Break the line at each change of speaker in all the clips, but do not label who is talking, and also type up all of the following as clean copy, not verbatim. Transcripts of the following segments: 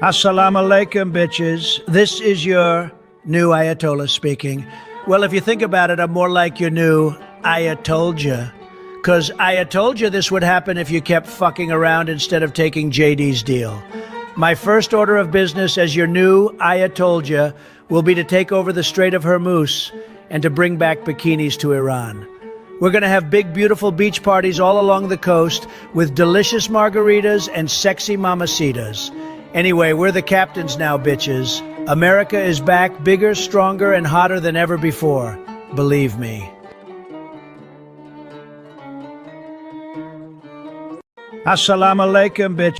Assalamu alaikum, bitches. This is your new Ayatollah speaking. Well, if you think about it, I'm more like your new I told ya. Because I told you this would happen if you kept fucking around instead of taking JD's deal. My first order of business as your new ayatollah will be to take over the Strait of Hormuz and to bring back bikinis to Iran. We're going to have big, beautiful beach parties all along the coast with delicious margaritas and sexy mamacitas. Anyway, we're the captains now, bitches. America is back, bigger, stronger, and hotter than ever before. Believe me. Assalamu alaikum, bitch.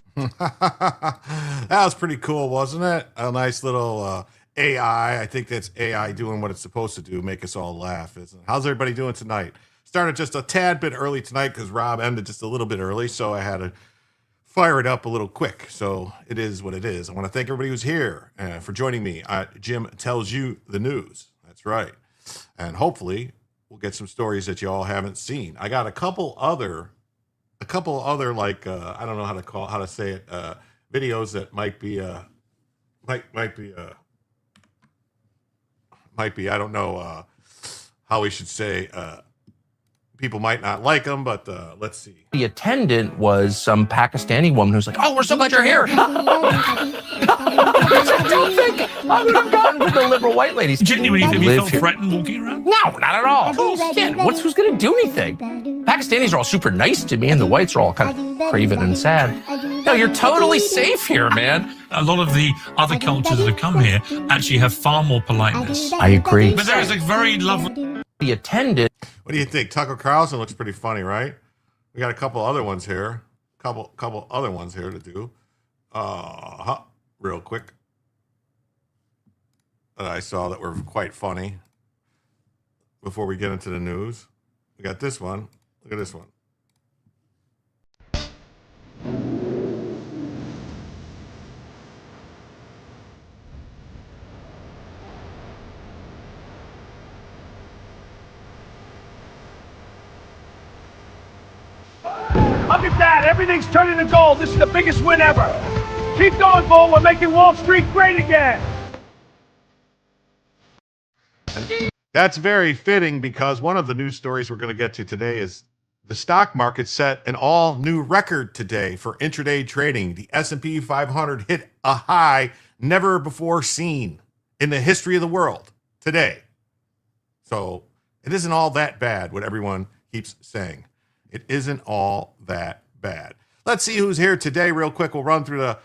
That was pretty cool, wasn't it? A nice little AI. I think that's AI doing what it's supposed to do, make us all laugh. How's everybody doing tonight? Started just a tad bit early tonight because Rob ended just a little bit early, so I had to fire it up a little quick. So it is what it is. I want to thank everybody who's here for joining me. Jim tells you the news. That's right. And hopefully we'll get some stories that you all haven't seen. I got a couple other like I don't know how to say it, videos that might be I don't know how we should say, people might not like them, but let's see.
The attendant was some Pakistani woman who's like, "Oh, we're so glad you're here." I don't think I would have gotten to the liberal white ladies.
Genuinely, have you felt threatened walking around?
No, not at all. Again, who's going to do anything? Pakistanis are all super nice to me, and the whites are all kind of craven and sad. No, you're totally safe here, man.
A lot of the other cultures that have come here actually have far more politeness.
I agree.
But there is a very lovely...
The attendant.
What do you think? Tucker Carlson looks pretty funny, right? We got a couple other ones here. Couple other ones here to do. Real quick. That I saw that were quite funny. Before we get into the news, we got this one. Look at this one.
Look at that. Everything's turning to gold. This is the biggest win ever. Keep going, Bull. We're making Wall Street great again.
That's very fitting because one of the news stories we're going to get to today is the stock market set an all new record today for intraday trading. The S&P 500 hit a high never before seen in the history of the world today. So it isn't all that bad, what everyone keeps saying. It isn't all that bad. Let's see who's here today real quick. We'll run through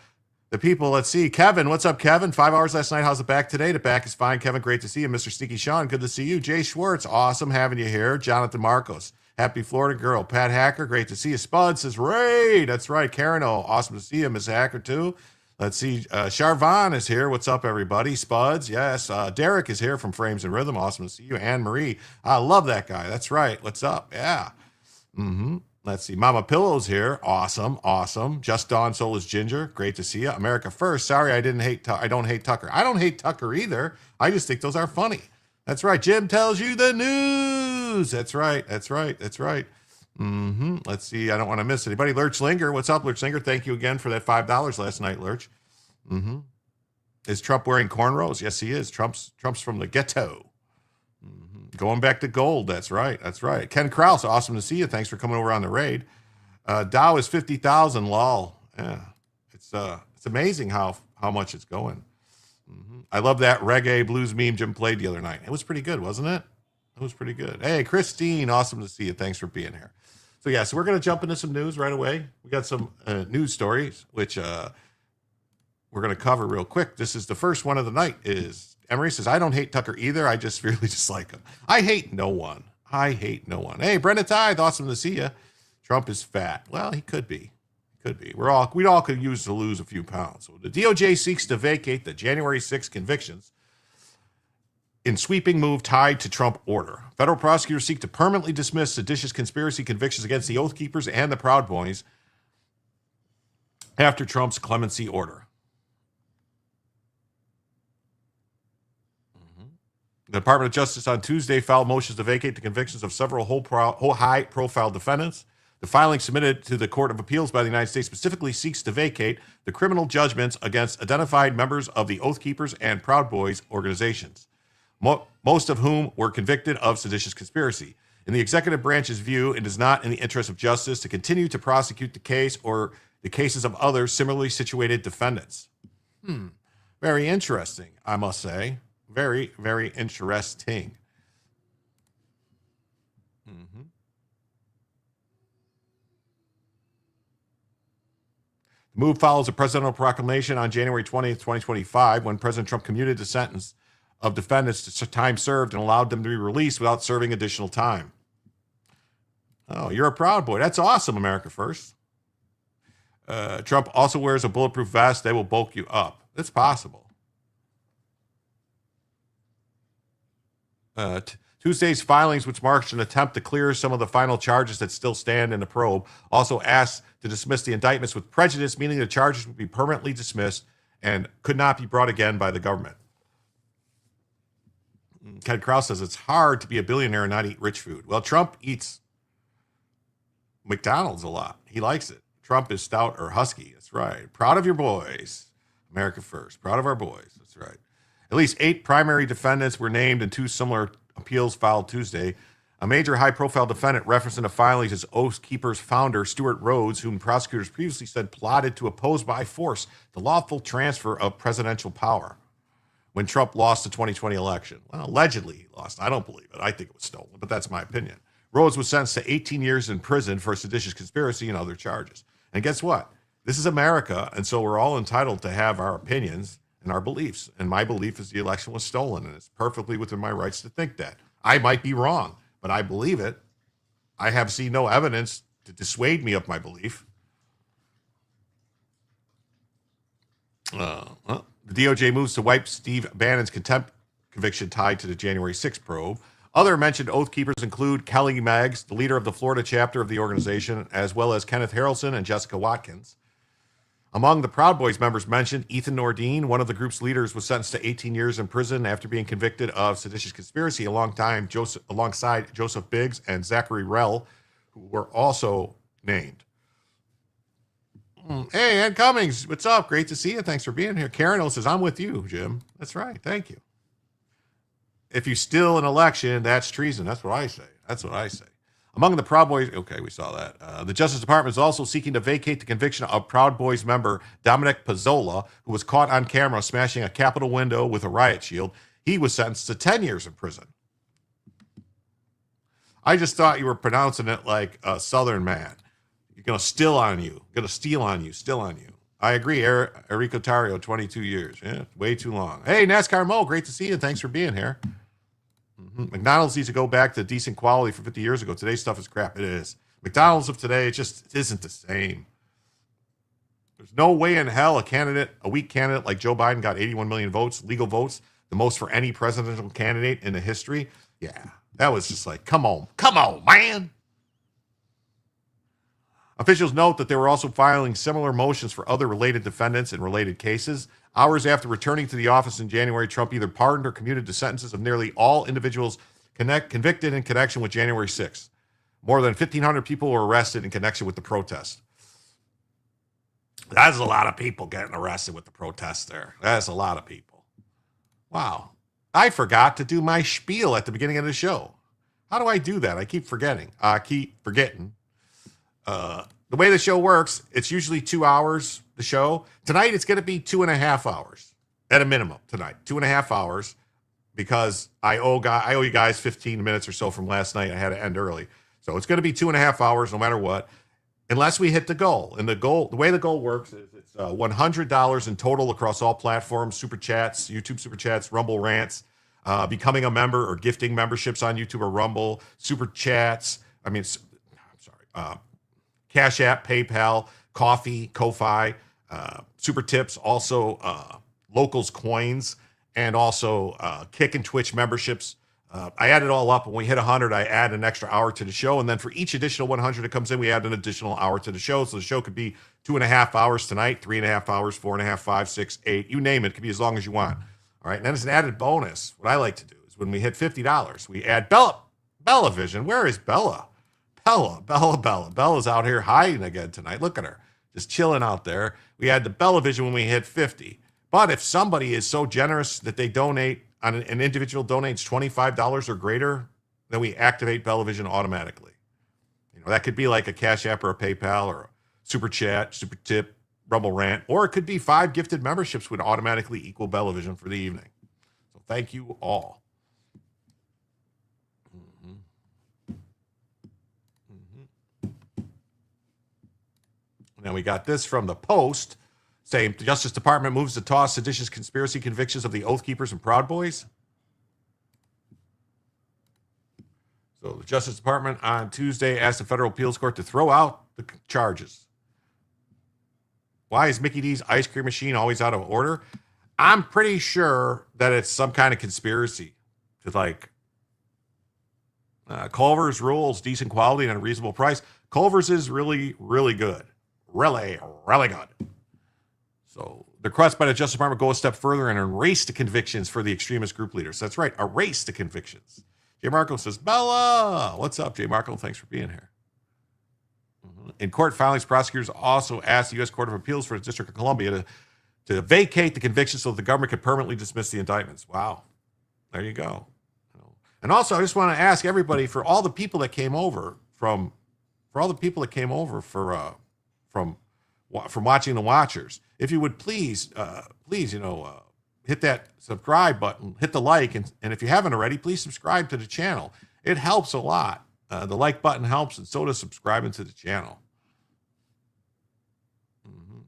the people. Let's see. Kevin, what's up, Kevin? 5 hours last night. How's the back today? The back is fine. Kevin, great to see you. Mr. Sneaky Sean, good to see you. Jay Schwartz, awesome having you here. Jonathan Marcos, happy Florida girl. Pat Hacker, great to see you. Spud says, Ray, that's right. Karen O, awesome to see you. Miss Hacker, too. Let's see. Charvan is here. What's up, everybody? Spuds, yes. Derek is here from Frames and Rhythm. Awesome to see you. Anne Marie, I love that guy. That's right. What's up? Yeah. Let's see. Mama Pillow's here. Awesome. Just Dawn Soul is Ginger. Great to see you. America First. Sorry, I don't hate Tucker. I don't hate Tucker either. I just think those are funny. That's right. Jim tells you the news. That's right. Let's see. I don't want to miss anybody. Lurch Linger. What's up, Lurch Linger? Thank you again for that $5 last night, Lurch. Is Trump wearing cornrows? Yes, he is. Trump's from the ghetto. Going back to gold. That's right. Ken Krause, awesome to see you. Thanks for coming over on the raid. Dow is 50,000. Lol. Yeah, it's amazing how much it's going. I love that reggae blues meme Jim played the other night. It was pretty good, wasn't it? It was pretty good. Hey, Christine, awesome to see you. Thanks for being here. So we're going to jump into some news right away. We got some news stories, which we're going to cover real quick. This is the first one of the night. Is Emery says, I don't hate Tucker either. I just really dislike him. I hate no one. Hey, Brenda Tithe, awesome to see you. Trump is fat. Well, he could be. We all could use to lose a few pounds. So the DOJ seeks to vacate the January 6 convictions in sweeping move tied to Trump order. Federal prosecutors seek to permanently dismiss seditious conspiracy convictions against the Oath Keepers and the Proud Boys after Trump's clemency order. The Department of Justice on Tuesday filed motions to vacate the convictions of several high-profile defendants. The filing submitted to the Court of Appeals by the United States specifically seeks to vacate the criminal judgments against identified members of the Oath Keepers and Proud Boys organizations, most of whom were convicted of seditious conspiracy. In the executive branch's view, it is not in the interest of justice to continue to prosecute the case or the cases of other similarly situated defendants. Very interesting, I must say. Very, very interesting. The move follows a presidential proclamation on January 20th, 2025, when President Trump commuted the sentence of defendants to time served and allowed them to be released without serving additional time. Oh, you're a Proud Boy. That's awesome, America First. Trump also wears a bulletproof vest. They will bulk you up. It's possible. Tuesday's filings, which marked an attempt to clear some of the final charges that still stand in the probe, also asked to dismiss the indictments with prejudice, meaning the charges would be permanently dismissed and could not be brought again by the government. Ken Krause says it's hard to be a billionaire and not eat rich food. Well, Trump eats McDonald's a lot. He likes it. Trump is stout or husky. That's right. Proud of your boys. America first. Proud of our boys. That's right. At least 8 primary defendants were named in 2 similar appeals filed Tuesday. A major high-profile defendant referenced in the filings is Oath Keepers founder Stuart Rhodes, whom prosecutors previously said plotted to oppose by force the lawful transfer of presidential power when Trump lost the 2020 election. Well, allegedly he lost. I don't believe it. I think it was stolen, but that's my opinion. Rhodes was sentenced to 18 years in prison for seditious conspiracy and other charges. And guess what? This is America, and so we're all entitled to have our opinions and our beliefs. And my belief is the election was stolen, and it's perfectly within my rights to think that. I might be wrong, but I believe it. I have seen no evidence to dissuade me of my belief. The DOJ moves to wipe Steve Bannon's contempt conviction tied to the January 6th probe. Other mentioned Oath Keepers include Kelly Meggs, the leader of the Florida chapter of the organization, as well as Kenneth Harrelson and Jessica Watkins. Among the Proud Boys members mentioned, Ethan Nordine, one of the group's leaders, was sentenced to 18 years in prison after being convicted of seditious conspiracy alongside Joseph Biggs and Zachary Rell, who were also named. Hey, Ann Cummings, what's up? Great to see you. Thanks for being here. Karen O says, I'm with you, Jim. That's right. Thank you. If you steal an election, that's treason. That's what I say. That's what I say. Among the Proud Boys, okay, we saw that. The Justice Department is also seeking to vacate the conviction of Proud Boys member Dominic Pizzola, who was caught on camera smashing a Capitol window with a riot shield. He was sentenced to 10 years in prison. I just thought you were pronouncing it like a Southern man. You're going to steal on you. Still on you. I agree, Enrico Tario, 22 years. Yeah, way too long. Hey, NASCAR Mo, great to see you. Thanks for being here. McDonald's needs to go back to decent quality from 50 years ago. Today's stuff is crap. It is. McDonald's of today, it just isn't the same. There's no way in hell a weak candidate like Joe Biden got 81 million votes, legal votes, the most for any presidential candidate in the history. Yeah, that was just like, come on, man. Officials note that they were also filing similar motions for other related defendants in related cases. Hours after returning to the office in January, Trump either pardoned or commuted the sentences of nearly all individuals convicted in connection with January 6th. More than 1,500 people were arrested in connection with the protest. That's a lot of people getting arrested with the protest there. That's a lot of people. Wow. I forgot to do my spiel at the beginning of the show. How do I do that? I keep forgetting. The way the show works, it's usually 2 hours, the show. Tonight, it's going to be 2.5 hours at a minimum tonight. 2.5 hours because I owe you guys 15 minutes or so from last night. I had to end early. So it's going to be 2.5 hours no matter what, unless we hit the goal. And the way the goal works is it's $100 in total across all platforms, super chats, YouTube super chats, Rumble rants, becoming a member or gifting memberships on YouTube or Rumble, super chats. Cash App, PayPal, Coffee, Ko-Fi, Super Tips, also Locals coins, and also Kick and Twitch memberships. I add it all up. When we hit 100, I add an extra hour to the show. And then for each additional 100 that comes in, we add an additional hour to the show. So the show could be 2.5 hours tonight, 3.5 hours, 4.5, 5, 6, 8. You name it. It could be as long as you want. All right. And then as an added bonus, what I like to do is when we hit $50, we add Bella Vision. Where is Bella? Bella's out here hiding again tonight. Look at her, just chilling out there. We had the Bella Vision when we hit 50. But if somebody is so generous that they donate, an individual donates $25 or greater, then we activate Bella Vision automatically. That could be like a Cash App or a PayPal or a Super Chat, Super Tip, Rumble Rant, or it could be 5 gifted memberships would automatically equal Bella Vision for the evening. So thank you all. Now we got this from the Post saying the Justice Department moves to toss seditious conspiracy convictions of the Oath Keepers and Proud Boys. So the Justice Department on Tuesday asked the Federal Appeals Court to throw out the charges. Why is Mickey D's ice cream machine always out of order? I'm pretty sure that it's some kind of conspiracy to Culver's rules, decent quality and a reasonable price. Culver's is really, really good. Really, really good. So The request by the Justice Department go a step further and erase the convictions for the extremist group leaders. That's right, erase the convictions. Jay Marco says, Bella, what's up, Jay Marco? Thanks for being here. In court filings, prosecutors also asked the U.S. Court of Appeals for the District of Columbia to vacate the convictions so that the government could permanently dismiss the indictments. Wow. There you go. And also, I just want to ask everybody, for all the people that came over from watching the Watchers, if you would please, hit that subscribe button, hit the like, and if you haven't already, please subscribe to the channel. It helps a lot. The like button helps, and so does subscribing to the channel.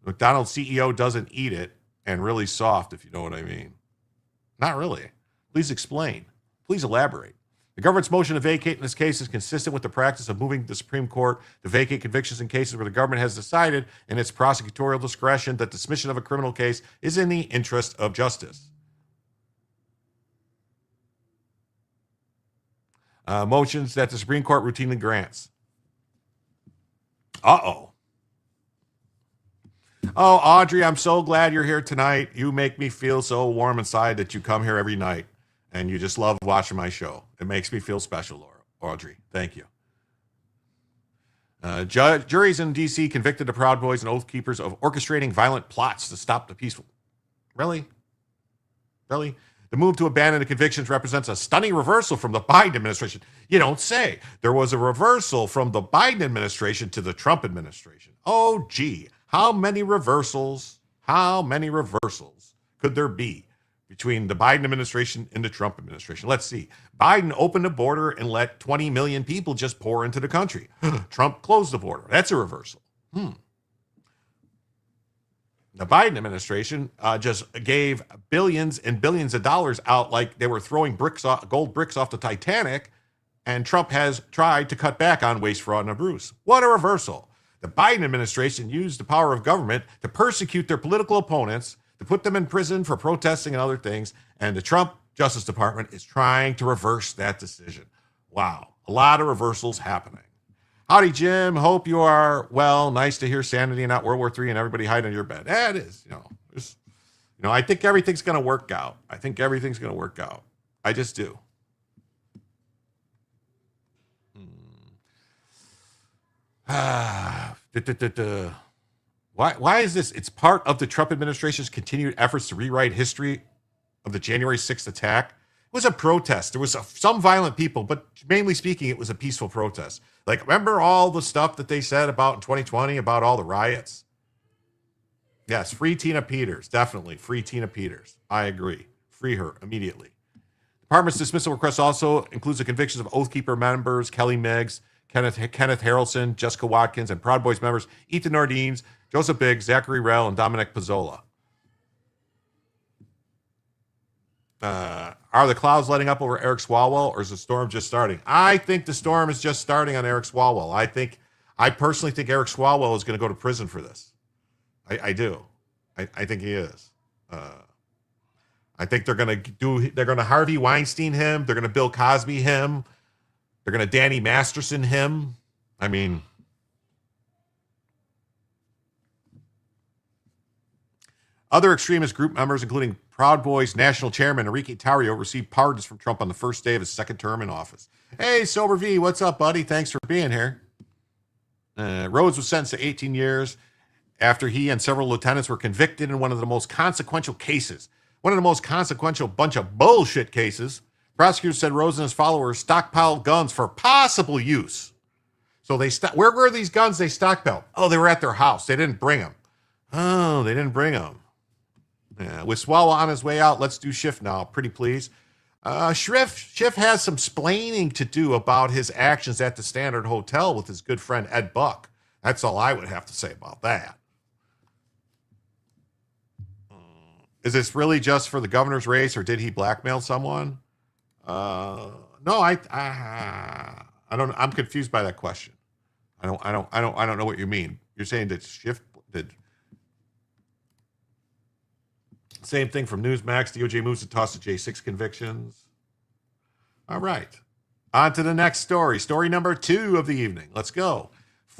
McDonald's CEO doesn't eat it, and really soft, if you know what I mean. Not really. Please explain. Please elaborate. The government's motion to vacate in this case is consistent with the practice of moving the Supreme Court to vacate convictions in cases where the government has decided in its prosecutorial discretion that dismissal of a criminal case is in the interest of justice. Motions that the Supreme Court routinely grants. Oh, Audrey, I'm so glad you're here tonight. You make me feel so warm inside that you come here every night and you just love watching my show. It makes me feel special, Audrey. Thank you. Juries in D.C. convicted the Proud Boys and Oath Keepers of orchestrating violent plots to stop the peaceful. Really? The move to abandon the convictions represents a stunning reversal from the Biden administration. You don't say. There was a reversal from the Biden administration to the Trump administration. Oh, gee. How many reversals could there be between the Biden administration and the Trump administration? Let's see. Biden opened the border and let 20 million people just pour into the country. Trump closed the border. That's a reversal. The Biden administration just gave billions and billions of dollars out like they were throwing gold bricks off the Titanic, and Trump has tried to cut back on waste, fraud, and abuse. What a reversal. The Biden administration used the power of government to persecute their political opponents, to put them in prison for protesting and other things, and the Trump Justice Department is trying to reverse that decision. Wow, a lot of reversals happening. Howdy, Jim. Hope you are well. Nice to hear sanity and not World War III and everybody hide under your bed. It is. I think everything's going to work out. I just do. Why is this? It's part of the Trump administration's continued efforts to rewrite history of the January 6th attack. It was a protest. There was some violent people, but mainly speaking, it was a peaceful protest. Like, remember all the stuff that they said about in 2020 about all the riots? Yes, free Tina Peters. Definitely free Tina Peters. I agree. Free her immediately. The department's dismissal request also includes the convictions of Oath Keeper members Kelly Meggs, Kenneth Harrelson, Jessica Watkins, and Proud Boys members Ethan Nordines, Joseph Biggs, Zachary Rell, and Dominic Pizzola. Are the clouds letting up over Eric Swalwell, or is the storm just starting? I think the storm is just starting on Eric Swalwell. I personally think Eric Swalwell is going to go to prison for this. I do. I think he is. I think they're going to Harvey Weinstein him. They're going to Bill Cosby him. They're going to Danny Masterson him. I mean, other extremist group members, including Proud Boys National Chairman Enrique Tarrio, received pardons from Trump on the first day of his second term in office. Hey, Sober V, what's up, buddy? Thanks for being here. Rhodes was sentenced to 18 years after he and several lieutenants were convicted in one of the most consequential cases. One of the most consequential bunch of bullshit cases. Prosecutors said Rhodes and his followers stockpiled guns for possible use. So where were these guns they stockpiled? Oh, they were at their house. They didn't bring them. Oh, they didn't bring them. Yeah, with Swalwell on his way out, let's do Schiff now. Pretty please. Schiff has some splaining to do about his actions at the Standard Hotel with his good friend Ed Buck. That's all I would have to say about that. Is this really just for the governor's race, or did he blackmail someone? No, I don't. I'm confused by that question. I don't know what you mean. You're saying that Schiff did. Same thing from Newsmax. DOJ moves to toss the J6 convictions. All right. On to the next story. Story number 2 of the evening. Let's go.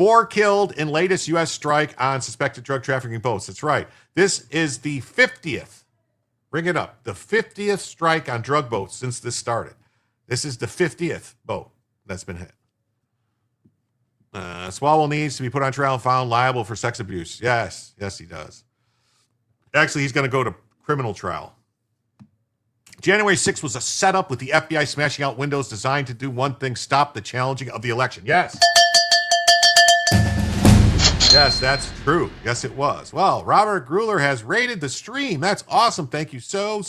4 killed in latest U.S. strike on suspected drug trafficking boats. That's right. This is the 50th. Bring it up. The 50th strike on drug boats since this started. This is the 50th boat that's been hit. Swalwell needs to be put on trial and found liable for sex abuse. Yes, he does. Actually, he's going to go to criminal trial. January 6th was a setup with the FBI smashing out windows designed to do one thing, stop the challenging of the election. Yes. Yes, that's true. Yes, it was. Well, Robert Gruler has rated the stream. That's awesome. Thank you so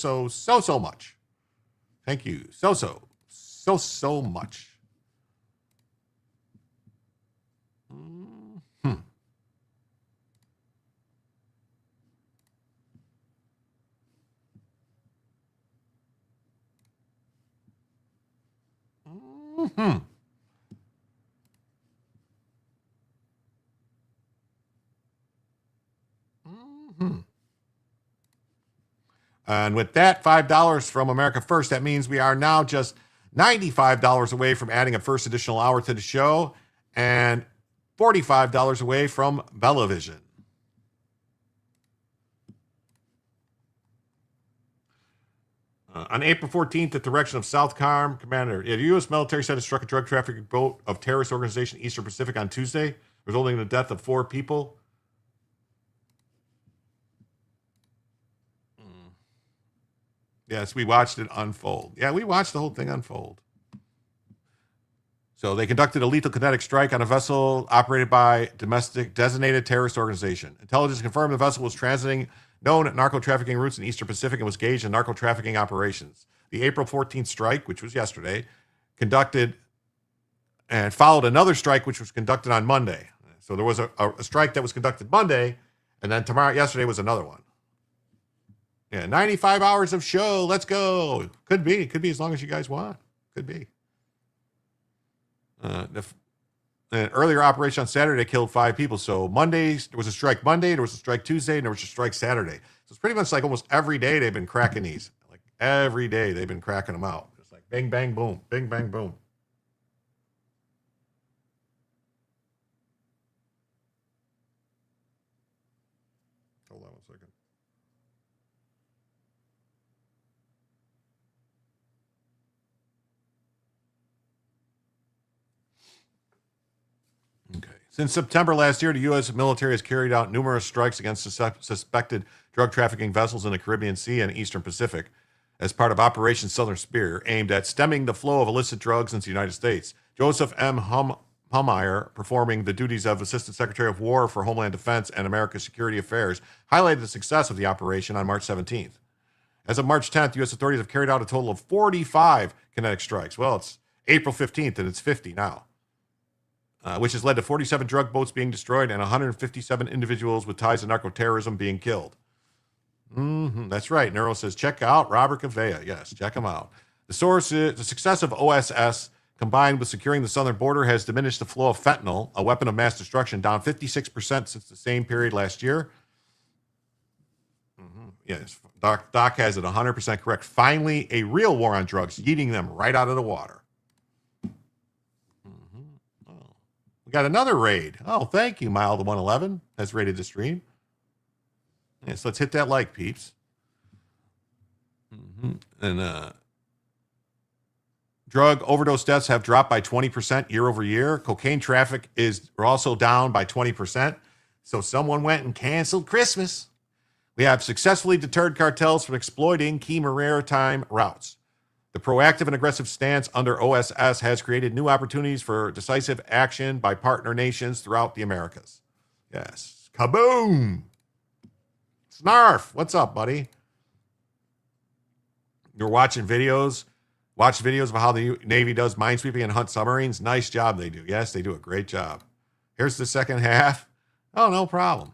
much. Thank you so much. And with that, $5 from America First, that means we are now just $95 away from adding a first additional hour to the show and $45 away from Bellavision. On April 14th, at the direction of South Carm Commander, the U.S. military said it struck a drug trafficking boat of terrorist organization Eastern Pacific on Tuesday, resulting in the death of 4 people. Yes, we watched it unfold. Yeah, we watched the whole thing unfold. So they conducted a lethal kinetic strike on a vessel operated by domestic designated terrorist organization. Intelligence confirmed the vessel was transiting known narco-trafficking routes in Eastern Pacific and was engaged in narco-trafficking operations. The April 14th strike, which was yesterday, conducted and followed another strike which was conducted on Monday. So there was a strike that was conducted Monday, and then yesterday was another one. Yeah, 95 hours of show. Let's go. Could be. Could be as long as you guys want. Could be. An earlier operation on Saturday killed 5 people. So Monday, there was a strike Monday, there was a strike Tuesday, and there was a strike Saturday. So it's pretty much like almost every day they've been cracking these. Like every day they've been cracking them out. It's like bang, bang, boom. Bing, bang, boom. Hold on 1 second. Okay. Since September last year, the U.S. military has carried out numerous strikes against suspected drug trafficking vessels in the Caribbean Sea and Eastern Pacific as part of Operation Southern Spear, aimed at stemming the flow of illicit drugs into the United States. Joseph M. Hummeyer, performing the duties of Assistant Secretary of War for Homeland Defense and America's Security Affairs, highlighted the success of the operation on March 17th. As of March 10th, U.S. authorities have carried out a total of 45 kinetic strikes. Well, it's April 15th, and it's 50 now. Which has led to 47 drug boats being destroyed and 157 individuals with ties to narco-terrorism being killed. That's right. Neuro says, check out Robert Cavea. Yes, check him out. The source is the success of OSS combined with securing the southern border has diminished the flow of fentanyl, a weapon of mass destruction, down 56% since the same period last year. Yes, Doc has it 100% correct. Finally, a real war on drugs, yeeting them right out of the water. We got another raid. Oh, thank you, Mild 111 has raided the stream. Yes, let's hit that like, peeps. And drug overdose deaths have dropped by 20% year over year. Cocaine traffic is also down by 20%. So someone went and canceled Christmas. We have successfully deterred cartels from exploiting key maritime routes. The proactive and aggressive stance under OSS has created new opportunities for decisive action by partner nations throughout the Americas. Yes. Kaboom! Snarf, what's up, buddy? You're watching videos. Watch videos of how the Navy does minesweeping and hunt submarines. Nice job they do. Yes, they do a great job. Here's the second half. Oh, no problem.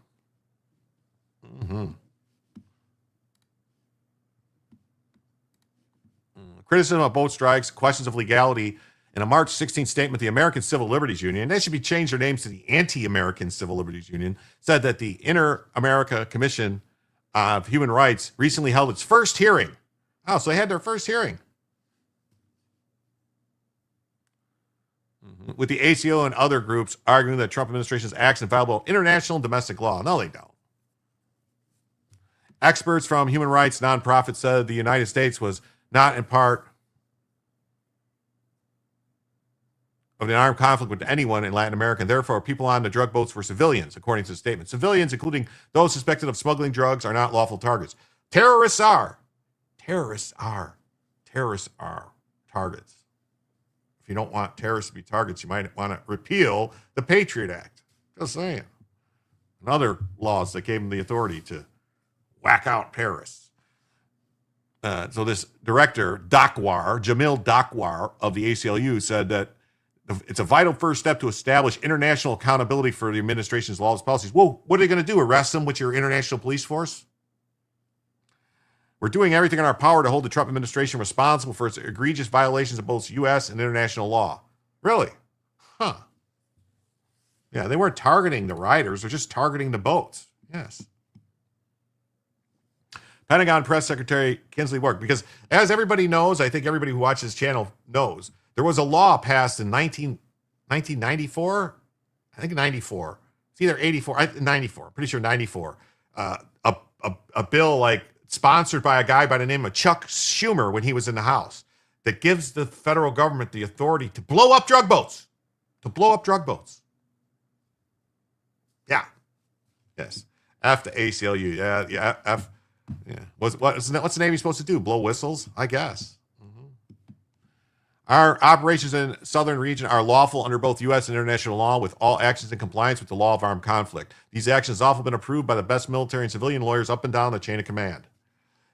Criticism of boat strikes, questions of legality. In a March 16th statement, the American Civil Liberties Union, they should be changed their names to the Anti-American Civil Liberties Union, said that the Inter-America Commission of Human Rights recently held its first hearing. Oh, so they had their first hearing. with the ACO and other groups arguing that Trump administration's actions violate international and domestic law. No, they don't. Experts from human rights nonprofits said the United States was not in part of an armed conflict with anyone in Latin America, and therefore people on the drug boats were civilians, according to the statement. Civilians, including those suspected of smuggling drugs, are not lawful targets. Terrorists are. Terrorists are. Terrorists are targets. If you don't want terrorists to be targets, you might want to repeal the Patriot Act. Just saying. And other laws that gave them the authority to whack out terrorists. So this director, Jamil Dakwar of the ACLU, said that it's a vital first step to establish international accountability for the administration's laws and policies. Well, what are they going to do? Arrest them with your international police force? We're doing everything in our power to hold the Trump administration responsible for its egregious violations of both U.S. and international law. Really? Huh. Yeah, they weren't targeting the riders. They're just targeting the boats. Yes. Pentagon Press Secretary Kinsley Ward, because as everybody knows, I think everybody who watches this channel knows, there was a law passed in 1994. I think 94. It's either 84, 94. Pretty sure 94. A bill like sponsored by a guy by the name of Chuck Schumer when he was in the House that gives the federal government the authority to blow up drug boats. To blow up drug boats. Yeah. Yes. F the ACLU. Yeah. F. Yeah. What's the Navy supposed to do? Blow whistles? I guess. Our operations in southern region are lawful under both U.S. and international law with all actions in compliance with the law of armed conflict. These actions have often been approved by the best military and civilian lawyers up and down the chain of command.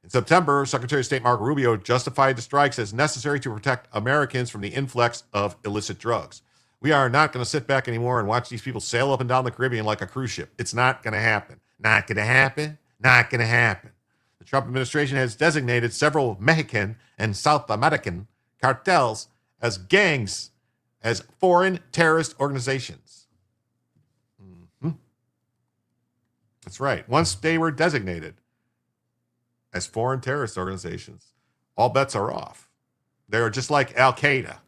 In September, Secretary of State Marco Rubio justified the strikes as necessary to protect Americans from the influx of illicit drugs. We are not going to sit back anymore and watch these people sail up and down the Caribbean like a cruise ship. It's not going to happen. Not going to happen. Not going to happen. The Trump administration has designated several Mexican and South American cartels as gangs, as foreign terrorist organizations. That's right. Once they were designated as foreign terrorist organizations, all bets are off. They are just like Al Qaeda.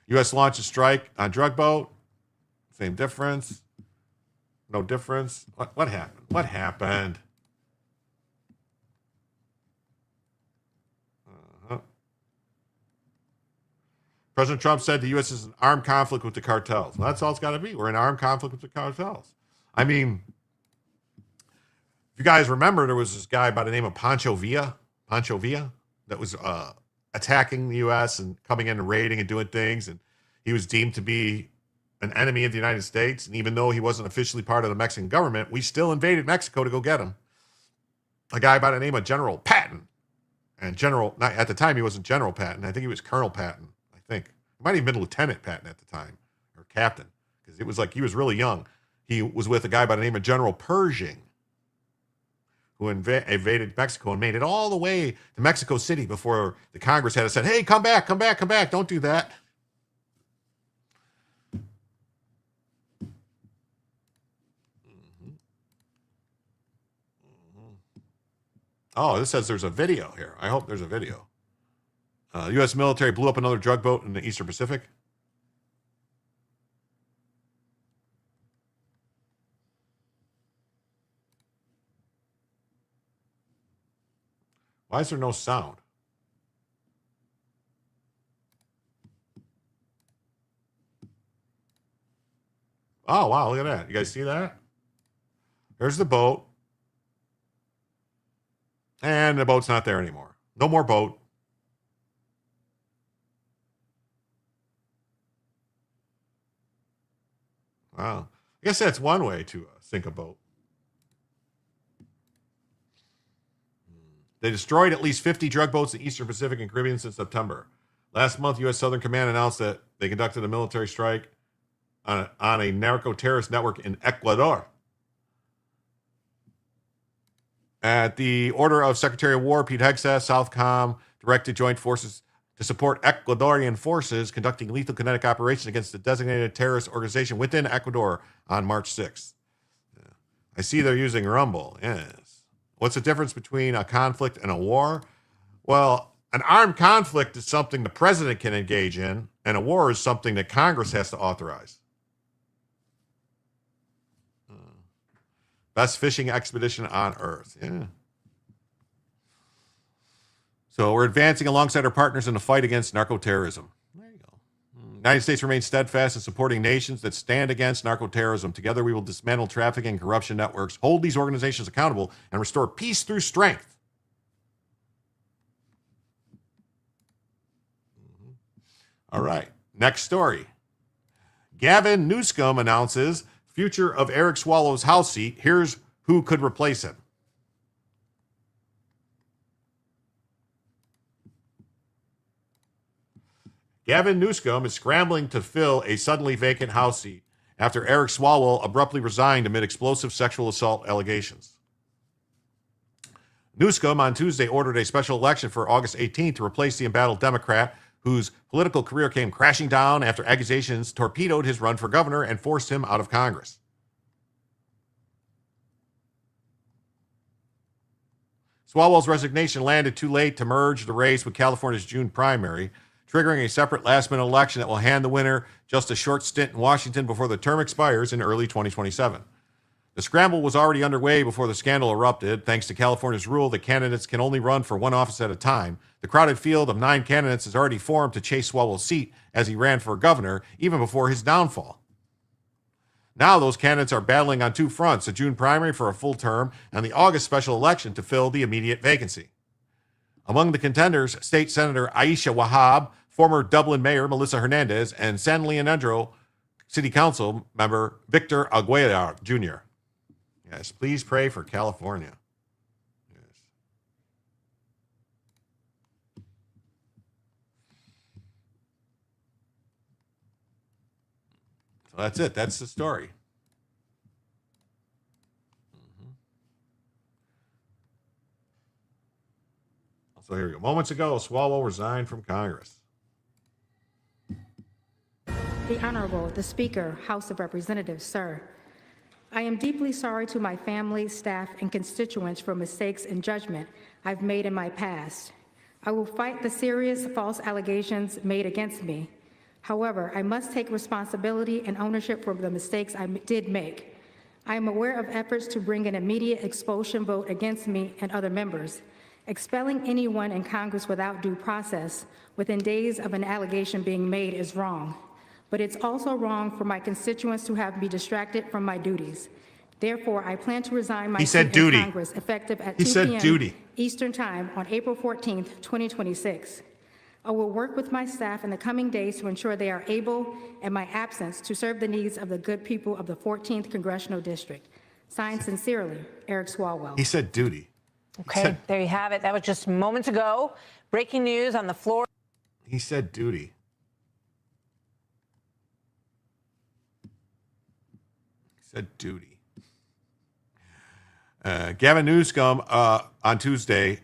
U.S. launched a strike on drug boat. Same difference. No difference. What happened? What happened? President Trump said the U.S. is in armed conflict with the cartels. Well, that's all it's got to be. We're in armed conflict with the cartels. I mean, if you guys remember, there was this guy by the name of Pancho Villa, that was attacking the U.S. and coming in and raiding and doing things. And he was deemed to be an enemy of the United States. And even though he wasn't officially part of the Mexican government, we still invaded Mexico to go get him. A guy by the name of General Patton. And at the time, he wasn't General Patton. I think he was Colonel Patton. He might have been Lieutenant Patton at the time, or Captain, because it was like he was really young. He was with a guy by the name of General Pershing, who invaded Mexico and made it all the way to Mexico City before the Congress had said, hey, come back, don't do that. Oh, this says there's a video here. I hope there's a video. U.S. military blew up another drug boat in the Eastern Pacific. Why is there no sound? Oh, wow, look at that. You guys see that? There's the boat. And the boat's not there anymore. No more boat. Wow. I guess that's one way to sink a boat. They destroyed at least 50 drug boats in the Eastern Pacific and Caribbean since September. Last month, U.S. Southern Command announced that they conducted a military strike on a narco-terrorist network in Ecuador. At the order of Secretary of War Pete Hegseth, Southcom directed joint forces to support Ecuadorian forces conducting lethal kinetic operations against the designated terrorist organization within Ecuador on March 6th. I see they're using Rumble. Yes. What's the difference between a conflict and a war? Well, an armed conflict is something the president can engage in, and a war is something that Congress has to authorize. Best fishing expedition on Earth. Yeah. So we're advancing alongside our partners in the fight against narco-terrorism. There you go. The United States remains steadfast in supporting nations that stand against narco-terrorism. Together, we will dismantle trafficking and corruption networks, hold these organizations accountable, and restore peace through strength. All right. Next story. Gavin Newsom announces future of Eric Swalwell's House seat. Here's who could replace him. Gavin Newsom is scrambling to fill a suddenly vacant House seat after Eric Swalwell abruptly resigned amid explosive sexual assault allegations. Newsom on Tuesday ordered a special election for August 18th to replace the embattled Democrat whose political career came crashing down after accusations torpedoed his run for governor and forced him out of Congress. Swalwell's resignation landed too late to merge the race with California's June primary, triggering a separate last-minute election that will hand the winner just a short stint in Washington before the term expires in early 2027. The scramble was already underway before the scandal erupted, thanks to California's rule that candidates can only run for one office at a time. The crowded field of 9 candidates has already formed to chase Swalwell's seat as he ran for governor, even before his downfall. Now those candidates are battling on 2 fronts, a June primary for a full term and the August special election to fill the immediate vacancy. Among the contenders, State Senator Aisha Wahab, former Dublin Mayor Melissa Hernandez, and San Leandro City Council member Victor Aguilar Jr. Yes, please pray for California. Yes. So that's it. That's the story. So here we go. Moments ago, Swalwell resigned from Congress.
The Honorable, the Speaker, House of Representatives, sir. I am deeply sorry to my family, staff, and constituents for mistakes and judgment I've made in my past. I will fight the serious false allegations made against me. However, I must take responsibility and ownership for the mistakes I did make. I am aware of efforts to bring an immediate expulsion vote against me and other members. Expelling anyone in Congress without due process within days of an allegation being made is wrong. But it's also wrong for my constituents to have me distracted from my duties. Therefore, I plan to resign my seat in Congress effective at 2 p.m. Eastern Time on April 14th, 2026. I will work with my staff in the coming days to ensure they are able, in my absence, to serve the needs of the good people of the 14th Congressional District. Signed sincerely, Eric Swalwell.
He said duty.
Okay, there you have it. That was just moments ago. Breaking news on the floor.
He said duty. Said duty. Gavin Newsom on Tuesday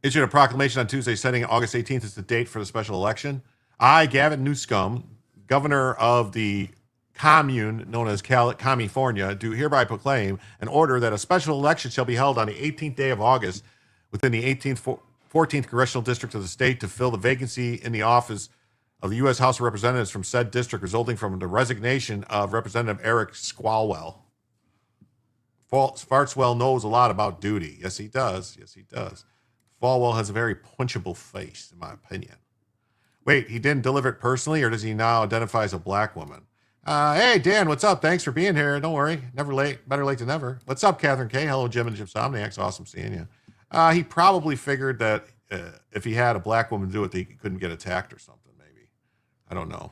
issued a proclamation on Tuesday setting August 18th as the date for the special election. I, Gavin Newsom, governor of the commune known as California, do hereby proclaim an order that a special election shall be held on the 18th day of August within the 14th Congressional District of the state to fill the vacancy in the office of the U.S. House of Representatives from said district resulting from the resignation of Representative Eric Swalwell. Fartswell knows a lot about duty. Yes, he does. Yes, he does. Swalwell has a very punchable face, in my opinion. Wait, he didn't deliver it personally, or does he now identify as a black woman? Hey, Dan, what's up? Thanks for being here. Don't worry. Never late. Better late than never. What's up, Catherine K? Hello, Jim and Jim Somniacs. Awesome seeing you. He probably figured that if he had a black woman do it, he couldn't get attacked or something, maybe. I don't know.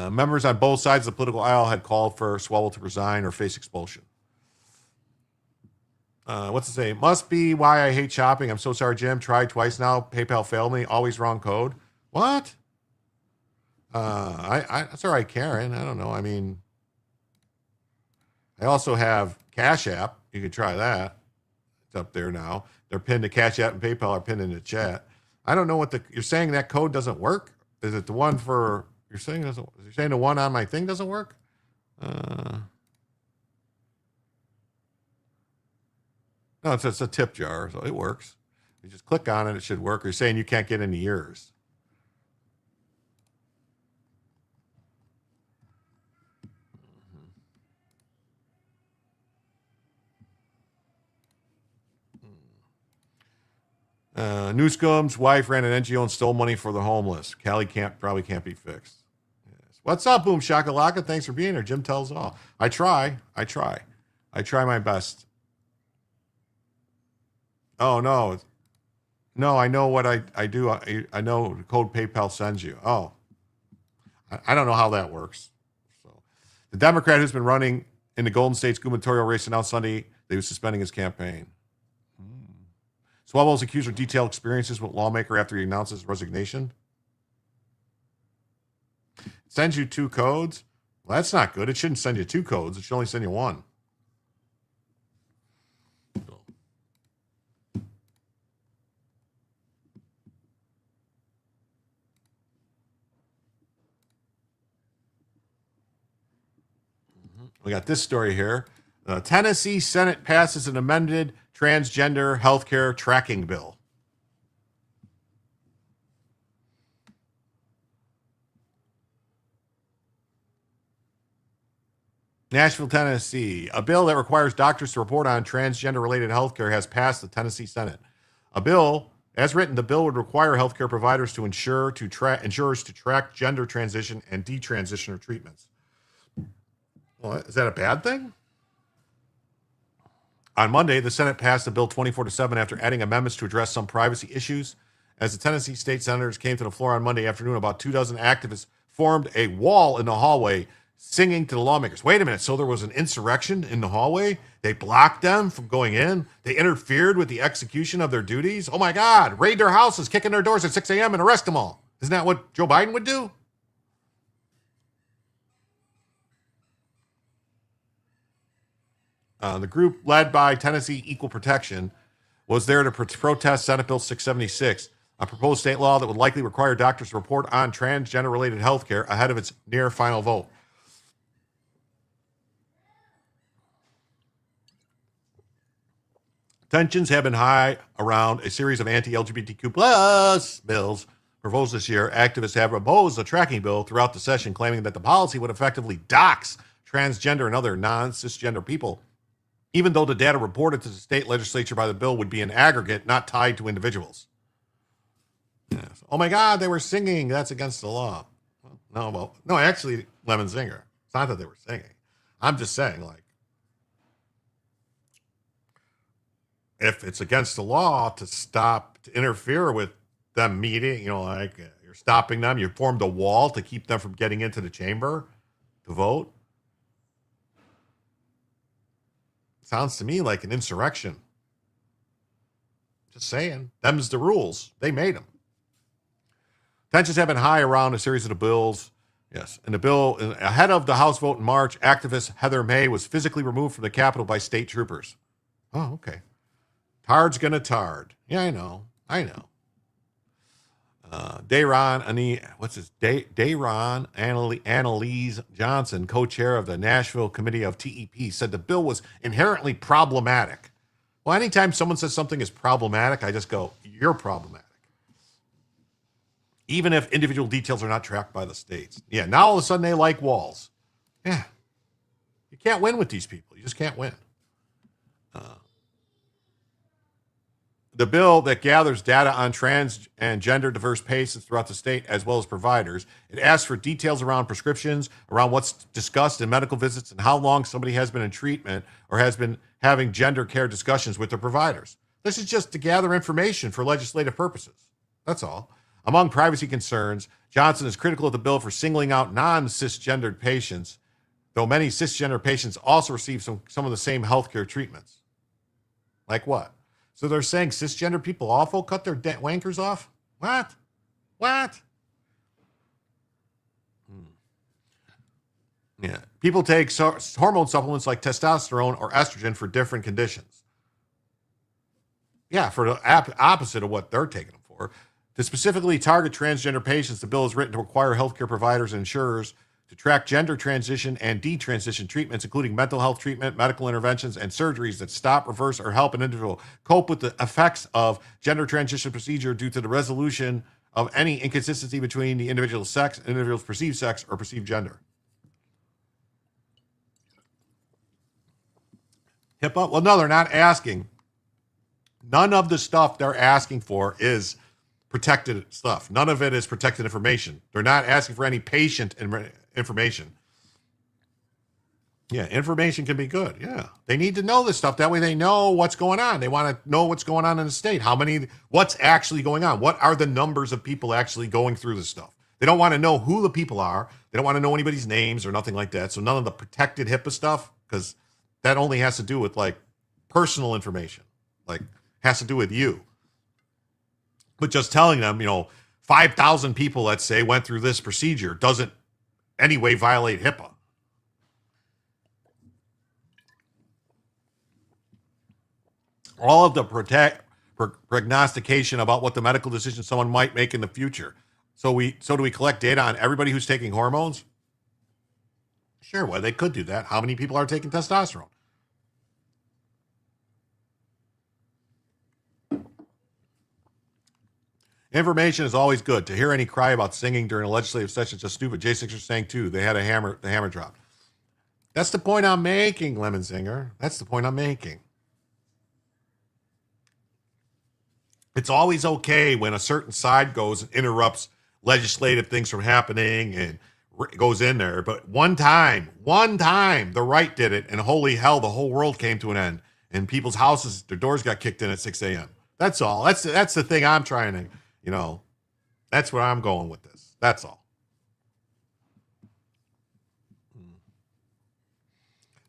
Members on both sides of the political aisle had called for Swalwell to resign or face expulsion. What's it say? Must be why I hate shopping. I'm so sorry, Jim. Tried twice now. PayPal failed me. Always wrong code. What? That's all right, Karen. I don't know. I mean, I also have Cash App. You can try that. It's up there now. They're pinned to Cash App and PayPal are pinned in the chat. I don't know what you're saying that code doesn't work. Is it the one for you're saying the one on my thing doesn't work? No, it's a tip jar, so it works. You just click on it, it should work. You're saying you can't get into yours. Newscomb's wife ran an NGO and stole money for the homeless. Callie probably can't be fixed. Yes. What's up, Boom Shakalaka? Thanks for being here. Jim tells all. I try my best. Oh, no. No, I know what I do. I know the code PayPal sends you. Oh, I don't know how that works. So, the Democrat who's been running in the Golden State's gubernatorial race announced Sunday that he was suspending his campaign. Swalwell's accused of detailed experiences with lawmaker after he announces his resignation. It sends you 2 codes. Well, that's not good. It shouldn't send you 2 codes. It should only send you 1. We got this story here. Tennessee Senate passes an amended transgender healthcare tracking bill. Nashville, Tennessee. A bill that requires doctors to report on transgender-related healthcare has passed the Tennessee Senate. A bill, as written, the bill would require healthcare providers to insurers to track gender transition and detransitioner treatments. Well, is that a bad thing? On Monday, the Senate passed a bill 24-7 after adding amendments to address some privacy issues. As the Tennessee state senators came to the floor on Monday afternoon, about 24 activists formed a wall in the hallway, singing to the lawmakers. Wait a minute, so there was an insurrection in the hallway? They blocked them from going in? They interfered with the execution of their duties? Oh my God, raid their houses, kick in their doors at 6 a.m. and arrest them all. Isn't that what Joe Biden would do? The group led by Tennessee Equal Protection was there to protest Senate Bill 676, a proposed state law that would likely require doctors to report on transgender-related health care ahead of its near final vote. Tensions have been high around a series of anti-LGBTQ plus bills proposed this year. Activists have opposed a tracking bill throughout the session, claiming that the policy would effectively dox transgender and other non-cisgender people, even though the data reported to the state legislature by the bill would be an aggregate, not tied to individuals. Yes. Oh my God, they were singing. That's against the law. No, actually, Lemon Zinger. It's not that they were singing. I'm just saying, like, if it's against the law to interfere with them meeting, you're stopping them, you formed a wall to keep them from getting into the chamber to vote. Sounds to me like an insurrection. Just saying. Them's the rules. They made them. Tensions have been high around a series of the bills. Yes. And the bill, ahead of the House vote in March, activist Heather May was physically removed from the Capitol by state troopers. Oh, okay. Tard's gonna tard. Yeah, I know. Dayron Annalise Johnson, co-chair of the Nashville Committee of TEP, said the bill was inherently problematic. Well, anytime someone says something is problematic, I just go, you're problematic. Even if individual details are not tracked by the states. Yeah, now all of a sudden they like walls. Yeah. You can't win with these people. You just can't win. The bill that gathers data on trans and gender diverse patients throughout the state, as well as providers, it asks for details around prescriptions, around what's discussed in medical visits, and how long somebody has been in treatment or has been having gender care discussions with their providers. This is just to gather information for legislative purposes. That's all. Among privacy concerns, Johnson is critical of the bill for singling out non-cisgendered patients, though many cisgender patients also receive some of the same healthcare treatments. Like what? So they're saying cisgender people awful cut their wankers off? What? Yeah. People take hormone supplements like testosterone or estrogen for different conditions. Yeah, for the opposite of what they're taking them for. To specifically target transgender patients, the bill is written to require healthcare providers and insurers to track gender transition and detransition treatments, including mental health treatment, medical interventions, and surgeries that stop, reverse, or help an individual cope with the effects of gender transition procedure due to the resolution of any inconsistency between the individual's sex, individual's perceived sex, or perceived gender. HIPAA? Well, no, they're not asking. None of the stuff they're asking for is protected stuff. None of it is protected information. They're not asking for any patient information. Yeah, information can be good. Yeah. They need to know this stuff. That way they know what's going on. They want to know what's going on in the state. What's actually going on? What are the numbers of people actually going through this stuff? They don't want to know who the people are. They don't want to know anybody's names or nothing like that. So none of the protected HIPAA stuff, because that only has to do with like personal information, like has to do with you. But just telling them, 5,000 people, let's say, went through this procedure doesn't anyway violate HIPAA. All of the prognostication about what the medical decision someone might make in the future. So do we collect data on everybody who's taking hormones? Sure, well, they could do that. How many people are taking testosterone? Information is always good. To hear any cry about singing during a legislative session is just stupid. J6 are saying too. They had the hammer dropped. That's the point I'm making, Lemon Singer. That's the point I'm making. It's always okay when a certain side goes and interrupts legislative things from happening and goes in there. But one time, the right did it, and holy hell, the whole world came to an end. And people's houses, their doors got kicked in at 6 a.m. That's all. That's the thing I'm trying to, that's where I'm going with this. That's all.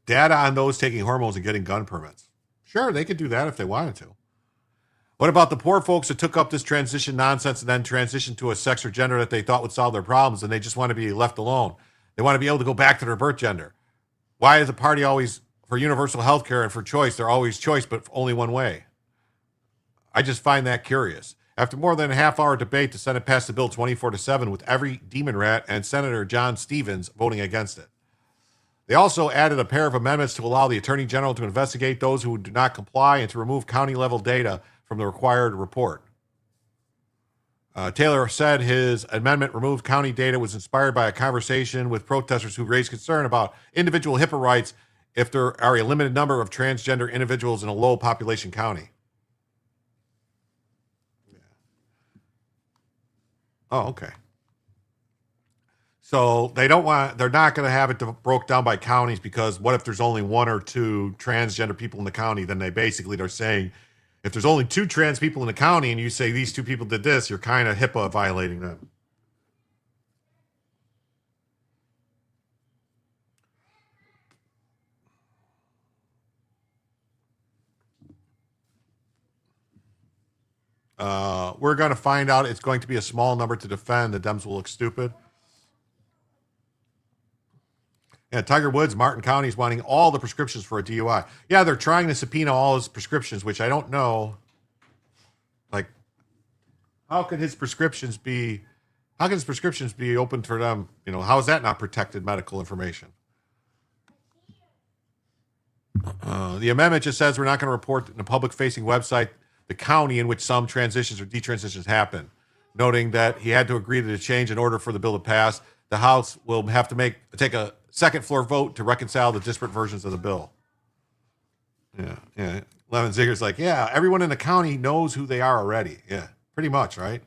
Data on those taking hormones and getting gun permits. Sure, they could do that if they wanted to. What about the poor folks that took up this transition nonsense and then transitioned to a sex or gender that they thought would solve their problems, and they just want to be left alone? They want to be able to go back to their birth gender. Why is the party always for universal health care and for choice? They're always choice, but only one way. I just find that curious. After more than a half-hour debate, the Senate passed the bill 24-7 with every demon rat and Senator John Stevens voting against it. They also added a pair of amendments to allow the Attorney General to investigate those who do not comply and to remove county-level data from the required report. Taylor said his amendment removed county data was inspired by a conversation with protesters who raised concern about individual HIPAA rights if there are a limited number of transgender individuals in a low population county. Yeah. Oh, okay. So they're not going to have it broke down by counties, because what if there's only 1 or 2 transgender people in the county? Then they're saying, if there's only 2 trans people in the county and you say these 2 people did this, you're kind of HIPAA violating them. We're going to find out. It's going to be a small number to defend. The Dems will look stupid. Yeah, Tiger Woods, Martin County is wanting all the prescriptions for a DUI. Yeah, they're trying to subpoena all his prescriptions, which I don't know. Like, how could his prescriptions be open for them? How is that not protected medical information? The amendment just says we're not going to report in a public-facing website the county in which some transitions or detransitions happen, noting that he had to agree to the change in order for the bill to pass. The House will have to take a second floor vote to reconcile the disparate versions of the bill. Yeah. Lemon Zigger's like, yeah, everyone in the county knows who they are already. Yeah, pretty much, right?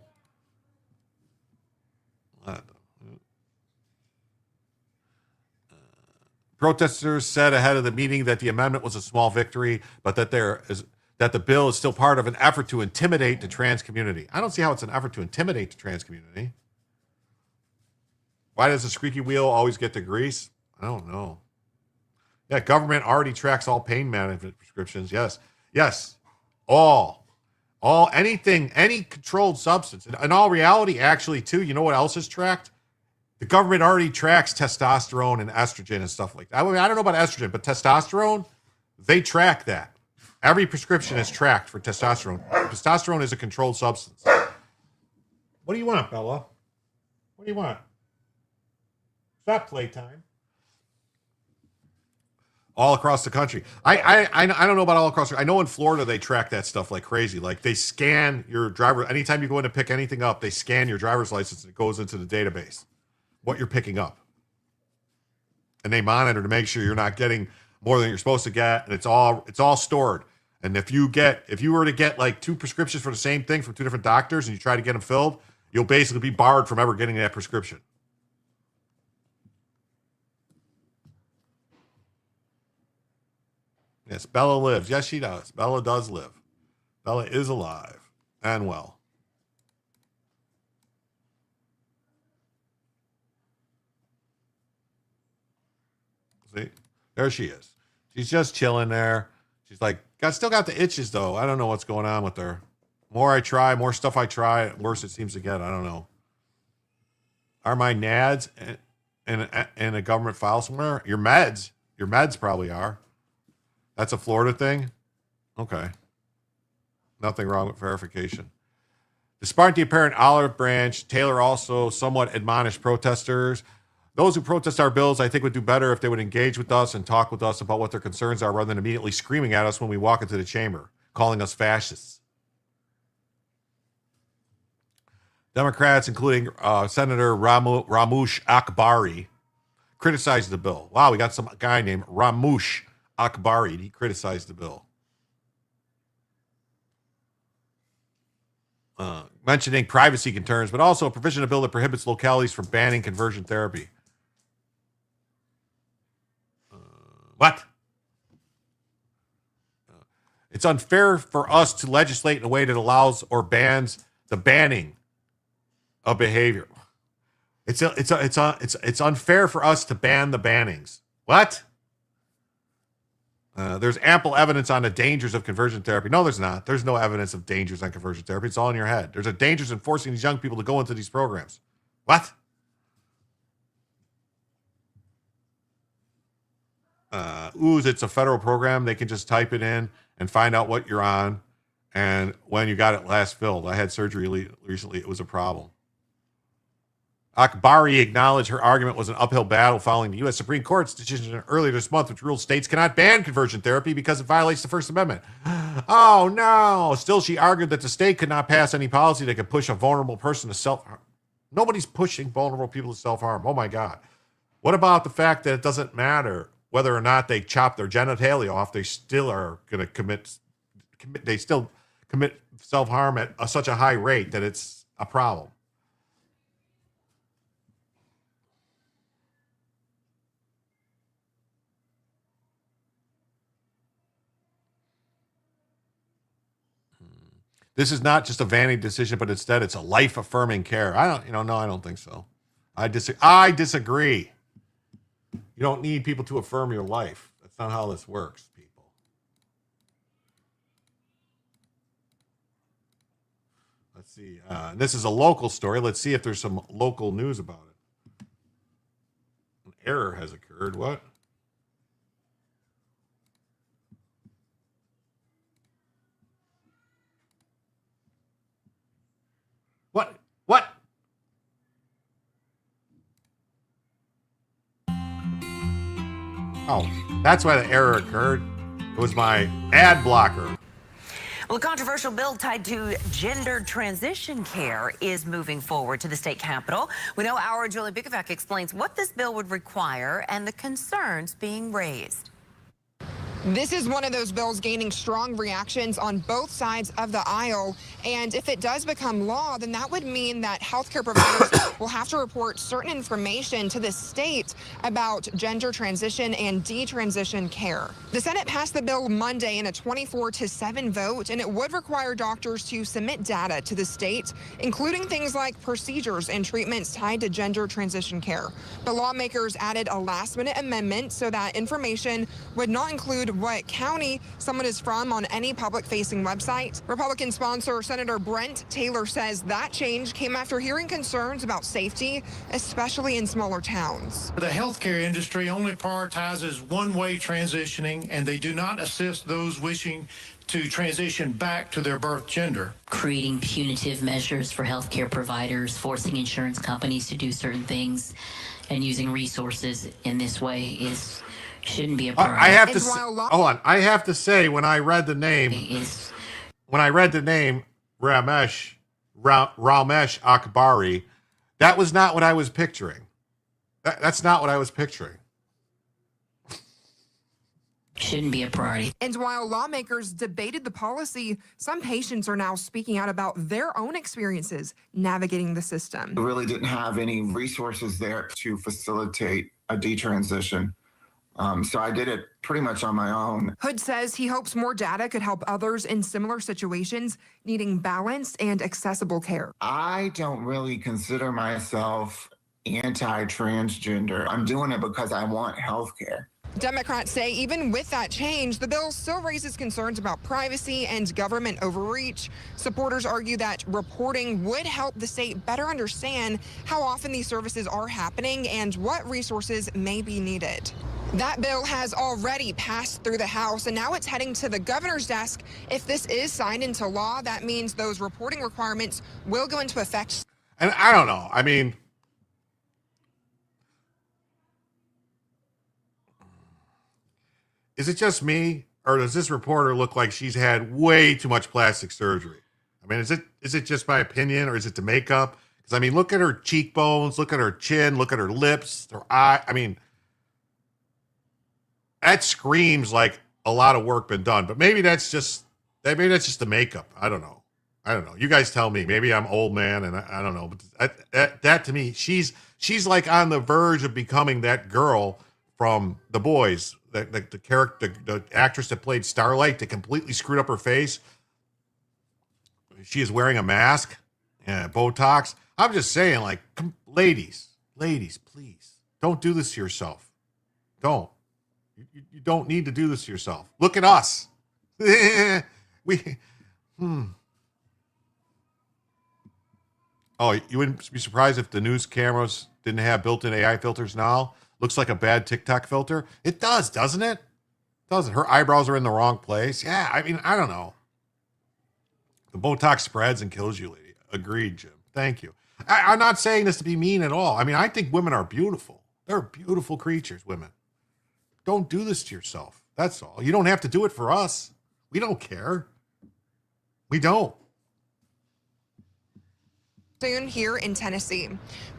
Protesters said ahead of the meeting that the amendment was a small victory, but that the bill is still part of an effort to intimidate the trans community. I don't see how it's an effort to intimidate the trans community. Why does the squeaky wheel always get the grease? I don't know. Yeah, government already tracks all pain management prescriptions. Yes. All anything, any controlled substance. In all reality, actually, too, you know what else is tracked? The government already tracks testosterone and estrogen and stuff like that. I don't know about estrogen, but testosterone, they track that. Every prescription is tracked for testosterone. Testosterone is a controlled substance. What do you want, Bella? What do you want? It's not playtime. All across the country. I don't know about all across. I know in Florida they track that stuff like crazy. Like they scan your driver. Anytime you go in to pick anything up, they scan your driver's license and it goes into the database, what you're picking up. And they monitor to make sure you're not getting more than you're supposed to get. And it's all stored. And if you were to get like 2 prescriptions for the same thing from 2 different doctors and you try to get them filled, you'll basically be barred from ever getting that prescription. Yes, Bella lives. Yes, she does. Bella does live. Bella is alive and well. See? There she is. She's just chilling there. She's like, I still got the itches, though. I don't know what's going on with her. More I try, more stuff I try, worse it seems to get. I don't know. Are my NADs in a government file somewhere? Your meds probably are. That's a Florida thing? Okay. Nothing wrong with verification. Despite the apparent olive branch, Taylor also somewhat admonished protesters. Those who protest our bills, I think, would do better if they would engage with us and talk with us about what their concerns are rather than immediately screaming at us when we walk into the chamber, calling us fascists. Democrats, including Senator Ramush Akbari, criticized the bill. Wow, we got some guy named Ramush Akbari. He criticized the bill. Mentioning privacy concerns, but also a provision of bill that prohibits localities from banning conversion therapy. What? It's unfair for us to legislate in a way that allows or bans the banning of behavior. It's unfair for us to ban the bannings. What? There's ample evidence on the dangers of conversion therapy. No, there's not. There's no evidence of dangers on conversion therapy. It's all in your head. There's a dangers in forcing these young people to go into these programs. What? It's a federal program. They can just type it in and find out what you're on and when you got it last filled. I had surgery recently. It was a problem. Akbari acknowledged her argument was an uphill battle following the U.S. Supreme Court's decision earlier this month, which ruled states cannot ban conversion therapy because it violates the First Amendment. Oh, no. Still, she argued that the state could not pass any policy that could push a vulnerable person to self-harm. Nobody's pushing vulnerable people to self-harm. Oh, my God. What about the fact that it doesn't matter whether or not they chop their genitalia off, they still are going to they still commit self-harm at such a high rate that it's a problem. This is not just a vanity decision, but instead it's a life-affirming care. I don't think so. I disagree. You don't need people to affirm your life. That's not how this works, people. Let's see. This is a local story. Let's see if there's some local news about it. An error has occurred. What? What? Oh, that's why the error occurred. It was my ad blocker.
Well, a controversial bill tied to gender transition care is moving forward to the state capitol. We know our Julie Bikovac explains what this bill would require and the concerns being raised.
This is one of those bills gaining strong reactions on both sides of the aisle. And if it does become law, then that would mean that healthcare providers will have to report certain information to the state about gender transition and detransition care. The Senate passed the bill Monday in a 24-7 vote, and it would require doctors to submit data to the state, including things like procedures and treatments tied to gender transition care. The lawmakers added a last-minute amendment so that information would not include what county someone is from on any public-facing website. Republican sponsor Senator Brent Taylor says that change came after hearing concerns about safety, especially in smaller towns.
The healthcare industry only prioritizes one-way transitioning, and they do not assist those wishing to transition back to their birth gender.
Creating punitive measures for healthcare providers, forcing insurance companies to do certain things. and using resources in this way shouldn't be a
I
priority.
have to hold on. I have to say, when I read the name Ramesh Akbari, that was not what I was picturing. That's not what I was picturing.
Shouldn't be a priority.
And while lawmakers debated the policy, some patients are now speaking out about their own experiences navigating the system.
I really didn't have any resources there to facilitate a detransition. So I did it pretty much on my own.
Hood says he hopes more data could help others in similar situations needing balanced and accessible care.
I don't really consider myself anti-transgender. I'm doing it because I want health care.
Democrats say even with that change, the bill still raises concerns about privacy and government overreach. Supporters argue that reporting would help the state better understand how often these services are happening and what resources may be needed. That bill has already passed through the House, and now it's heading to the governor's desk. If this is signed into law, that means those reporting requirements will go into effect.
And I don't know. I mean, is it just me, or does this reporter look like she's had way too much plastic surgery? I mean, is it just my opinion, or is it the makeup? Because I mean, look at her cheekbones, look at her chin, look at her lips, her eye. I mean, that screams like a lot of work been done. But maybe that's just the makeup. I don't know. You guys tell me. Maybe I'm old man, and I don't know. But that to me, she's like on the verge of becoming that girl from The Boys. The character, the actress that played Starlight, that completely screwed up her face. She is wearing a mask and Botox. I'm just saying, like, ladies, please don't do this to yourself. Don't. You don't need to do this to yourself. Look at us. Oh, you wouldn't be surprised if the news cameras didn't have built-in AI filters now. Looks like a bad TikTok filter. It does, doesn't it? Doesn't. Her eyebrows are in the wrong place. Yeah, I mean, I don't know. The Botox spreads and kills you, lady. Agreed, Jim. Thank you. I'm not saying this to be mean at all. I mean, I think women are beautiful. They're beautiful creatures, women. Don't do this to yourself. That's all. You don't have to do it for us. We don't care. We don't.
Soon here in Tennessee.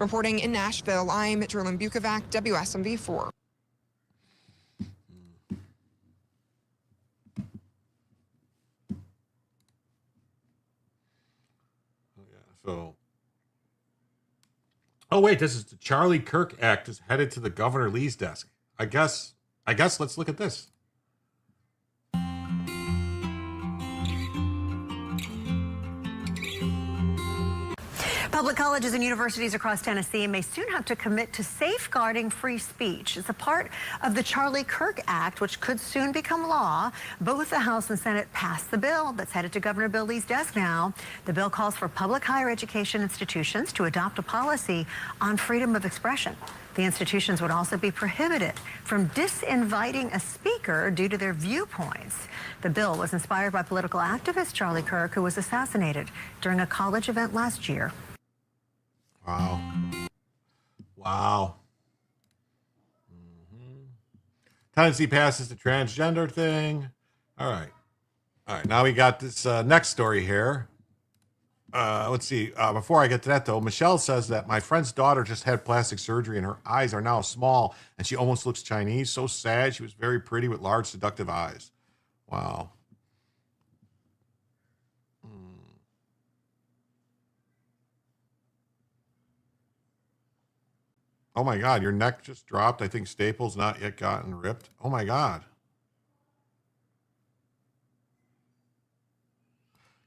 Reporting in Nashville, I'm Jerlyn Bukovac, WSMV4.
Oh wait, this is the Charlie Kirk Act is headed to the Governor Lee's desk. I guess let's look at this.
Public colleges and universities across Tennessee may soon have to commit to safeguarding free speech. It's a part of the Charlie Kirk Act, which could soon become law. Both the House and Senate passed the bill that's headed to Governor Bill Lee's desk now. The bill calls for public higher education institutions to adopt a policy on freedom of expression. The institutions would also be prohibited from disinviting a speaker due to their viewpoints. The bill was inspired by political activist Charlie Kirk, who was assassinated during a college event last year.
Wow. Tennessee passes the transgender thing. All right. Now we got this next story here. Let's see. Before I get to that, though, Michelle says that my friend's daughter just had plastic surgery and her eyes are now small and she almost looks Chinese. So sad. She was very pretty with large, seductive eyes. Wow. Oh my God, your neck just dropped. I think staples not yet gotten ripped. Oh my God.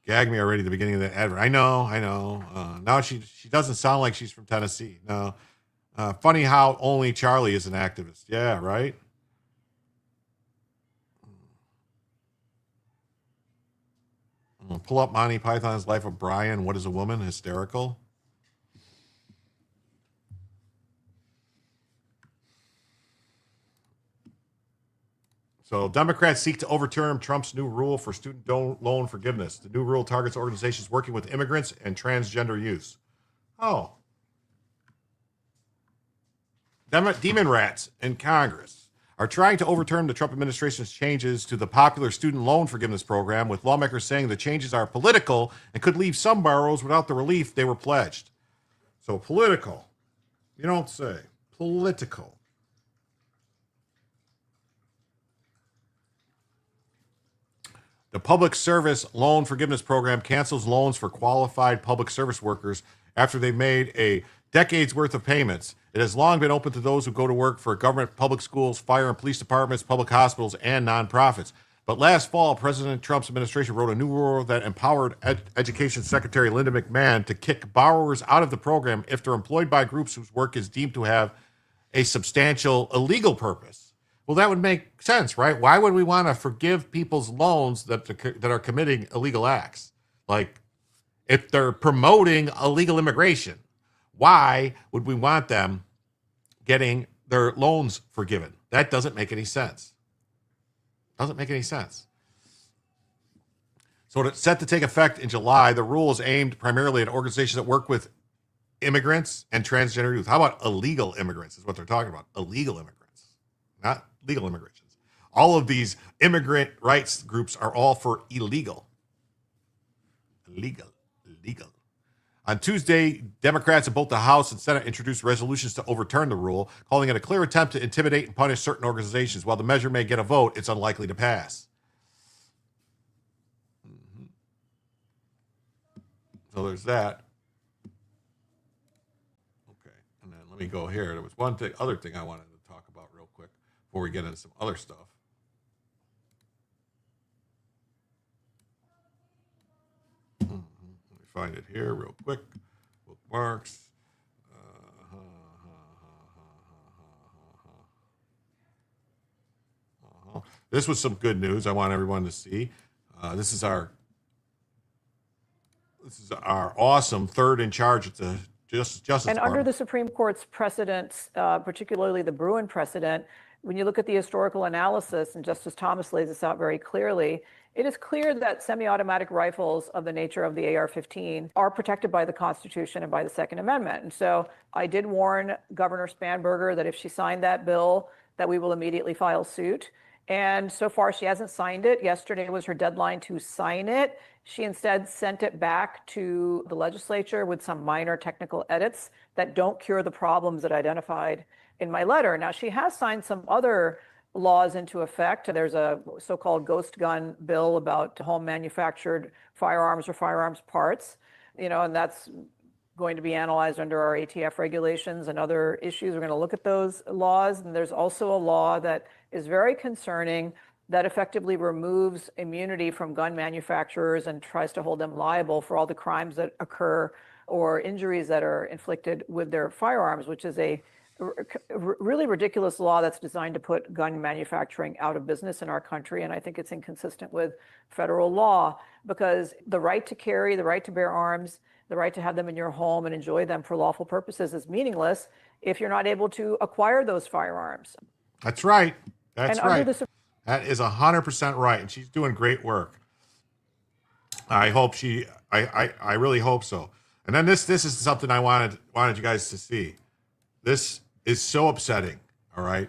Gag me already at the beginning of the advert. I know. Now she doesn't sound like she's from Tennessee. No. Funny how only Charlie is an activist. Yeah, right? Pull up Monty Python's Life of Brian. What is a woman? Hysterical. So Democrats seek to overturn Trump's new rule for student loan forgiveness. The new rule targets organizations working with immigrants and transgender youth. Oh. demon rats in Congress are trying to overturn the Trump administration's changes to the popular student loan forgiveness program, with lawmakers saying the changes are political and could leave some borrowers without the relief they were pledged. So political. You don't say. Political. The Public Service Loan Forgiveness Program cancels loans for qualified public service workers after they made a decade's worth of payments. It has long been open to those who go to work for government, public schools, fire and police departments, public hospitals, and nonprofits. But last fall, President Trump's administration wrote a new rule that empowered Education Secretary Linda McMahon to kick borrowers out of the program if they're employed by groups whose work is deemed to have a substantial illegal purpose. Well, that would make sense, right? Why would we want to forgive people's loans that are committing illegal acts? Like, if they're promoting illegal immigration, why would we want them getting their loans forgiven? That doesn't make any sense. Doesn't make any sense. So it's set to take effect in July. The rule is aimed primarily at organizations that work with immigrants and transgender youth. How about illegal immigrants is what they're talking about. Illegal immigrants, not legal immigrants. All of these immigrant rights groups are all for illegal. Illegal. On Tuesday, Democrats in both the House and Senate introduced resolutions to overturn the rule, calling it a clear attempt to intimidate and punish certain organizations. While the measure may get a vote, it's unlikely to pass. So there's that. Okay, and then let me go here. There was other thing I wanted to talk about real quick before we get into some other stuff. Find it here real quick. Bookmarks. This was some good news I want everyone to see. This is our awesome third in charge at the Justice Department.
And under the Supreme Court's precedents, particularly the Bruin precedent, when you look at the historical analysis, and Justice Thomas lays this out very clearly, it is clear that semi-automatic rifles of the nature of the AR-15 are protected by the Constitution and by the Second Amendment. And so I did warn Governor Spanberger that if she signed that bill, that we will immediately file suit. And so far, she hasn't signed it. Yesterday was her deadline to sign it. She instead sent it back to the legislature with some minor technical edits that don't cure the problems that I identified in my letter. Now, she has signed some other laws into effect. There's a so-called ghost gun bill about home manufactured firearms or firearms parts, and that's going to be analyzed under our ATF regulations and other issues. We're going to look at those laws. And there's also a law that is very concerning that effectively removes immunity from gun manufacturers and tries to hold them liable for all the crimes that occur or injuries that are inflicted with their firearms, which is a really ridiculous law that's designed to put gun manufacturing out of business in our country. And I think it's inconsistent with federal law, because the right to carry, the right to bear arms, the right to have them in your home and enjoy them for lawful purposes is meaningless if you're not able to acquire those firearms.
That's right. That's right. That is 100% right. And she's doing great work. I hope I really hope so. And then this is something I wanted you guys to see. This is so upsetting, all right?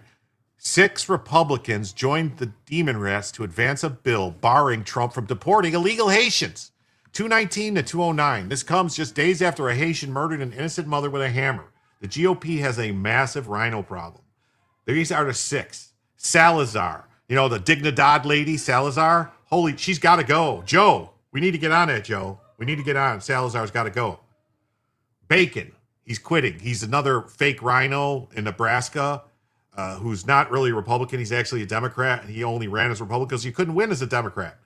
6 Republicans joined the Demon Rats to advance a bill barring Trump from deporting illegal Haitians. 219 to 209. This comes just days after a Haitian murdered an innocent mother with a hammer. The GOP has a massive RINO problem. These are the 6. Salazar, the Dignidad lady, Salazar. She's got to go. Joe, we need to get on that, Joe. We need to get on. Salazar's got to go. Bacon. He's quitting. He's another fake RINO in Nebraska who's not really a Republican. He's actually a Democrat, and he only ran as a Republican because he couldn't win as a Democrat.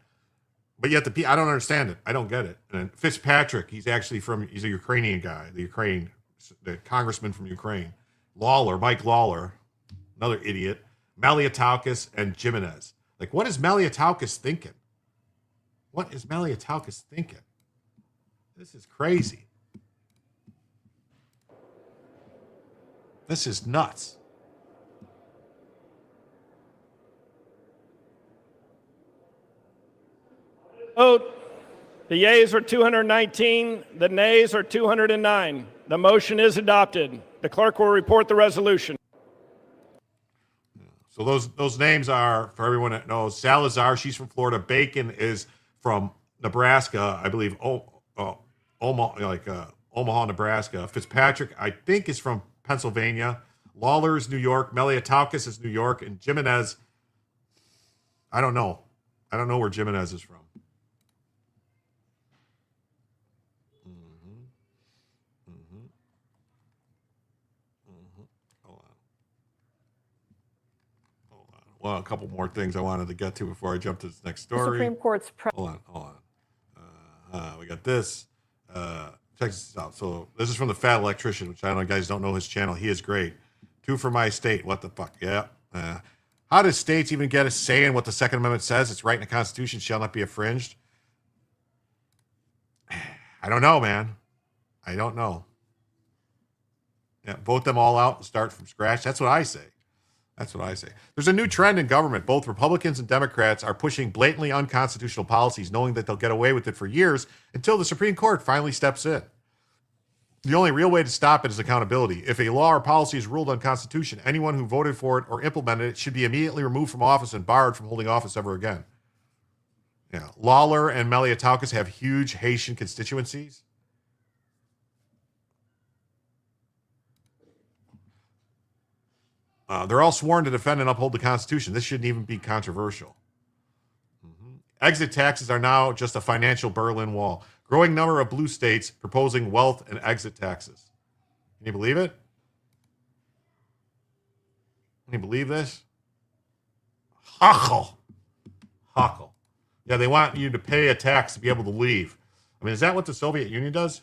But yet I don't understand it. I don't get it. And Fitzpatrick, he's a Ukrainian guy, the congressman from Ukraine. Mike Lawler, another idiot. Maliatakis and Jimenez. Like, what is Maliatakis thinking? What is Maliatakis thinking? This is crazy. This is nuts.
Vote. The yeas are 219. The nays are 209. The motion is adopted. The clerk will report the resolution.
So those names are, for everyone that knows, Salazar, she's from Florida. Bacon is from Nebraska, I believe. Omaha, Nebraska. Fitzpatrick, I think, is from Pennsylvania. Lawler is New York. Meliotowskis is New York. And Jimenez, I don't know. I don't know where Jimenez is from. Well, a couple more things I wanted to get to before I jump to this next story.
The Supreme Court's
hold on. We got this. Check this out. So this is from the Fat Electrician, which I know you guys don't know his channel. He is great. 2 for my state. What the fuck? Yeah. How does states even get a say in what the Second Amendment says? It's right in the Constitution, shall not be infringed. I don't know, man. I don't know. Yeah, vote them all out and start from scratch. That's what I say. That's what I say. There's a new trend in government. Both Republicans and Democrats are pushing blatantly unconstitutional policies, knowing that they'll get away with it for years until the Supreme Court finally steps in. The only real way to stop it is accountability. If a law or policy is ruled unconstitutional, anyone who voted for it or implemented it should be immediately removed from office and barred from holding office ever again. Yeah. Lawler and Meliotowskis have huge Haitian constituencies. They're all sworn to defend and uphold the Constitution. This shouldn't even be controversial. Exit taxes are now just a financial Berlin Wall. Growing number of blue states proposing wealth and exit taxes. Can you believe it? Can you believe this? Huckle. Yeah, they want you to pay a tax to be able to leave. I mean, is that what the Soviet Union does?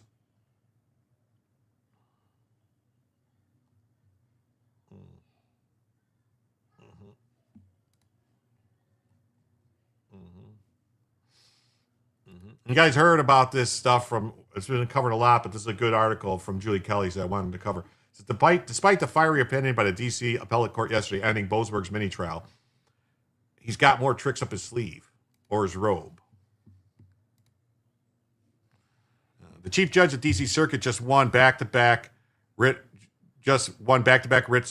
You guys heard about this stuff from, it's been covered a lot, but this is a good article from Julie Kelly that I wanted to cover. It says, despite the fiery opinion by the D.C. appellate court yesterday ending Boasberg's mini trial, he's got more tricks up his sleeve or his robe. The chief judge of D.C. Circuit just won back-to-back writs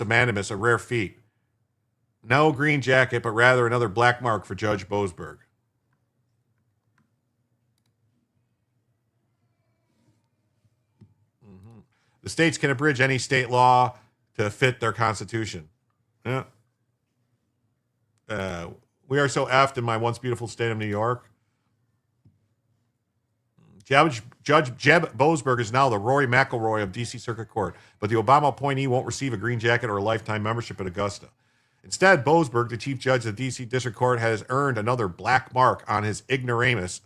of mandamus, a rare feat. No green jacket, but rather another black mark for Judge Boasberg. The states can abridge any state law to fit their constitution. Yeah. We are so effed in my once beautiful state of New York. Judge Jeb Boasberg is now the Rory McIlroy of D.C. Circuit Court, but the Obama appointee won't receive a green jacket or a lifetime membership at Augusta. Instead, Boasberg, the chief judge of the D.C. District Court, has earned another black mark on his ignoramus,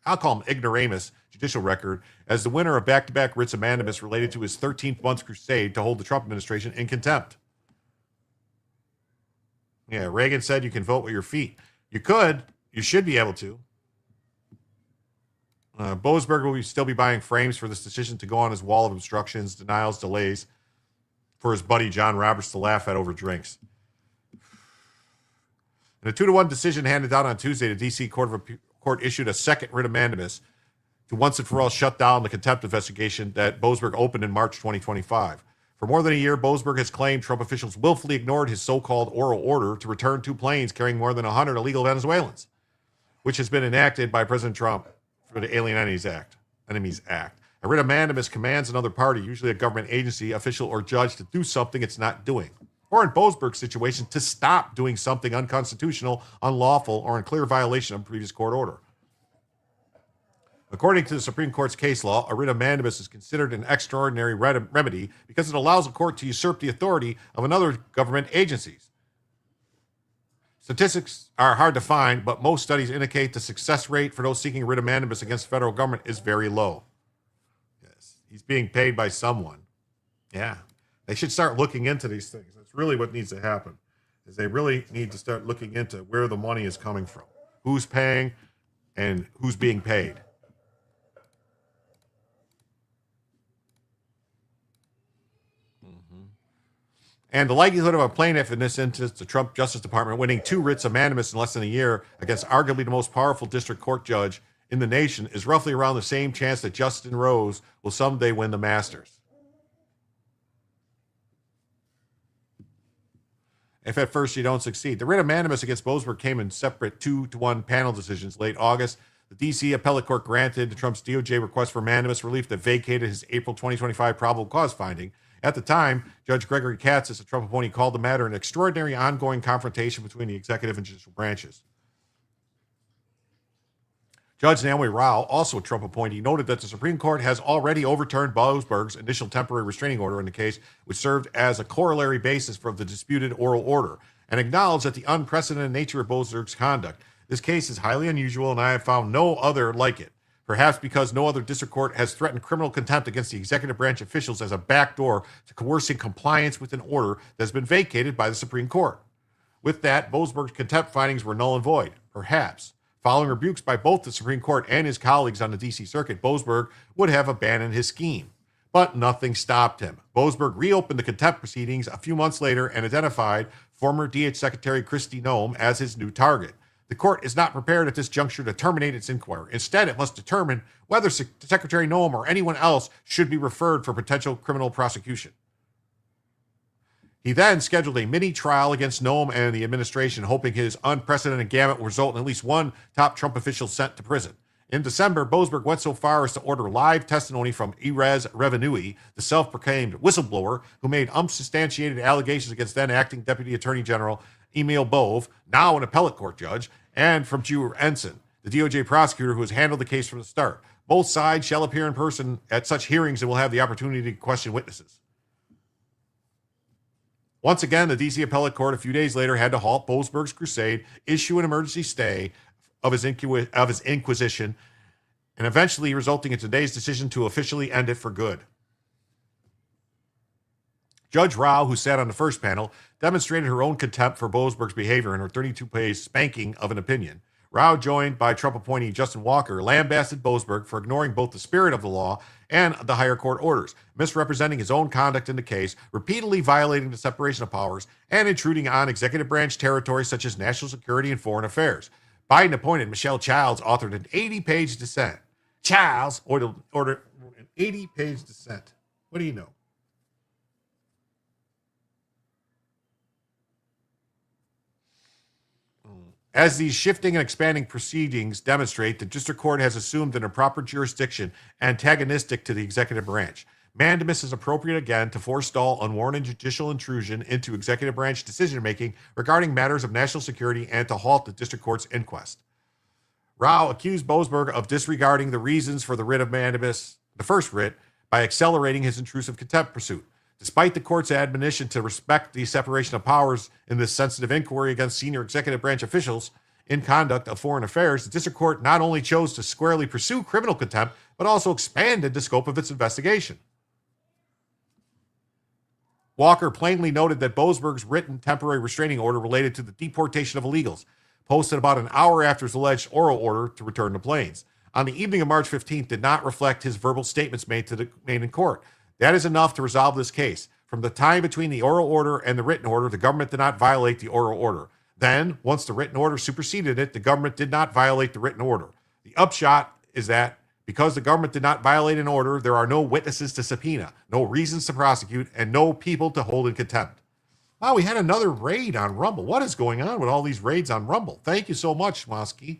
I'll call him ignoramus, judicial record as the winner of back-to-back writs of mandamus related to his 13th month crusade to hold the Trump administration in contempt. Yeah, Reagan said you can vote with your feet. You could. You should be able to. Boasberg will still be buying frames for this decision to go on his wall of obstructions, denials, delays for his buddy John Roberts to laugh at over drinks. In a 2-1 decision handed down on Tuesday, the D.C. Court issued a second writ of mandamus to once and for all shut down the contempt investigation that Boasberg opened in March 2025. For more than a year, Boasberg has claimed Trump officials willfully ignored his so-called oral order to return 2 planes carrying more than 100 illegal Venezuelans, which has been enacted by President Trump for the Alien Enemies Act. A writ of mandamus commands another party, usually a government agency, official, or judge, to do something it's not doing. Or in Boasberg's situation, to stop doing something unconstitutional, unlawful, or in clear violation of a previous court order. According to the Supreme Court's case law, a writ of mandamus is considered an extraordinary remedy because it allows a court to usurp the authority of another government agencies. Statistics are hard to find, but most studies indicate the success rate for those seeking a writ of mandamus against the federal government is very low. Yes, he's being paid by someone. Yeah, they should start looking into these things. That's really what needs to happen, is they really need to start looking into where the money is coming from, who's paying, and who's being paid. And the likelihood of a plaintiff, in this instance, the Trump Justice Department, winning 2 writs of mandamus in less than a year against arguably the most powerful district court judge in the nation is roughly around the same chance that Justin Rose will someday win the Masters. if at first you don't succeed. The writ of mandamus against Boasberg came in separate 2-1 panel decisions late August. The D.C. Appellate Court granted Trump's DOJ request for mandamus relief that vacated his April 2025 probable cause finding. At the time, Judge Gregory Katz, as a Trump appointee, called the matter an extraordinary ongoing confrontation between the executive and judicial branches. Judge Naomi Rao, also a Trump appointee, noted that the Supreme Court has already overturned Boasberg's initial temporary restraining order in the case, which served as a corollary basis for the disputed oral order, and acknowledged that the unprecedented nature of Boasberg's conduct. This case is highly unusual, and I have found no other like it. Perhaps because no other district court has threatened criminal contempt against the executive branch officials as a backdoor to coercing compliance with an order that has been vacated by the Supreme Court. With that, Boasberg's contempt findings were null and void. Perhaps, following rebukes by both the Supreme Court and his colleagues on the D.C. Circuit, Boasberg would have abandoned his scheme. But nothing stopped him. Boasberg reopened the contempt proceedings a few months later and identified former D.H. Secretary Kristi Noem as his new target. The court is not prepared at this juncture to terminate its inquiry. Instead, it must determine whether Secretary Noem or anyone else should be referred for potential criminal prosecution. He then scheduled a mini-trial against Noem and the administration, hoping his unprecedented gamut will result in at least one top Trump official sent to prison. In December, Boasberg went so far as to order live testimony from Erez Revenui, the self-proclaimed whistleblower who made unsubstantiated allegations against then-acting Deputy Attorney General Emil Bove, now an appellate court judge, and from Drew Ensign, the DOJ prosecutor who has handled the case from the start. Both sides shall appear in person at such hearings and will have the opportunity to question witnesses. Once again, the D.C. Appellate Court a few days later had to halt Boasberg's crusade, issue an emergency stay of his inquisition, and eventually resulting in today's decision to officially end it for good. Judge Rao, who sat on the first panel, demonstrated her own contempt for Boasberg's behavior in her 32-page spanking of an opinion. Rao, joined by Trump appointee Justin Walker, lambasted Boasberg for ignoring both the spirit of the law and the higher court orders, misrepresenting his own conduct in the case, repeatedly violating the separation of powers, and intruding on executive branch territory such as national security and foreign affairs. Biden appointed Michelle Childs authored an 80-page dissent. Childs ordered an 80-page dissent. What do you know? As these shifting and expanding proceedings demonstrate, the district court has assumed an improper jurisdiction antagonistic to the executive branch. Mandamus is appropriate again to forestall unwarranted judicial intrusion into executive branch decision-making regarding matters of national security and to halt the district court's inquest. Rao accused Boasberg of disregarding the reasons for the writ of mandamus, the first writ, by accelerating his intrusive contempt pursuit. Despite the court's admonition to respect the separation of powers in this sensitive inquiry against senior executive branch officials in conduct of foreign affairs, the district court not only chose to squarely pursue criminal contempt, but also expanded the scope of its investigation. Walker plainly noted that Boasberg's written temporary restraining order related to the deportation of illegals, posted about an hour after his alleged oral order to return to planes, on the evening of March 15th, did not reflect his verbal statements made in court. That is enough to resolve this case. From the time between the oral order and the written order, the government did not violate the oral order. Then, once the written order superseded it, the government did not violate the written order. The upshot is that because the government did not violate an order, there are no witnesses to subpoena, no reasons to prosecute, and no people to hold in contempt. Wow, we had another raid on Rumble. What is going on with all these raids on Rumble? Thank you so much, Mosky.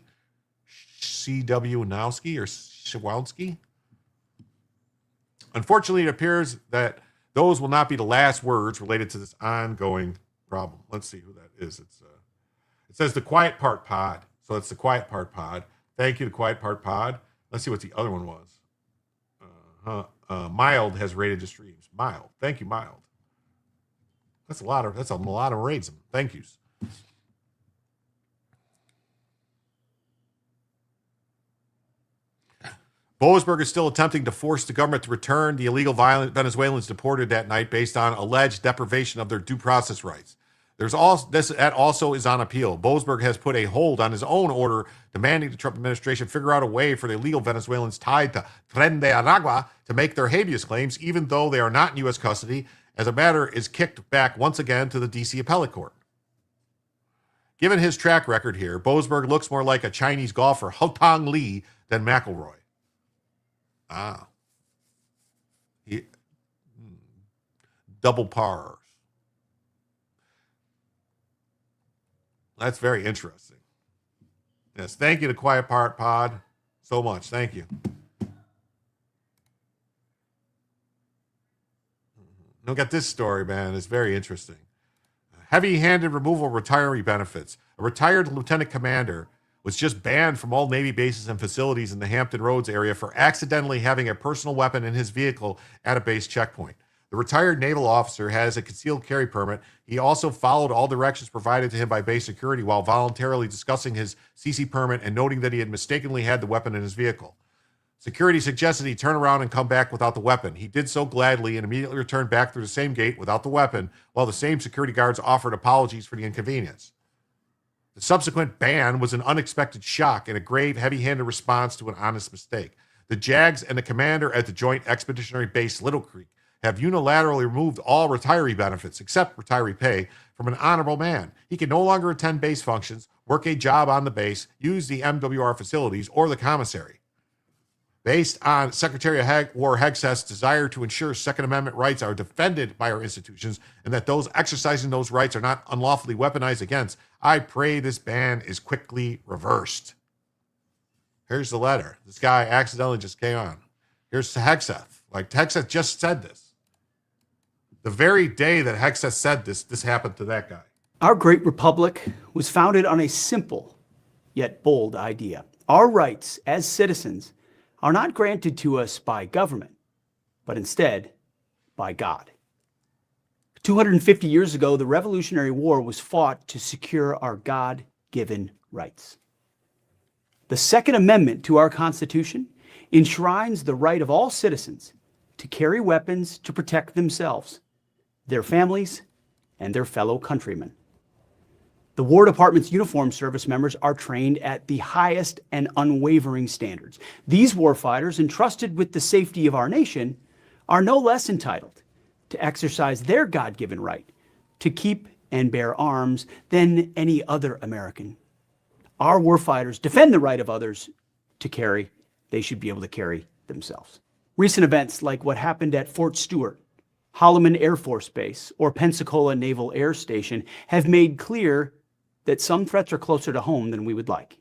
C.W. Nowski or Shawowski. Unfortunately, it appears that those will not be the last words related to this ongoing problem. Let's see who that is. It says the Quiet Part Pod. So it's the Quiet Part Pod. Thank you, the Quiet Part Pod. Let's see what the other one was. Mild has rated the streams. Mild. Thank you, Mild. That's a lot of raids. Thank yous. Boasberg is still attempting to force the government to return the illegal violent Venezuelans deported that night based on alleged deprivation of their due process rights. That also is on appeal. Boasberg has put a hold on his own order demanding the Trump administration figure out a way for the illegal Venezuelans tied to Tren de Aragua to make their habeas claims, even though they are not in U.S. custody, as a matter is kicked back once again to the D.C. Appellate Court. Given his track record here, Boasberg looks more like a Chinese golfer, Haotong Li, than McIlroy. Double pars. That's very interesting. Yes, thank you to Quiet Part Pod so much. Thank you. Look at this story, man. It's very interesting. Heavy-handed removal of retiree benefits. A retired lieutenant commander was just banned from all Navy bases and facilities in the Hampton Roads area for accidentally having a personal weapon in his vehicle at a base checkpoint. The retired naval officer has a concealed carry permit. He also followed all directions provided to him by base security while voluntarily discussing his CC permit and noting that he had mistakenly had the weapon in his vehicle. Security suggested he turn around and come back without the weapon. He did so gladly and immediately returned back through the same gate without the weapon, while the same security guards offered apologies for the inconvenience. The subsequent ban was an unexpected shock and a grave, heavy-handed response to an honest mistake. The JAGs and the commander at the Joint Expeditionary Base Little Creek have unilaterally removed all retiree benefits, except retiree pay, from an honorable man. He can no longer attend base functions, work a job on the base, use the MWR facilities, or the commissary. Based on Secretary of War Hegseth's desire to ensure Second Amendment rights are defended by our institutions and that those exercising those rights are not unlawfully weaponized against, I pray this ban is quickly reversed. Here's the letter. This guy accidentally just came on. Here's Hegseth. Like, Hegseth just said this. The very day that Hegseth said this happened to that guy.
Our great republic was founded on a simple yet bold idea. Our rights as citizens are not granted to us by government, but instead by God. 250 years ago, the Revolutionary War was fought to secure our God-given rights. The Second Amendment to our Constitution enshrines the right of all citizens to carry weapons to protect themselves, their families, and their fellow countrymen. The War Department's uniformed service members are trained at the highest and unwavering standards. These warfighters, entrusted with the safety of our nation, are no less entitled to exercise their God-given right to keep and bear arms than any other American. Our warfighters defend the right of others to carry. They should be able to carry themselves. Recent events like what happened at Fort Stewart, Holloman Air Force Base, or Pensacola Naval Air Station have made clear that some threats are closer to home than we would like.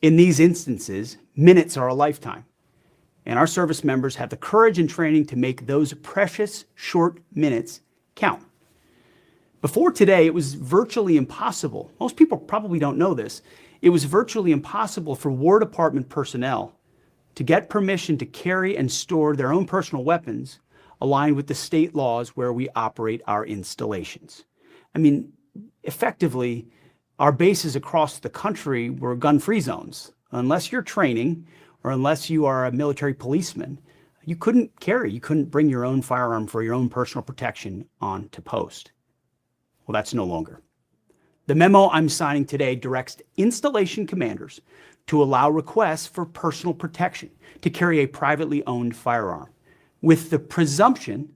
In these instances, minutes are a lifetime, and our service members have the courage and training to make those precious short minutes count. Before today, it was virtually impossible. Most people probably don't know this. It was virtually impossible for War Department personnel to get permission to carry and store their own personal weapons aligned with the state laws where we operate our installations. I mean, effectively, our bases across the country were gun-free zones. Unless you're training or unless you are a military policeman, you couldn't carry, you couldn't bring your own firearm for your own personal protection onto post. Well, that's no longer. The memo I'm signing today directs installation commanders to allow requests for personal protection to carry a privately owned firearm, with the presumption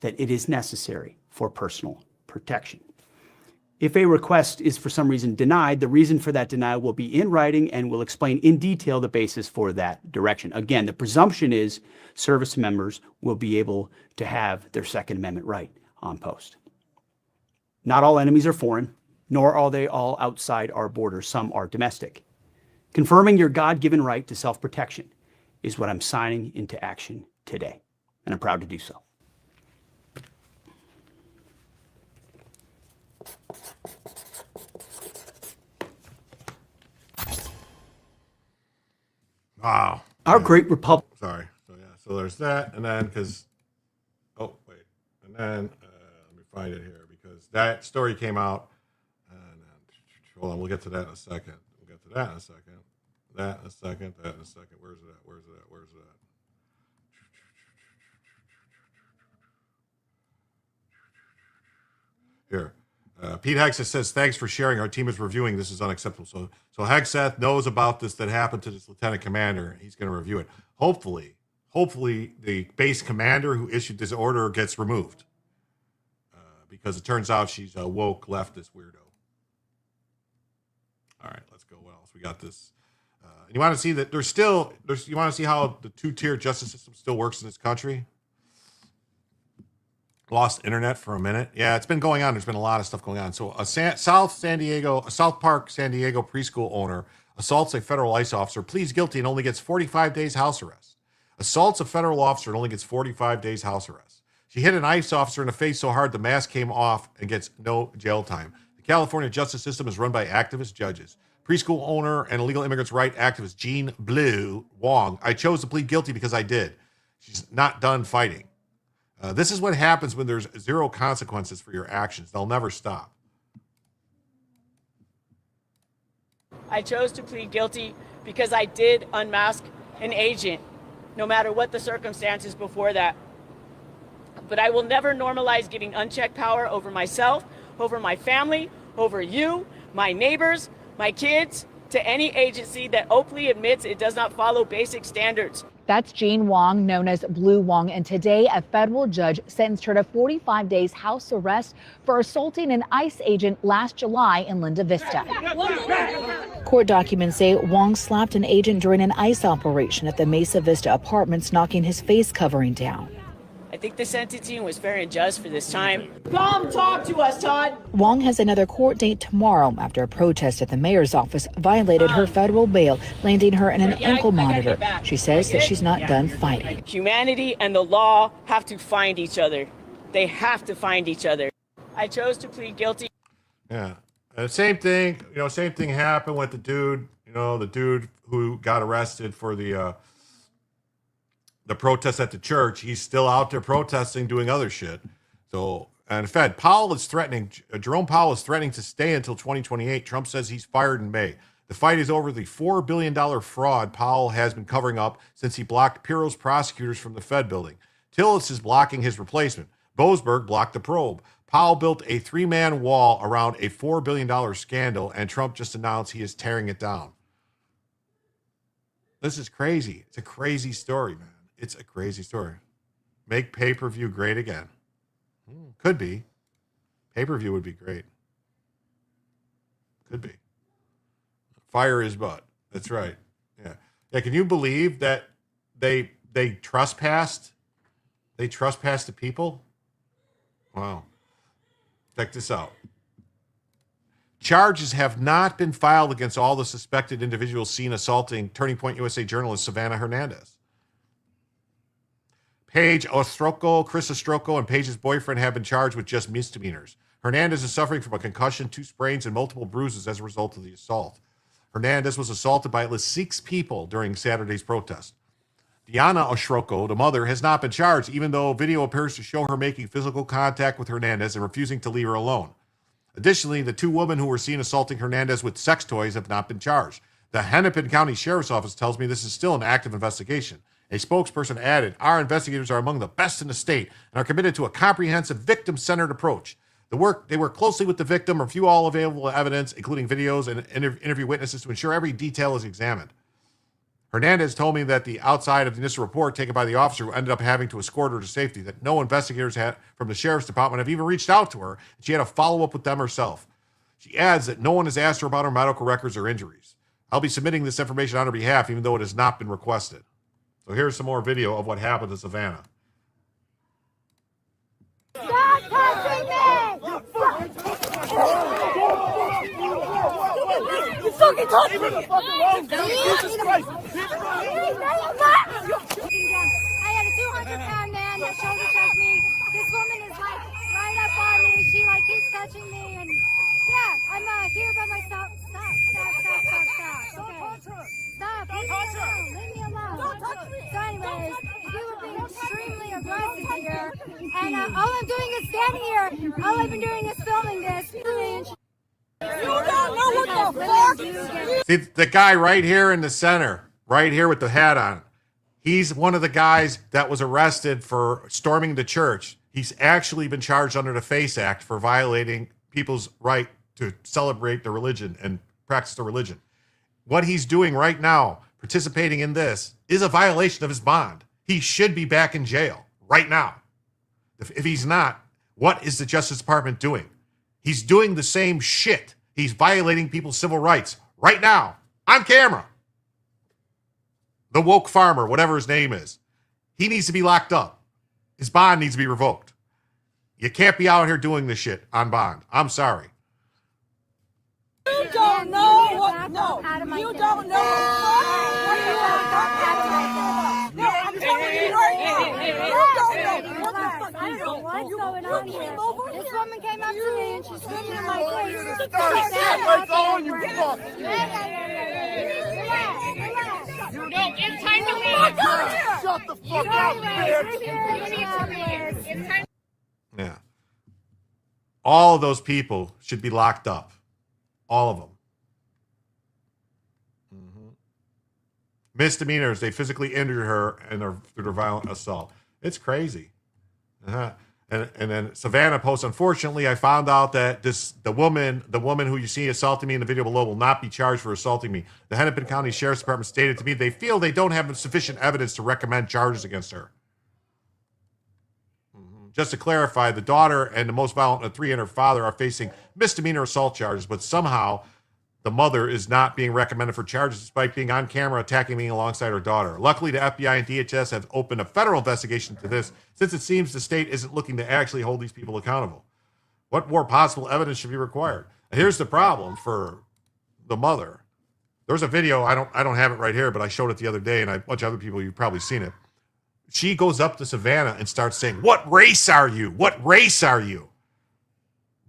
that it is necessary for personal protection. If a request is for some reason denied, the reason for that denial will be in writing and will explain in detail the basis for that direction. Again, the presumption is service members will be able to have their Second Amendment right on post. Not all enemies are foreign, nor are they all outside our borders. Some are domestic. Confirming your God-given right to self-protection is what I'm signing into action today, and I'm proud to do so.
Wow.
Our great republic.
Sorry. So there's that, and then and then let me find it here because that story came out. And then, hold on, we'll get to that in a second. That in a second. That in a second. Where's it at? Here. Pete Hegseth says, thanks for sharing. Our team is reviewing. This is unacceptable. So Hegseth knows about this that happened to this lieutenant commander. He's going to review it. Hopefully the base commander who issued this order gets removed because it turns out she's a woke leftist weirdo. All right, let's go. What else? We got this. You want to see that you want to see how the two-tier justice system still works in this country? Lost internet for a minute. Yeah, it's been going on. There's been a lot of stuff going on. So a South Park, San Diego preschool owner assaults a federal ICE officer, pleads guilty, and only gets 45 days house arrest. Assaults a federal officer and only gets 45 days house arrest. She hit an ICE officer in the face so hard the mask came off and gets no jail time. The California justice system is run by activist judges. Preschool owner and illegal immigrants' right activist Jean Blue Wong. I chose to plead guilty because I did. She's not done fighting. This is what happens when there's zero consequences for your actions. They'll never stop.
I chose to plead guilty because I did unmask an agent, no matter what the circumstances before that. But I will never normalize giving unchecked power over myself, over my family, over you, my neighbors, my kids, to any agency that openly admits it does not follow basic standards.
That's Jean Wong, known as Blue Wong, and today a federal judge sentenced her to 45 days house arrest for assaulting an ICE agent last July in Linda Vista. Court documents say Wong slapped an agent during an ICE operation at the Mesa Vista apartments, knocking his face covering down.
I think the sentencing was fair and just for this time. Come talk to us, Todd.
Wong has another court date tomorrow after a protest at the mayor's office violated her federal bail, landing her in an ankle monitor. She says that she's not done fighting.
Humanity and the law have to find each other. They have to find each other. I chose to plead guilty.
Yeah. Same thing, same thing happened with the dude, the dude who got arrested for the protest at the church. He's still out there protesting, doing other shit. So, and Jerome Powell is threatening to stay until 2028. Trump says he's fired in May. The fight is over the $4 billion fraud Powell has been covering up since he blocked Piro's prosecutors from the Fed building. Tillis is blocking his replacement. Boasberg blocked the probe. Powell built a 3-man wall around a $4 billion scandal, and Trump just announced he is tearing it down. This is crazy. It's a crazy story, man. It's a crazy story. Make pay-per-view great again. Could be. Pay-per-view would be great. Could be. Fire his butt. That's right. Yeah. Yeah. Can you believe that they trespassed? They trespassed the people? Wow. Check this out. Charges have not been filed against all the suspected individuals seen assaulting Turning Point USA journalist Savannah Hernandez. Chris Ostrocco, and Paige's boyfriend have been charged with just misdemeanors. Hernandez is suffering from a concussion, 2 sprains, and multiple bruises as a result of the assault. Hernandez was assaulted by at least 6 people during Saturday's protest. Diana Ostrocco, the mother, has not been charged, even though video appears to show her making physical contact with Hernandez and refusing to leave her alone. Additionally, the 2 women who were seen assaulting Hernandez with sex toys have not been charged. The Hennepin County Sheriff's Office tells me this is still an active investigation. A spokesperson added, "Our investigators are among the best in the state and are committed to a comprehensive victim-centered approach. They work closely with the victim, review all available evidence, including videos, and interview witnesses to ensure every detail is examined." Hernandez told me that the outside of the initial report taken by the officer who ended up having to escort her to safety, that no investigators from the sheriff's department have even reached out to her, and she had to follow up with them herself. She adds that no one has asked her about her medical records or injuries. I'll be submitting this information on her behalf, even though it has not been requested. So here's some more video of what happened to Savannah.
Stop touching me! You fucking touched me! Jesus Christ! I had a 200-pound man that shoulder checked me. This woman is like right up on me. She like keeps touching me, and yeah, I'm here by myself. Stop. Okay. Stop. Leave me alone. Don't touch me. So anyways, you were being extremely aggressive here, and all I'm doing is standing here. All I've been doing is filming this. You don't know what the fuck.
See, the guy right here in the center, right here with the hat on, he's one of the guys that was arrested for storming the church. He's actually been charged under the FACE Act for violating people's right to celebrate their religion and practice their religion. What he's doing right now, participating in this, is a violation of his bond. He should be back in jail right now. If he's not, what is the Justice Department doing? He's doing the same shit. He's violating people's civil rights right now on camera. The woke farmer, whatever his name is, he needs to be locked up. His bond needs to be revoked. You can't be out here doing this shit on bond. I'm sorry.
You don't know what, no, you don't know what you are talking about. No, I'm telling you right now. You don't know what the fuck. I don't know what's going on here. This woman came up to me and she's screaming in my face. What's on you, fuck?
No, it's time to leave.
Shut the fuck up, bitch.
Yeah. All of those people should be locked up. All of them. Misdemeanors. They physically injured her and through their violent assault. It's crazy. And then Savannah posts, unfortunately, I found out that the woman who you see assaulting me in the video below will not be charged for assaulting me. The Hennepin County Sheriff's Department stated to me they feel they don't have sufficient evidence to recommend charges against her. Just to clarify, the daughter and the most violent of the three and her father are facing misdemeanor assault charges, but somehow the mother is not being recommended for charges despite being on camera attacking me alongside her daughter. Luckily, the FBI and DHS have opened a federal investigation to this, since it seems the state isn't looking to actually hold these people accountable. What more possible evidence should be required? Here's the problem for the mother. There's a video, I don't have it right here, but I showed it the other day, and a bunch of other people, you've probably seen it. She goes up to Savannah and starts saying, "What race are you? What race are you?"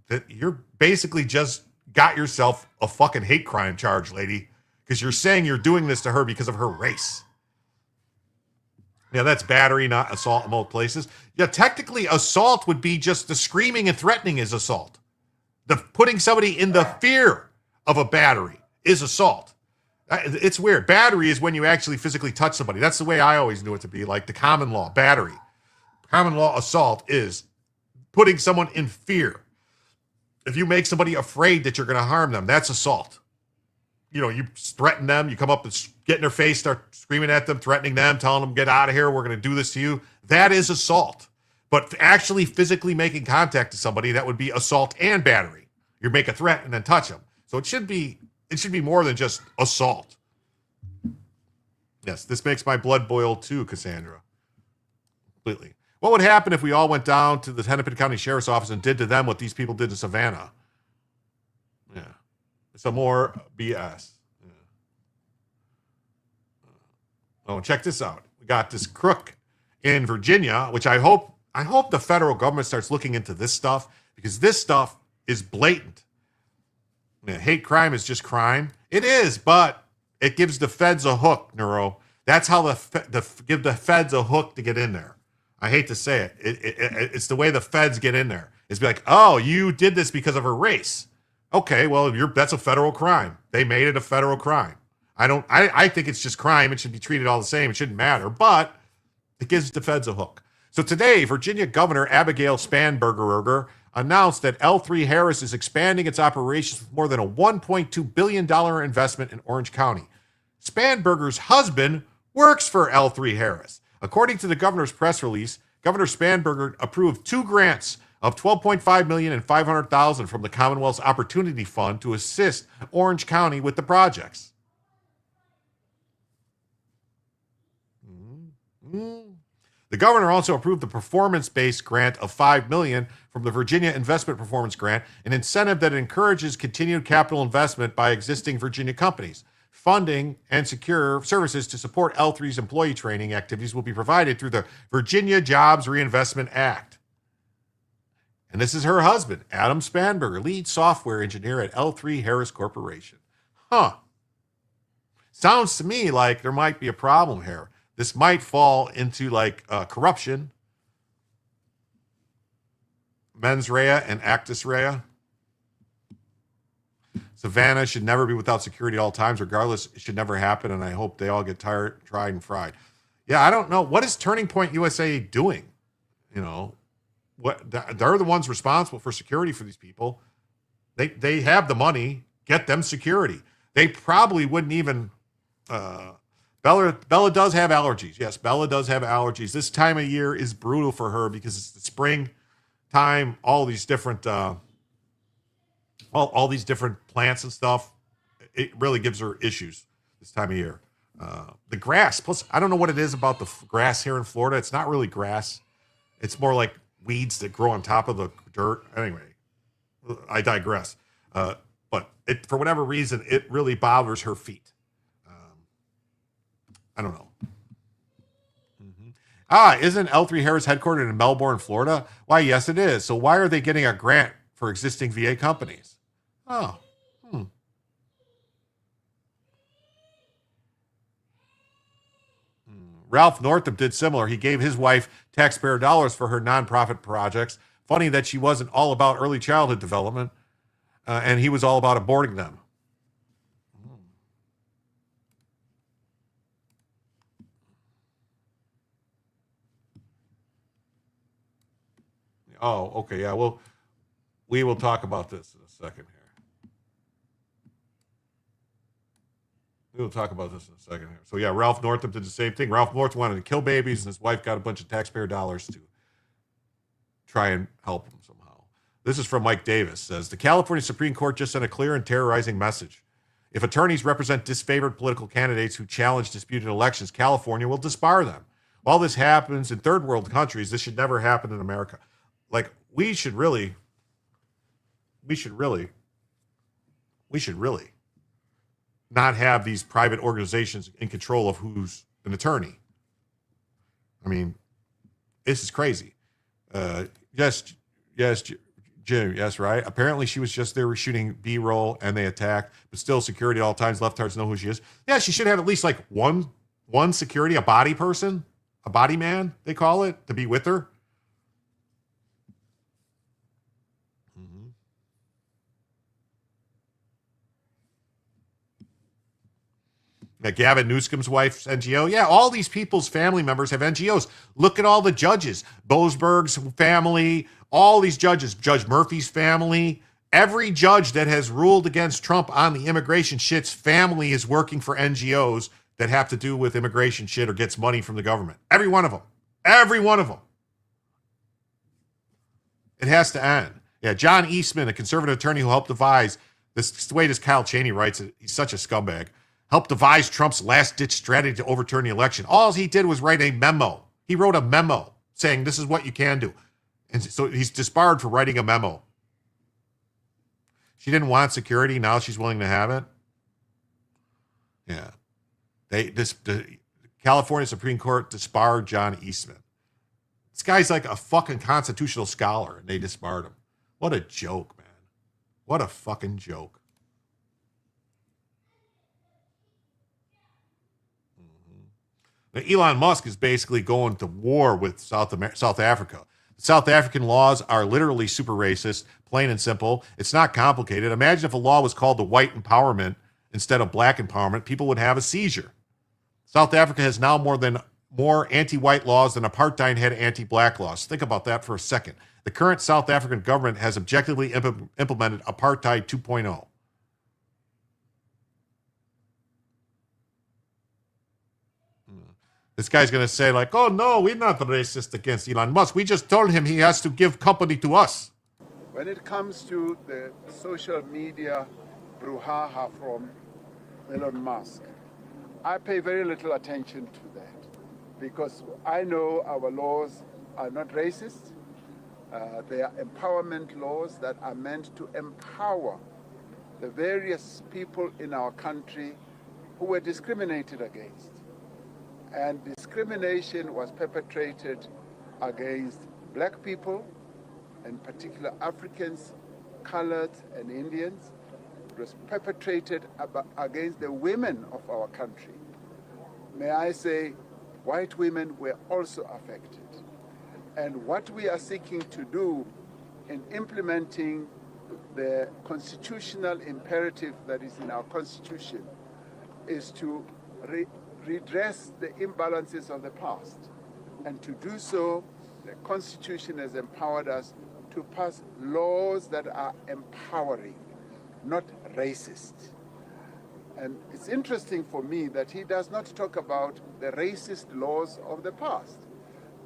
That you're basically just got yourself a fucking hate crime charge, lady, because you're saying you're doing this to her because of her race. Yeah, that's battery, not assault in most places. Yeah, technically assault would be just the screaming and threatening is assault. The putting somebody in the fear of a battery is assault. It's weird. Battery is when you actually physically touch somebody. That's the way I always knew it to be, like the common law, battery. Common law assault is putting someone in fear. If you make somebody afraid that you're going to harm them, that's assault. You know, you threaten them, you come up and get in their face, start screaming at them, threatening them, telling them, get out of here, we're going to do this to you. That is assault. But actually physically making contact to somebody, that would be assault and battery. You make a threat and then touch them. So it should be more than just assault. Yes, this makes my blood boil too, Cassandra. Completely. What would happen if we all went down to the Hennepin County Sheriff's Office and did to them what these people did to Savannah? Yeah. Some more BS. Yeah. Oh, check this out. We got this crook in Virginia, which I hope the federal government starts looking into this stuff, because this stuff is blatant. Yeah, hate crime is just crime. It is, but it gives the feds a hook, Neuro. That's how give the feds a hook to get in there. I hate to say it. It's the way the feds get in there. It's be like, oh, you did this because of her race. Okay, well, that's a federal crime. They made it a federal crime. I think it's just crime. It should be treated all the same. It shouldn't matter, but it gives the feds a hook. So today, Virginia Governor Abigail Spanberger announced that L3 Harris is expanding its operations with more than a $1.2 billion investment in Orange County. Spanberger's husband works for L3 Harris. According to the governor's press release, Governor Spanberger approved 2 grants of $12.5 million and $500,000 from the Commonwealth's Opportunity Fund to assist Orange County with the projects. The governor also approved the performance-based grant of $5 million from the Virginia Investment Performance Grant, an incentive that encourages continued capital investment by existing Virginia companies. Funding and secure services to support L3's employee training activities will be provided through the Virginia Jobs Reinvestment Act. And this is her husband, Adam Spanberger, lead software engineer at L3 Harris Corporation. Sounds to me like there might be a problem here. This might fall into like corruption, mens rea and actus rea. Savannah should never be without security at all times. Regardless, it should never happen, and I hope they all get tried and fried. Yeah, I don't know. What is Turning Point USA doing? You know, they're the ones responsible for security for these people. They have the money. Get them security. They probably wouldn't even... Bella does have allergies. Yes, Bella does have allergies. This time of year is brutal for her because it's the spring time, all these different... all these different plants and stuff, it really gives her issues this time of year. The grass, plus I don't know what it is about the grass here in Florida. It's not really grass. It's more like weeds that grow on top of the dirt. Anyway, I digress. But for whatever reason, it really bothers her feet. I don't know. Isn't L3 Harris headquartered in Melbourne, Florida? Why, yes, it is. So why are they getting a grant for existing VA companies? Oh. Ralph Northam did similar. He gave his wife taxpayer dollars for her nonprofit projects. Funny that she wasn't all about early childhood development, and he was all about aborting them. Oh, okay, yeah. Well, we will talk about this in a second here. We will talk about this in a second here. So, yeah, Ralph Northam did the same thing. Ralph Northam wanted to kill babies, and his wife got a bunch of taxpayer dollars to try and help him somehow. This is from Mike Davis. Says, the California Supreme Court just sent a clear and terrorizing message. If attorneys represent disfavored political candidates who challenge disputed elections, California will disbar them. While this happens in third world countries, this should never happen in America. Like, we should really not have these private organizations in control of who's an attorney. I mean, this is crazy. Yes, Jim, yes, right? Apparently she was just there shooting B-roll and they attacked, but still security at all times. Leftards know who she is. Yeah, she should have at least like one security, a body person, a body man, they call it, to be with her. Gavin Newsom's wife's NGO. Yeah, all these people's family members have NGOs. Look at all the judges. Boasberg's family, all these judges. Judge Murphy's family. Every judge that has ruled against Trump on the immigration shit's family is working for NGOs that have to do with immigration shit or gets money from the government. Every one of them. Every one of them. It has to end. Yeah, John Eastman, a conservative attorney who helped devise this, the way this Kyle Cheney writes it, he's such a scumbag. Helped devise Trump's last-ditch strategy to overturn the election. All he did was write a memo. He wrote a memo saying this is what you can do. And so he's disbarred for writing a memo. She didn't want security. Now she's willing to have it. Yeah. The California Supreme Court disbarred John Eastman. This guy's like a fucking constitutional scholar, and they disbarred him. What a joke, man. What a fucking joke. Now, Elon Musk is basically going to war with South Africa. South African laws are literally super racist, plain and simple. It's not complicated. Imagine if a law was called the white empowerment instead of black empowerment, people would have a seizure. South Africa has now more anti-white laws than apartheid had anti-black laws. Think about that for a second. The current South African government has objectively implemented apartheid 2.0. This guy's going to say like, oh, no, we're not racist against Elon Musk. We just told him he has to give company to us.
When it comes to the social media brouhaha from Elon Musk, I pay very little attention to that because I know our laws are not racist. They are empowerment laws that are meant to empower the various people in our country who were discriminated against. And discrimination was perpetrated against black people, in particular Africans, colored, and Indians. It was perpetrated against the women of our country. May I say, white women were also affected. And what we are seeking to do in implementing the constitutional imperative that is in our Constitution is to redress the imbalances of the past. And to do so, the Constitution has empowered us to pass laws that are empowering, not racist. And it's interesting for me that he does not talk about the racist laws of the past,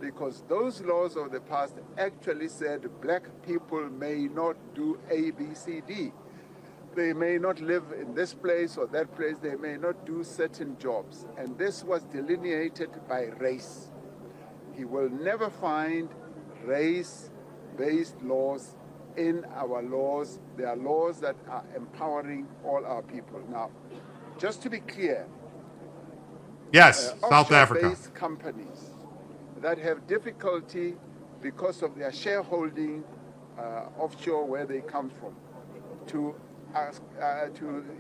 because those laws of the past actually said black people may not do A, B, C, D. They may not live in this place or that place. They may not do certain jobs. And this was delineated by race. He will never find race-based laws in our laws. There are laws that are empowering all our people. Now, just to be clear,
Yes, South Africa.
Offshore-based companies that have difficulty because of their shareholding offshore where they come from, to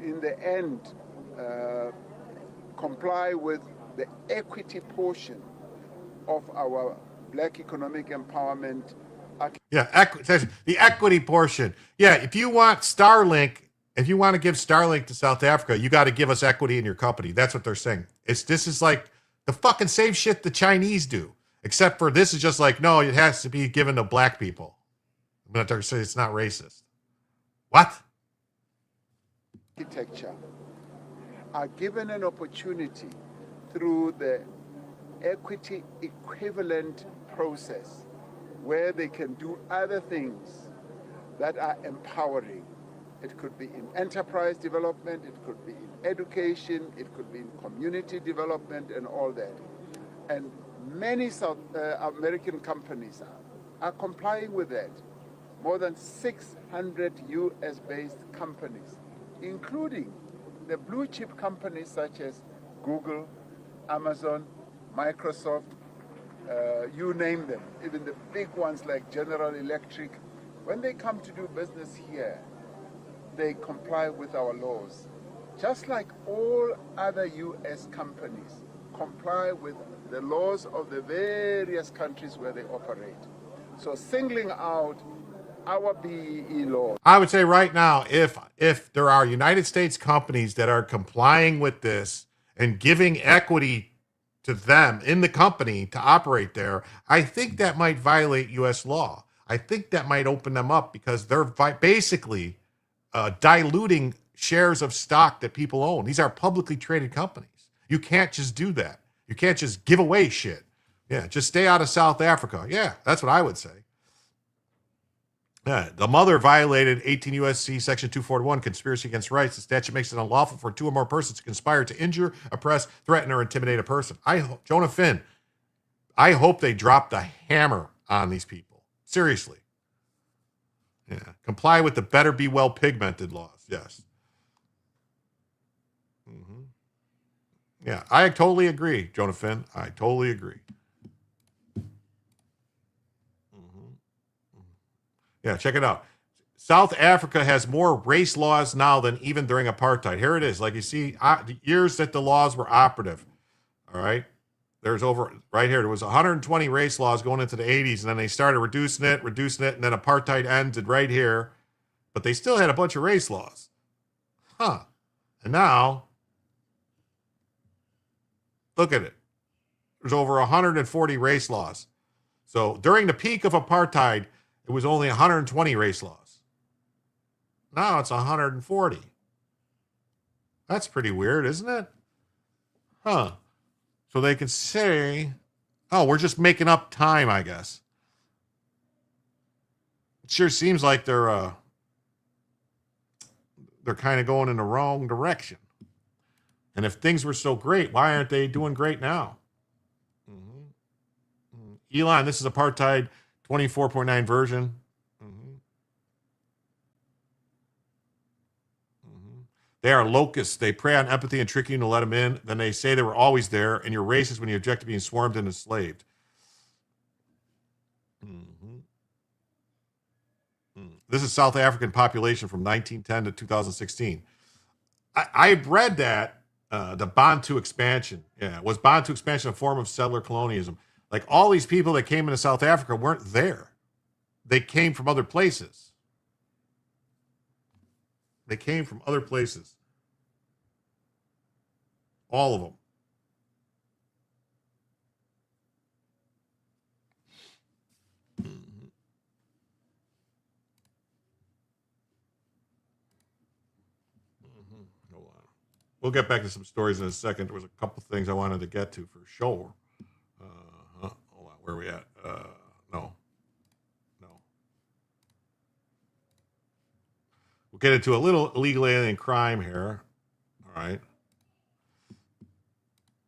in the end comply with the equity portion of our Black Economic Empowerment.
Yeah, the equity portion. Yeah, if you want Starlink, if you want to give Starlink to South Africa, you got to give us equity in your company. That's what they're saying. This is like the fucking same shit the Chinese do, except for this is just like, no, it has to be given to black people. But they're saying it's not racist. What?
Architecture are given an opportunity through the equity equivalent process where they can do other things that are empowering. It could be in enterprise development, it could be in education, it could be in community development and all that. And many South American companies are complying with that. More than 600 US-based companies, including the blue chip companies such as Google, Amazon, Microsoft, you name them, even the big ones like General Electric. When they come to do business here, they comply with our laws. Just like all other US companies comply with the laws of the various countries where they operate. So singling out our BEE law.
I would say right now, if there are United States companies that are complying with this and giving equity to them in the company to operate there, I think that might violate U.S. law. I think that might open them up because they're basically diluting shares of stock that people own. These are publicly traded companies. You can't just do that. You can't just give away shit. Yeah, just stay out of South Africa. Yeah, that's what I would say. Yeah, the mother violated 18 U.S.C. Section 241, conspiracy against rights. The statute makes it unlawful for two or more persons to conspire to injure, oppress, threaten, or intimidate a person. Jonah Finn, I hope they drop the hammer on these people. Seriously. Yeah, comply with the better be well pigmented laws. Yes. Mm-hmm. Yeah, I totally agree, Jonah Finn. I totally agree. Yeah, check it out. South Africa has more race laws now than even during apartheid. Here it is. Like you see, the years that the laws were operative. All right. There's over right here. There was 120 race laws going into the 80s, and then they started reducing it, and then apartheid ended right here. But they still had a bunch of race laws. Huh. And now, look at it. There's over 140 race laws. So during the peak of apartheid, it was only 120 race laws. Now it's 140. That's pretty weird, isn't it? Huh. So they can say, oh, we're just making up time, I guess. It sure seems like they're kind of going in the wrong direction. And if things were so great, why aren't they doing great now? Mm-hmm. Elon, this is apartheid 24.9 version. Mm-hmm. Mm-hmm. They are locusts. They prey on empathy and trick you to let them in. Then they say they were always there, and you're racist when you object to being swarmed and enslaved. Mm-hmm. Mm. This is South African population from 1910 to 2016. I've read that the Bantu expansion. Yeah, was Bantu expansion a form of settler colonialism? Like all these people that came into South Africa weren't there. They came from other places. They came from other places. All of them. Mm-hmm. Mm-hmm. Hold on. We'll get back to some stories in a second. There was a couple things I wanted to get to for sure. Hold on, where are we at? No. We'll get into a little illegal alien crime here. All right.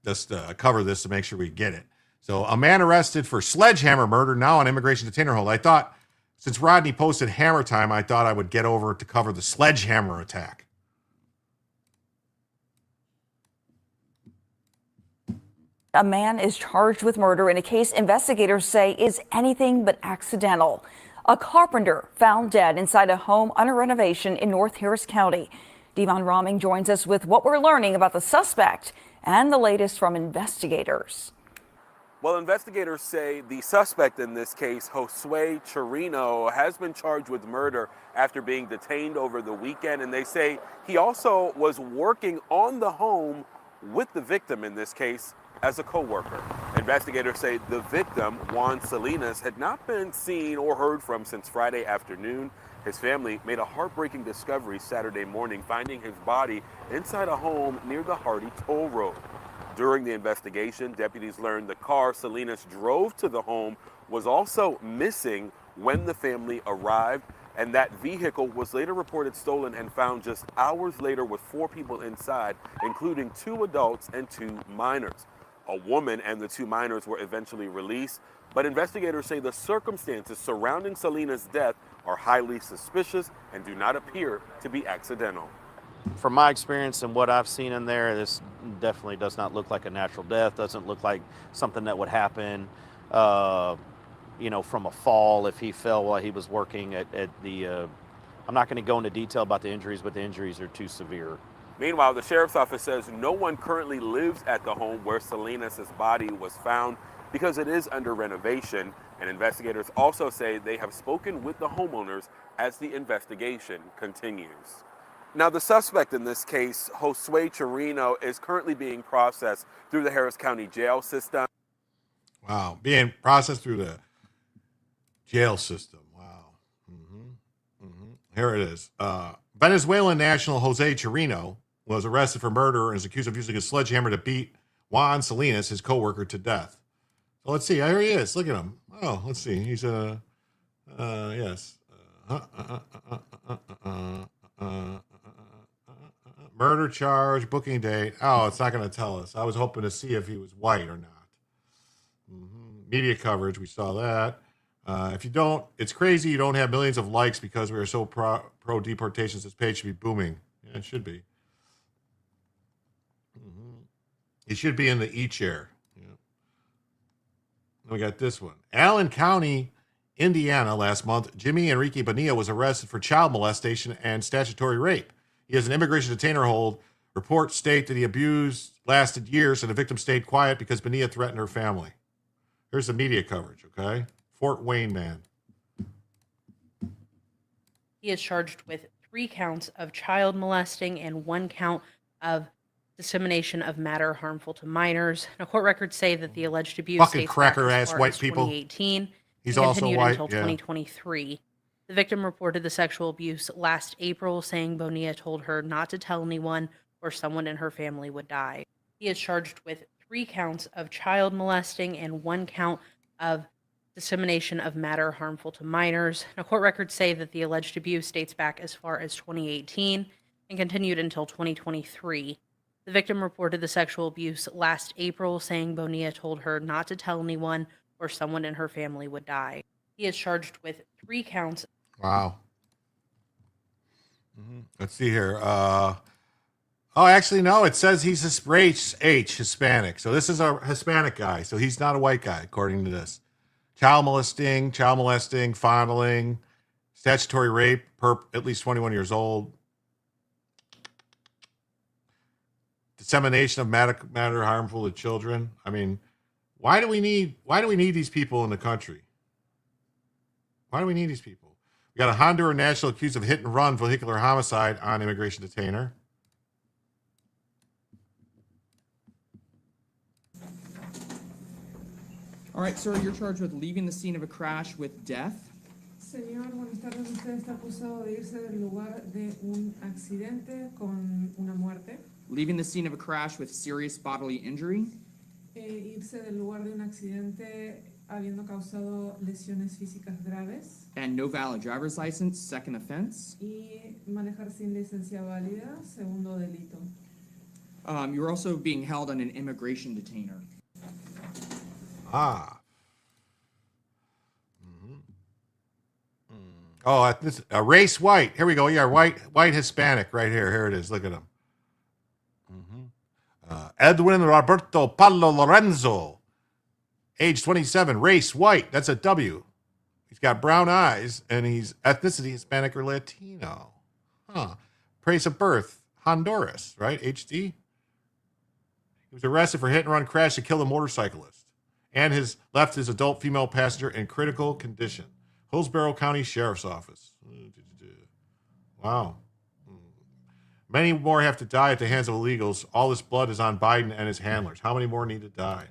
Just cover this to make sure we get it. So a man arrested for sledgehammer murder now on immigration detainer hold. I thought, since Rodney posted hammer time, I thought I would get over to cover the sledgehammer attack.
A man is charged with murder in a case investigators say is anything but accidental. A carpenter found dead inside a home under renovation in North Harris County. Devon Roming joins us with what we're learning about the suspect and the latest from investigators.
Well, investigators say the suspect in this case, Josue Chirino, has been charged with murder after being detained over the weekend. And they say he also was working on the home with the victim in this case as a co-worker. Investigators say the victim, Juan Salinas, had not been seen or heard from since Friday afternoon. His family made a heartbreaking discovery Saturday morning, finding his body inside a home near the Hardy Toll Road. During the investigation, deputies learned the car Salinas drove to the home was also missing when the family arrived, and that vehicle was later reported stolen and found just hours later with 4 people inside, including 2 adults and 2 minors. A woman and the 2 minors were eventually released, but investigators say the circumstances surrounding Salinas' death are highly suspicious and do not appear to be accidental.
From my experience and what I've seen in there, this definitely does not look like a natural death. Doesn't look like something that would happen, you know, from a fall if he fell while he was working at the. I'm not going to go into detail about the injuries, but the injuries are too severe.
Meanwhile, the sheriff's office says no one currently lives at the home where Salinas' body was found because it is under renovation. And investigators also say they have spoken with the homeowners as the investigation continues. Now, the suspect in this case, Josue Chirino, is currently being processed through the Harris County jail system.
Wow, being processed through the jail system. Wow. Here it is. Venezuelan national Jose Chirino was arrested for murder and is accused of using a sledgehammer to beat Juan Salinas, his co-worker, to death. So let's see. Here he is. Look at him. Oh, let's see. He's yes. Murder charge, booking date. Oh, it's not going to tell us. I was hoping to see if he was white or not. Media coverage, we saw that. If you don't, it's crazy you don't have millions of likes because we are so pro deportations. This page should be booming. Yeah, it should be. It should be in the e-chair. Yeah. We got this one. Allen County, Indiana, last month, Jimmy Enrique Bonilla was arrested for child molestation and statutory rape. He has an immigration detainer hold. Reports state that he abused lasted years and the victim stayed quiet because Bonilla threatened her family. Here's the media coverage, okay? Fort Wayne man.
He is charged with 3 counts of child molesting and 1 count of dissemination of matter harmful to minors. Now, court records say that the alleged abuse
fucking
dates
cracker
back
ass
as far
white
as
people.
2018.
He's
and
also
continued
white,
until
yeah.
2023. The victim reported the sexual abuse last April, saying Bonilla told her not to tell anyone or someone in her family would die. He is charged with 3 counts of child molesting and 1 count of dissemination of matter harmful to minors. Now, court records say that the alleged abuse dates back as far as 2018 and continued until 2023. The victim reported the sexual abuse last April, saying Bonilla told her not to tell anyone or someone in her family would die. He is charged with 3 counts.
Wow. Let's see here. Oh, actually, no. It says he's Hispanic. So this is a Hispanic guy. So he's not a white guy, according to this. Child molesting, fondling, statutory rape, perp, at least 21 years old. Dissemination of matter harmful to children. I mean, why do we need these people in the country? Why do we need these people? We got a Honduran national accused of hit and run vehicular homicide on immigration detainer.
All right, sir, you're charged with leaving the scene of a crash with death.
Señor, buenas tardes. Usted está acusado de irse del lugar de un accidente con una muerte.
Leaving the scene of a crash with serious bodily injury.
Irse del lugar de un accidente habiendo causado lesiones físicas graves.
And no valid driver's license, second offense.
Y manejar sin licencia válida, segundo delito.
You're also being held on an immigration detainer.
Ah. Oh, this race white. Here we go. Yeah, white Hispanic right here. Here it is. Look at him. Edwin Roberto Paulo Lorenzo, age 27, race white. That's a W. He's got brown eyes, and he's ethnicity Hispanic or Latino. Huh. Place of birth, Honduras, right? HD. He was arrested for hit and run crash to kill a motorcyclist, and left his adult female passenger in critical condition. Hillsborough County Sheriff's Office. Wow. Many more have to die at the hands of illegals. All this blood is on Biden and his handlers. How many more need to die?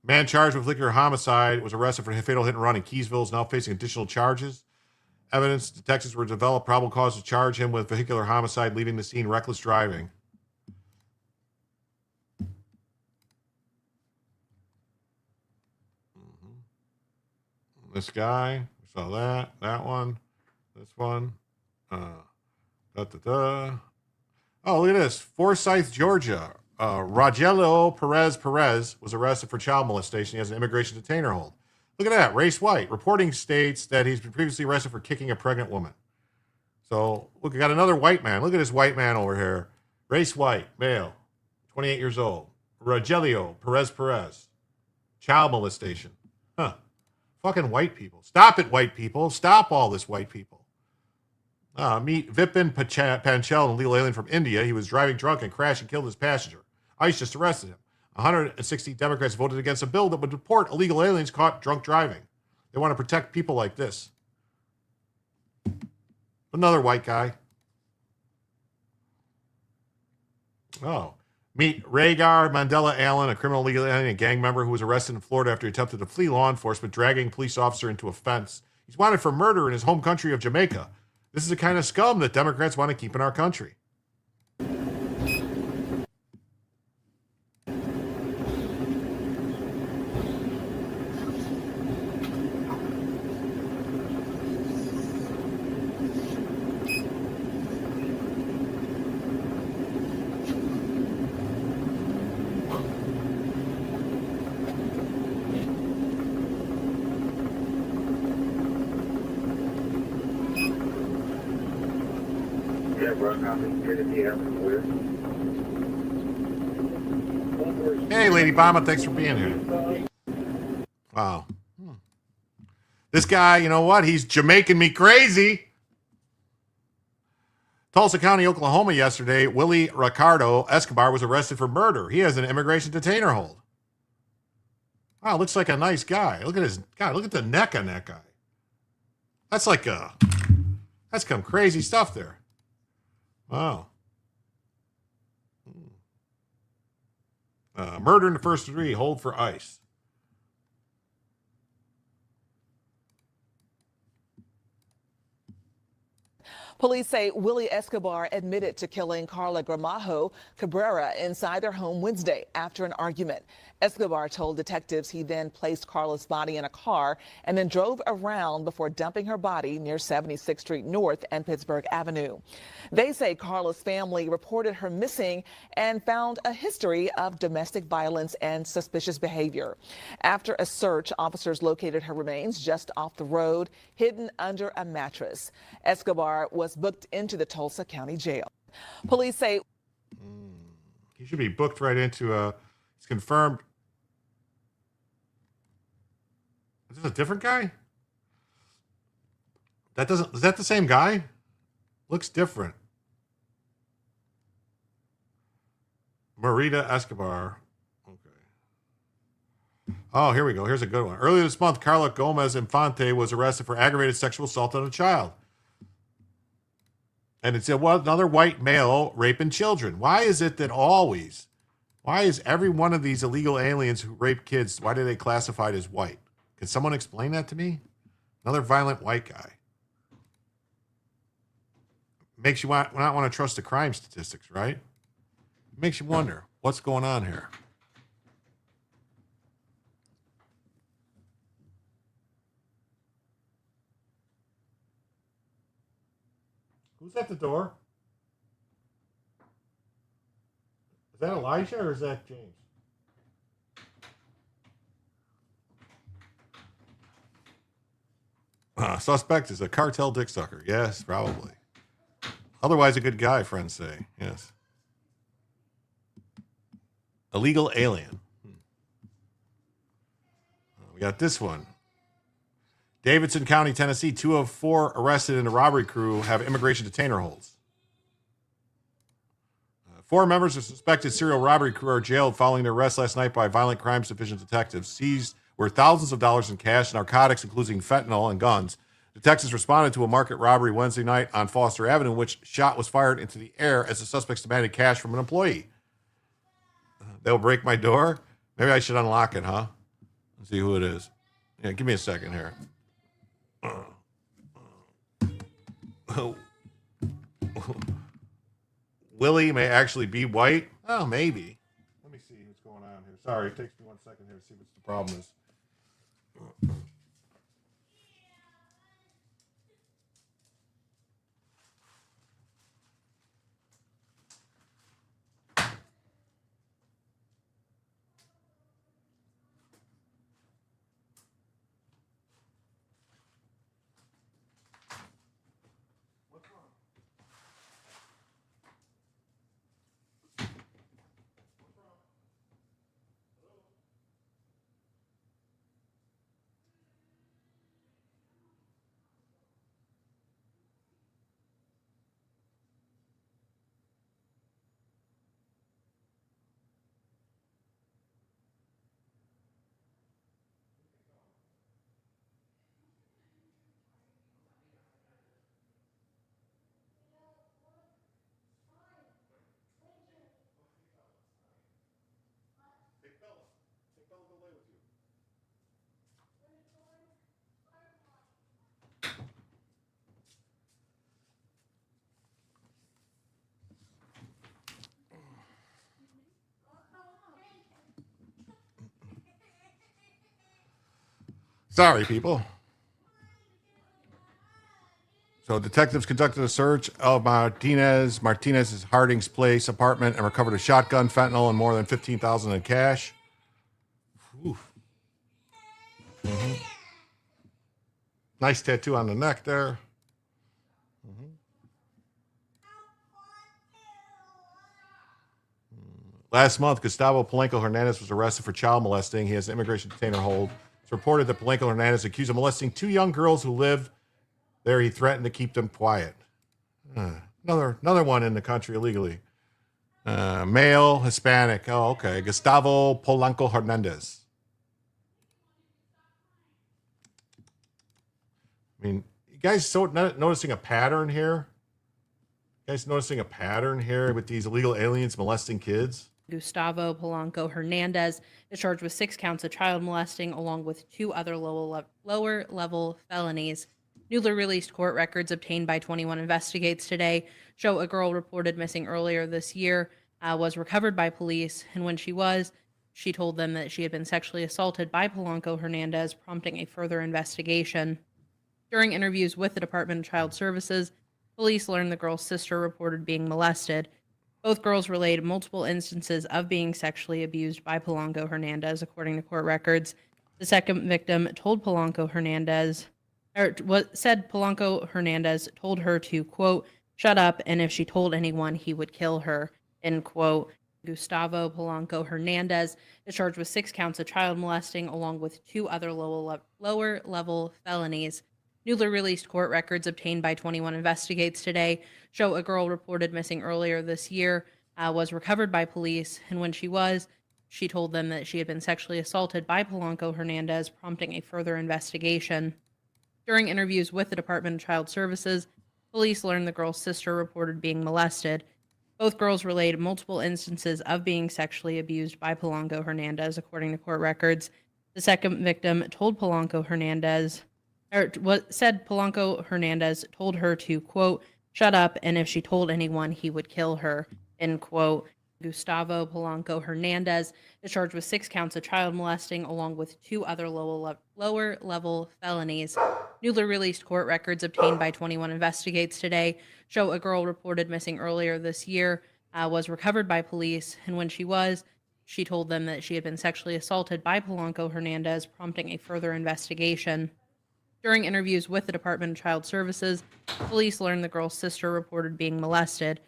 Man charged with liquor homicide was arrested for a fatal hit and run in Keysville, is now facing additional charges. Evidence detectives were developed. Probable cause to charge him with vehicular homicide, leaving the scene, reckless driving. This guy, we saw that one, this one. Oh, look at this. Forsyth, Georgia. Rogelio Perez was arrested for child molestation. He has an immigration detainer hold. Look at that. Race white. Reporting states that he's been previously arrested for kicking a pregnant woman. So, look, we got another white man. Look at this white man over here. Race white, male, 28 years old. Rogelio Perez. Child molestation. Huh. Fucking white people. Stop it, white people. Stop all this, white people. Meet Vipin Panchal, an illegal alien from India. He was driving drunk and crashed and killed his passenger. ICE just arrested him. 160 Democrats voted against a bill that would deport illegal aliens caught drunk driving. They want to protect people like this. Another white guy. Oh. Meet Rhaegar Mandela Allen, a criminal illegal alien and gang member who was arrested in Florida after he attempted to flee law enforcement, dragging a police officer into a fence. He's wanted for murder in his home country of Jamaica. This is the kind of scum that Democrats want to keep in our country. Hey, Lady Bama, thanks for being here. Wow. This guy, you know what? He's Jamaican me crazy. Tulsa County, Oklahoma yesterday, Willie Ricardo Escobar was arrested for murder. He has an immigration detainer hold. Wow, looks like a nice guy. Look at his God, look at the neck on that guy. That's some crazy stuff there. Wow. Murder in the first degree, hold for ICE.
Police say Willie Escobar admitted to killing Carla Gramajo Cabrera inside their home Wednesday after an argument. Escobar told detectives he then placed Carla's body in a car and then drove around before dumping her body near 76th Street North and Pittsburgh Avenue. They say Carla's family reported her missing and found a history of domestic violence and suspicious behavior. After a search, officers located her remains just off the road, hidden under a mattress. Escobar was booked into the Tulsa County Jail. Police say
he should be booked right into it's confirmed. Is this a different guy? Is that the same guy? Looks different. Marita Escobar. Okay. Oh, here we go. Here's a good one. Earlier this month, Carla Gomez Infante was arrested for aggravated sexual assault on a child. And it's another white male raping children. Why is it that why is every one of these illegal aliens who rape kids, why do they classify it as white? Can someone explain that to me? Another violent white guy. Makes you not want to trust the crime statistics, right? Makes you wonder what's going on here. Who's at the door? Is that Elijah or is that James? Suspect is a cartel dick sucker. Yes, probably. Otherwise, a good guy, friends say. Yes. Illegal alien. We got this one. Davidson County, Tennessee. 2 of 4 arrested in a robbery crew have immigration detainer holds. 4 members of suspected serial robbery crew are jailed following their arrest last night by Violent Crimes Division detectives. Seized were thousands of dollars in cash, narcotics, including fentanyl and guns. Detectives responded to a market robbery Wednesday night on Foster Avenue, in which shot was fired into the air as the suspects demanded cash from an employee. They'll break my door? Maybe I should unlock it, huh? Let's see who it is. Yeah, give me a second here. Willie may actually be white. Oh, maybe. Let me see what's going on here. Sorry, it takes me 1 second here to see what the problem is. Sorry, people. So detectives conducted a search of Martinez's Harding's Place apartment and recovered a shotgun, fentanyl, and more than $15,000 in cash. Mm-hmm. Nice tattoo on the neck there. Mm-hmm. Last month, Gustavo Polanco Hernandez was arrested for child molesting. He has an immigration detainer hold. It's reported that Polanco Hernandez accused of molesting 2 young girls who lived there. He threatened to keep them quiet. Another one in the country illegally. Male, Hispanic. Oh, okay. Gustavo Polanco Hernandez. I mean, you guys noticing a pattern here? You guys noticing a pattern here with these illegal aliens molesting kids?
Gustavo Polanco Hernandez is charged with 6 counts of child molesting, along with 2 other lower level felonies. Newly released court records obtained by 21 Investigates today show a girl reported missing earlier this year was recovered by police, and when she told them that she had been sexually assaulted by Polanco Hernandez, prompting a further investigation. During interviews with the Department of Child Services, police learned the girl's sister reported being molested. Both girls relayed multiple instances of being sexually abused by Polanco Hernandez, according to court records. The second victim told Polanco Hernandez told her to, quote, shut up, and if she told anyone, he would kill her, end quote. Gustavo Polanco Hernandez is charged with 6 counts of child molesting, along with 2 other lower level felonies. Newly released court records obtained by 21 Investigates today show a girl reported missing earlier this year was recovered by police, and when she told them that she had been sexually assaulted by Polanco Hernandez, prompting a further investigation. During interviews with the Department of Child Services, police learned the girl's sister reported being molested. Both girls relayed multiple instances of being sexually abused by Polanco Hernandez, according to court records. The second victim told Polanco Hernandez told her to, quote, shut up, and if she told anyone, he would kill her, end quote. Gustavo Polanco Hernandez is charged with 6 counts of child molesting, along with 2 other lower level felonies. Newly released court records obtained by 21 Investigates today show a girl reported missing earlier this year was recovered by police. And when she told them that she had been sexually assaulted by Polanco Hernandez, prompting a further investigation. During interviews with the Department of Child Services, police learned the girl's sister reported being molested.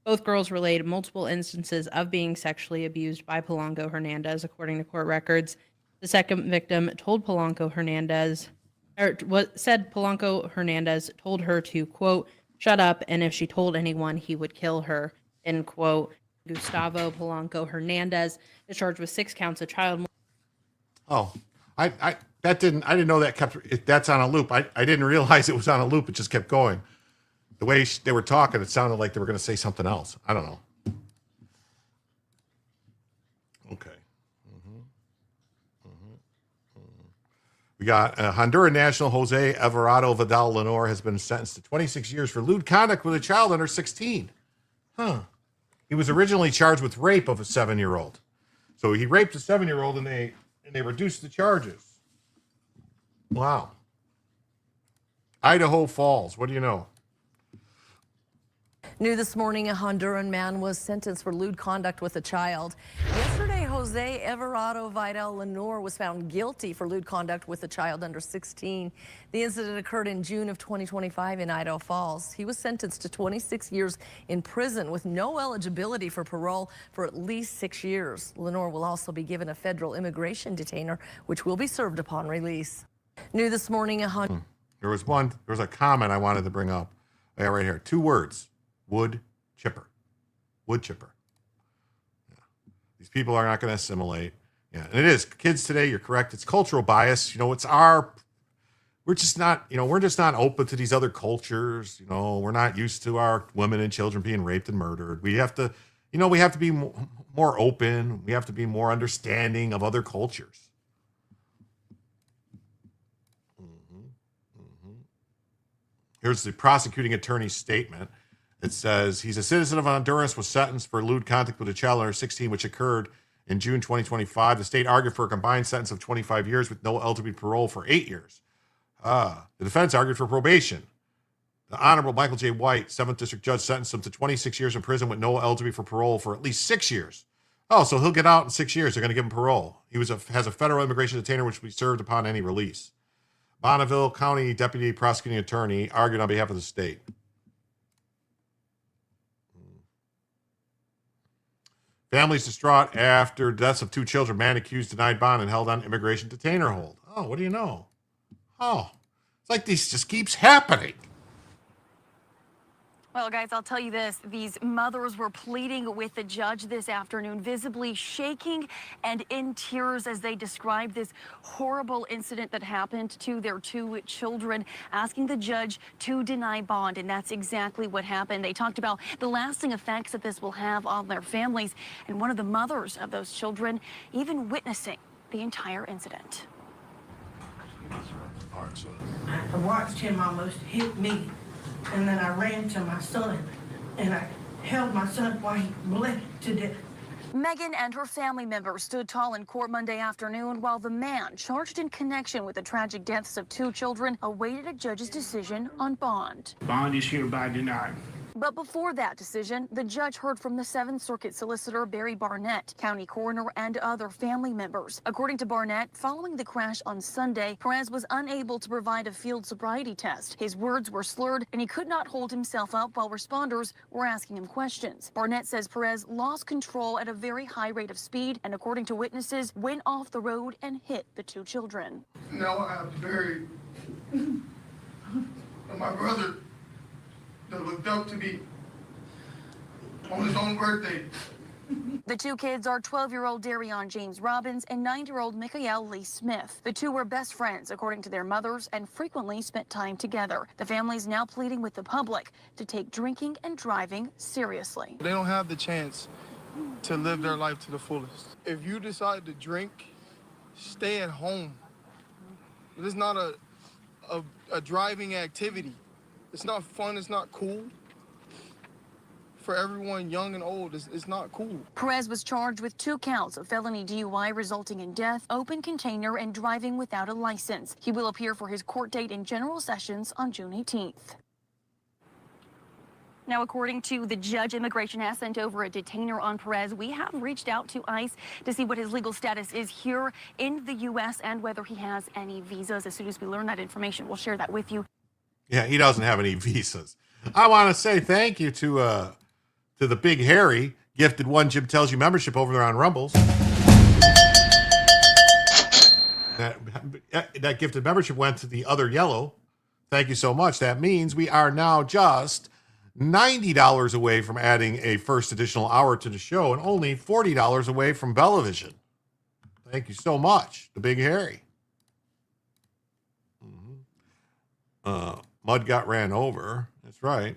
Both girls related multiple instances of being sexually abused by Polanco Hernandez, according to court records. The second victim told Polanco Hernandez, said Polanco Hernandez told her to, quote, shut up, and if she told anyone, he would kill her, end quote. Gustavo Polanco Hernandez is charged with 6 counts of child molestation.
Oh, I didn't know that that's on a loop. I didn't realize it was on a loop. It just kept going. The way they were talking, it sounded like they were going to say something else. I don't know. Okay. We got Honduran national Jose Everardo Vidal Lenore has been sentenced to 26 years for lewd conduct with a child under 16. Huh. He was originally charged with rape of a 7-year-old. So he raped a 7-year-old and they reduced the charges. Wow. Idaho Falls, what do you know?
New this morning, a Honduran man was sentenced for lewd conduct with a child. Yesterday, Jose Everardo Vidal Lenore was found guilty for lewd conduct with a child under 16. The incident occurred in June of 2025 in Idaho Falls. He was sentenced to 26 years in prison with no eligibility for parole for at least 6 years. Lenore will also be given a federal immigration detainer, which will be served upon release. New this morning,
There was a comment I wanted to bring up. Yeah, right here. 2 words. Wood chipper. Wood chipper. Yeah. These people are not going to assimilate. Yeah, and it is. Kids today, you're correct. It's cultural bias. You know, we're just not open to these other cultures. You know, we're not used to our women and children being raped and murdered. We have to be more open. We have to be more understanding of other cultures. Here's the prosecuting attorney's statement. It says he's a citizen of Honduras, was sentenced for lewd conduct with a child under 16, which occurred in June 2025. The state argued for a combined sentence of 25 years with no eligibility parole for 8 years. The defense argued for probation. The Honorable Michael J. White, 7th District Judge, sentenced him to 26 years in prison with no eligibility for parole for at least 6 years. Oh, so he'll get out in 6 years. They're going to give him parole. He has a federal immigration detainer which will be served upon any release. Bonneville County Deputy Prosecuting Attorney argued on behalf of the state. Families distraught after deaths of 2 children. Man accused denied bond and held on immigration detainer hold. Oh, what do you know? Oh, it's like this just keeps happening.
Well, guys, I'll tell you this. These mothers were pleading with the judge this afternoon, visibly shaking and in tears as they described this horrible incident that happened to their 2 children, asking the judge to deny bond. And that's exactly what happened. They talked about the lasting effects that this will have on their families. And one of the mothers of those children even witnessing the entire incident.
I watched him almost hit me. And then I ran to my son, and I held my son while he bled to death.
Megan and her family members stood tall in court Monday afternoon while the man charged in connection with the tragic deaths of 2 children awaited a judge's decision on bond.
Bond is hereby denied.
But before that decision, the judge heard from the 7th Circuit Solicitor Barry Barnett, county coroner, and other family members. According to Barnett, following the crash on Sunday, Perez was unable to provide a field sobriety test. His words were slurred, and he could not hold himself up while responders were asking him questions. Barnett says Perez lost control at a very high rate of speed, and according to witnesses, went off the road and hit the 2 children.
Now I have to bury my brother that looked up to me on his own birthday.
The 2 kids are 12-year-old Darion James Robbins and 9-year-old Mikael Lee Smith. The 2 were best friends, according to their mothers, and frequently spent time together. The family's now pleading with the public to take drinking and driving seriously.
They don't have the chance to live their life to the fullest. If you decide to drink, stay at home. It is not a driving activity. It's not fun, it's not cool. For everyone young and old, it's not cool.
Perez was charged with 2 counts of felony DUI resulting in death, open container, and driving without a license. He will appear for his court date in General Sessions on June 18th. Now, according to the judge, immigration has sent over a detainer on Perez. We have reached out to ICE to see what his legal status is here in the U.S. and whether he has any visas. As soon as we learn that information, we'll share that with you.
Yeah, he doesn't have any visas. I want to say thank you to the Big Harry gifted one Jim Tells You membership over there on Rumbles. That gifted membership went to the other yellow. Thank you so much. That means we are now just $90 away from adding a first additional hour to the show and only $40 away from Bellavision. Thank you so much, the Big Harry. Mud got ran over. That's right.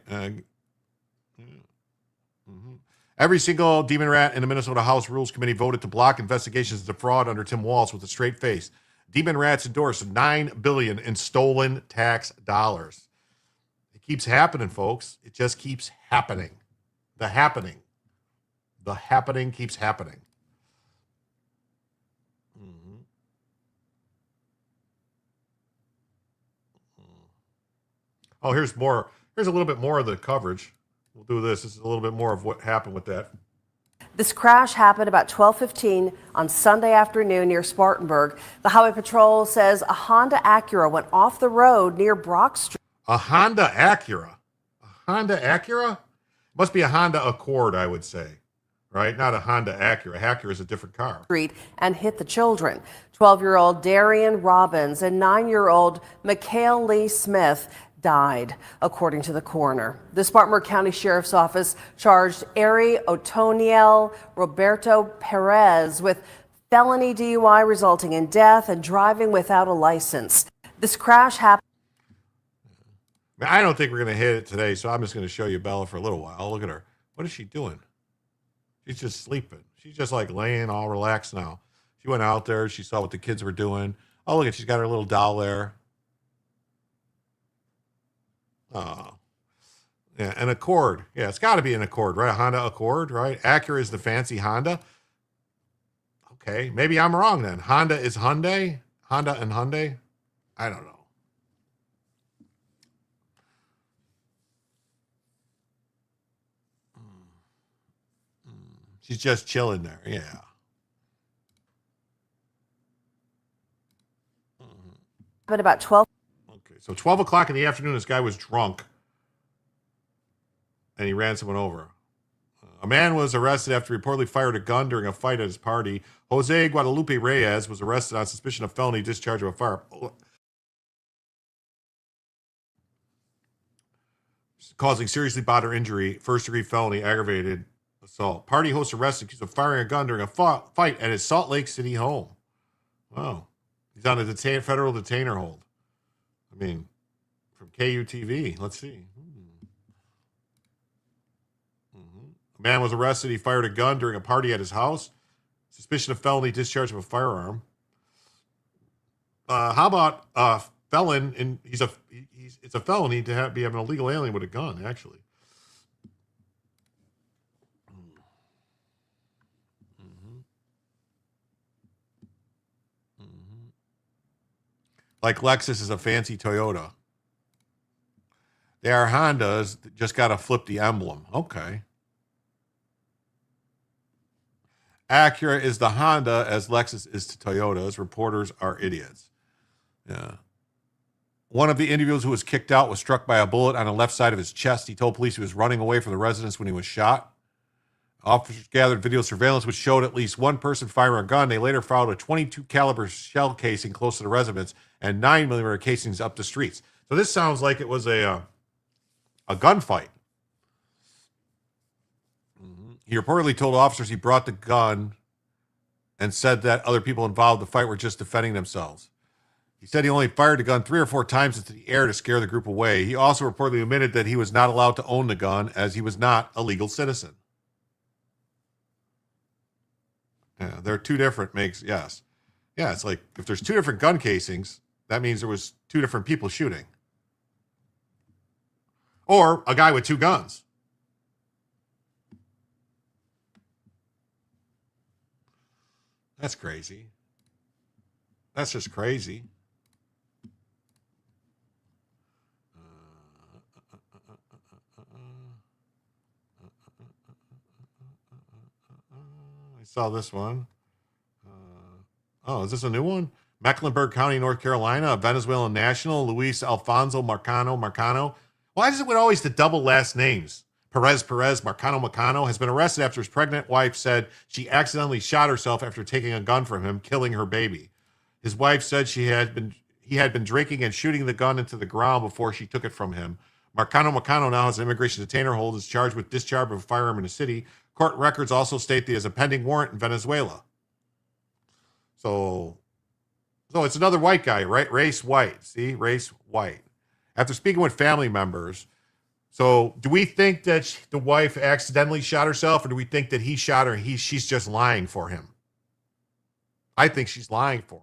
Every single demon rat in the Minnesota House Rules Committee voted to block investigations into fraud under Tim Walz with a straight face. Demon rats endorsed $9 billion in stolen tax dollars. It keeps happening, folks. It just keeps happening. The happening keeps happening. Oh, here's more. Here's a little bit more of the coverage. We'll do this. This is a little bit more of what happened with that.
This crash happened about 12:15 on Sunday afternoon near Spartanburg. The Highway Patrol says a Honda Acura went off the road near Brock Street.
A Honda Acura? A Honda Acura? Must be a Honda Accord, I would say. Right? Not a Honda Acura. Acura is a different car.
And hit the children. 12-year-old Darian Robbins and 9-year-old Mikhail Lee Smith died, according to the coroner. The Spartanburg County Sheriff's Office charged Ari Otoniel Roberto Perez with felony DUI resulting in death and driving without a license. This crash happened.
I don't think we're going to hit it today, so I'm just going to show you Bella for a little while. Look at her. What is she doing? She's just sleeping. She's just like laying all relaxed now. She went out there. She saw what the kids were doing. Oh, look at, she's got her little doll there. Oh, yeah, an Accord. Yeah, it's got to be an Accord, right? A Honda Accord, right? Acura is the fancy Honda. Okay, maybe I'm wrong then. Honda is Hyundai? Honda and Hyundai? I don't know. She's just chilling there, yeah.
But about 12.
So 12 o'clock in the afternoon, this guy was drunk, and he ran someone over. A man was arrested after he reportedly fired a gun during a fight at his party. Jose Guadalupe Reyes was arrested on suspicion of felony discharge of a firearm, causing seriously bodily injury, first-degree felony, aggravated assault. Party host arrested accused of firing a gun during a fight at his Salt Lake City home. Wow. He's on a federal detainer hold. I mean, from KUTV. Let's see. A man was arrested. He fired a gun during a party at his house. Suspicion of felony discharge of a firearm. How about a felon? And it's a felony to be having an illegal alien with a gun, actually. Like Lexus is a fancy Toyota. They are Hondas, just got to flip the emblem. Okay. Acura is the Honda as Lexus is to Toyotas. Reporters are idiots. Yeah. One of the individuals who was kicked out was struck by a bullet on the left side of his chest. He told police he was running away from the residence when he was shot. Officers gathered video surveillance which showed at least one person firing a gun. They later found a .22 caliber shell casing close to the residence and 9mm casings up the streets. So this sounds like it was a gunfight. He reportedly told officers he brought the gun and said that other people involved in the fight were just defending themselves. He said he only fired the gun 3 or 4 times into the air to scare the group away. He also reportedly admitted that he was not allowed to own the gun as he was not a legal citizen. Yeah, there are 2 different makes, yes. Yeah, it's like if there's 2 different gun casings, that means there was 2 different people shooting. Or a guy with 2 guns. That's crazy. That's just crazy. saw this one. Oh, is this a new one? Mecklenburg County, North Carolina, a Venezuelan national, Luis Alfonso Marcano. Why is it with always the double last names? Perez, Marcano, has been arrested after his pregnant wife said she accidentally shot herself after taking a gun from him, killing her baby. His wife said he had been drinking and shooting the gun into the ground before she took it from him. Marcano now has an immigration detainer hold, is charged with discharge of a firearm in the city. Court records also state that he has a pending warrant in Venezuela. So it's another white guy, right? Race white. See? Race white. After speaking with family members, so do we think that the wife accidentally shot herself, or do we think that he shot her and she's just lying for him? I think she's lying for him.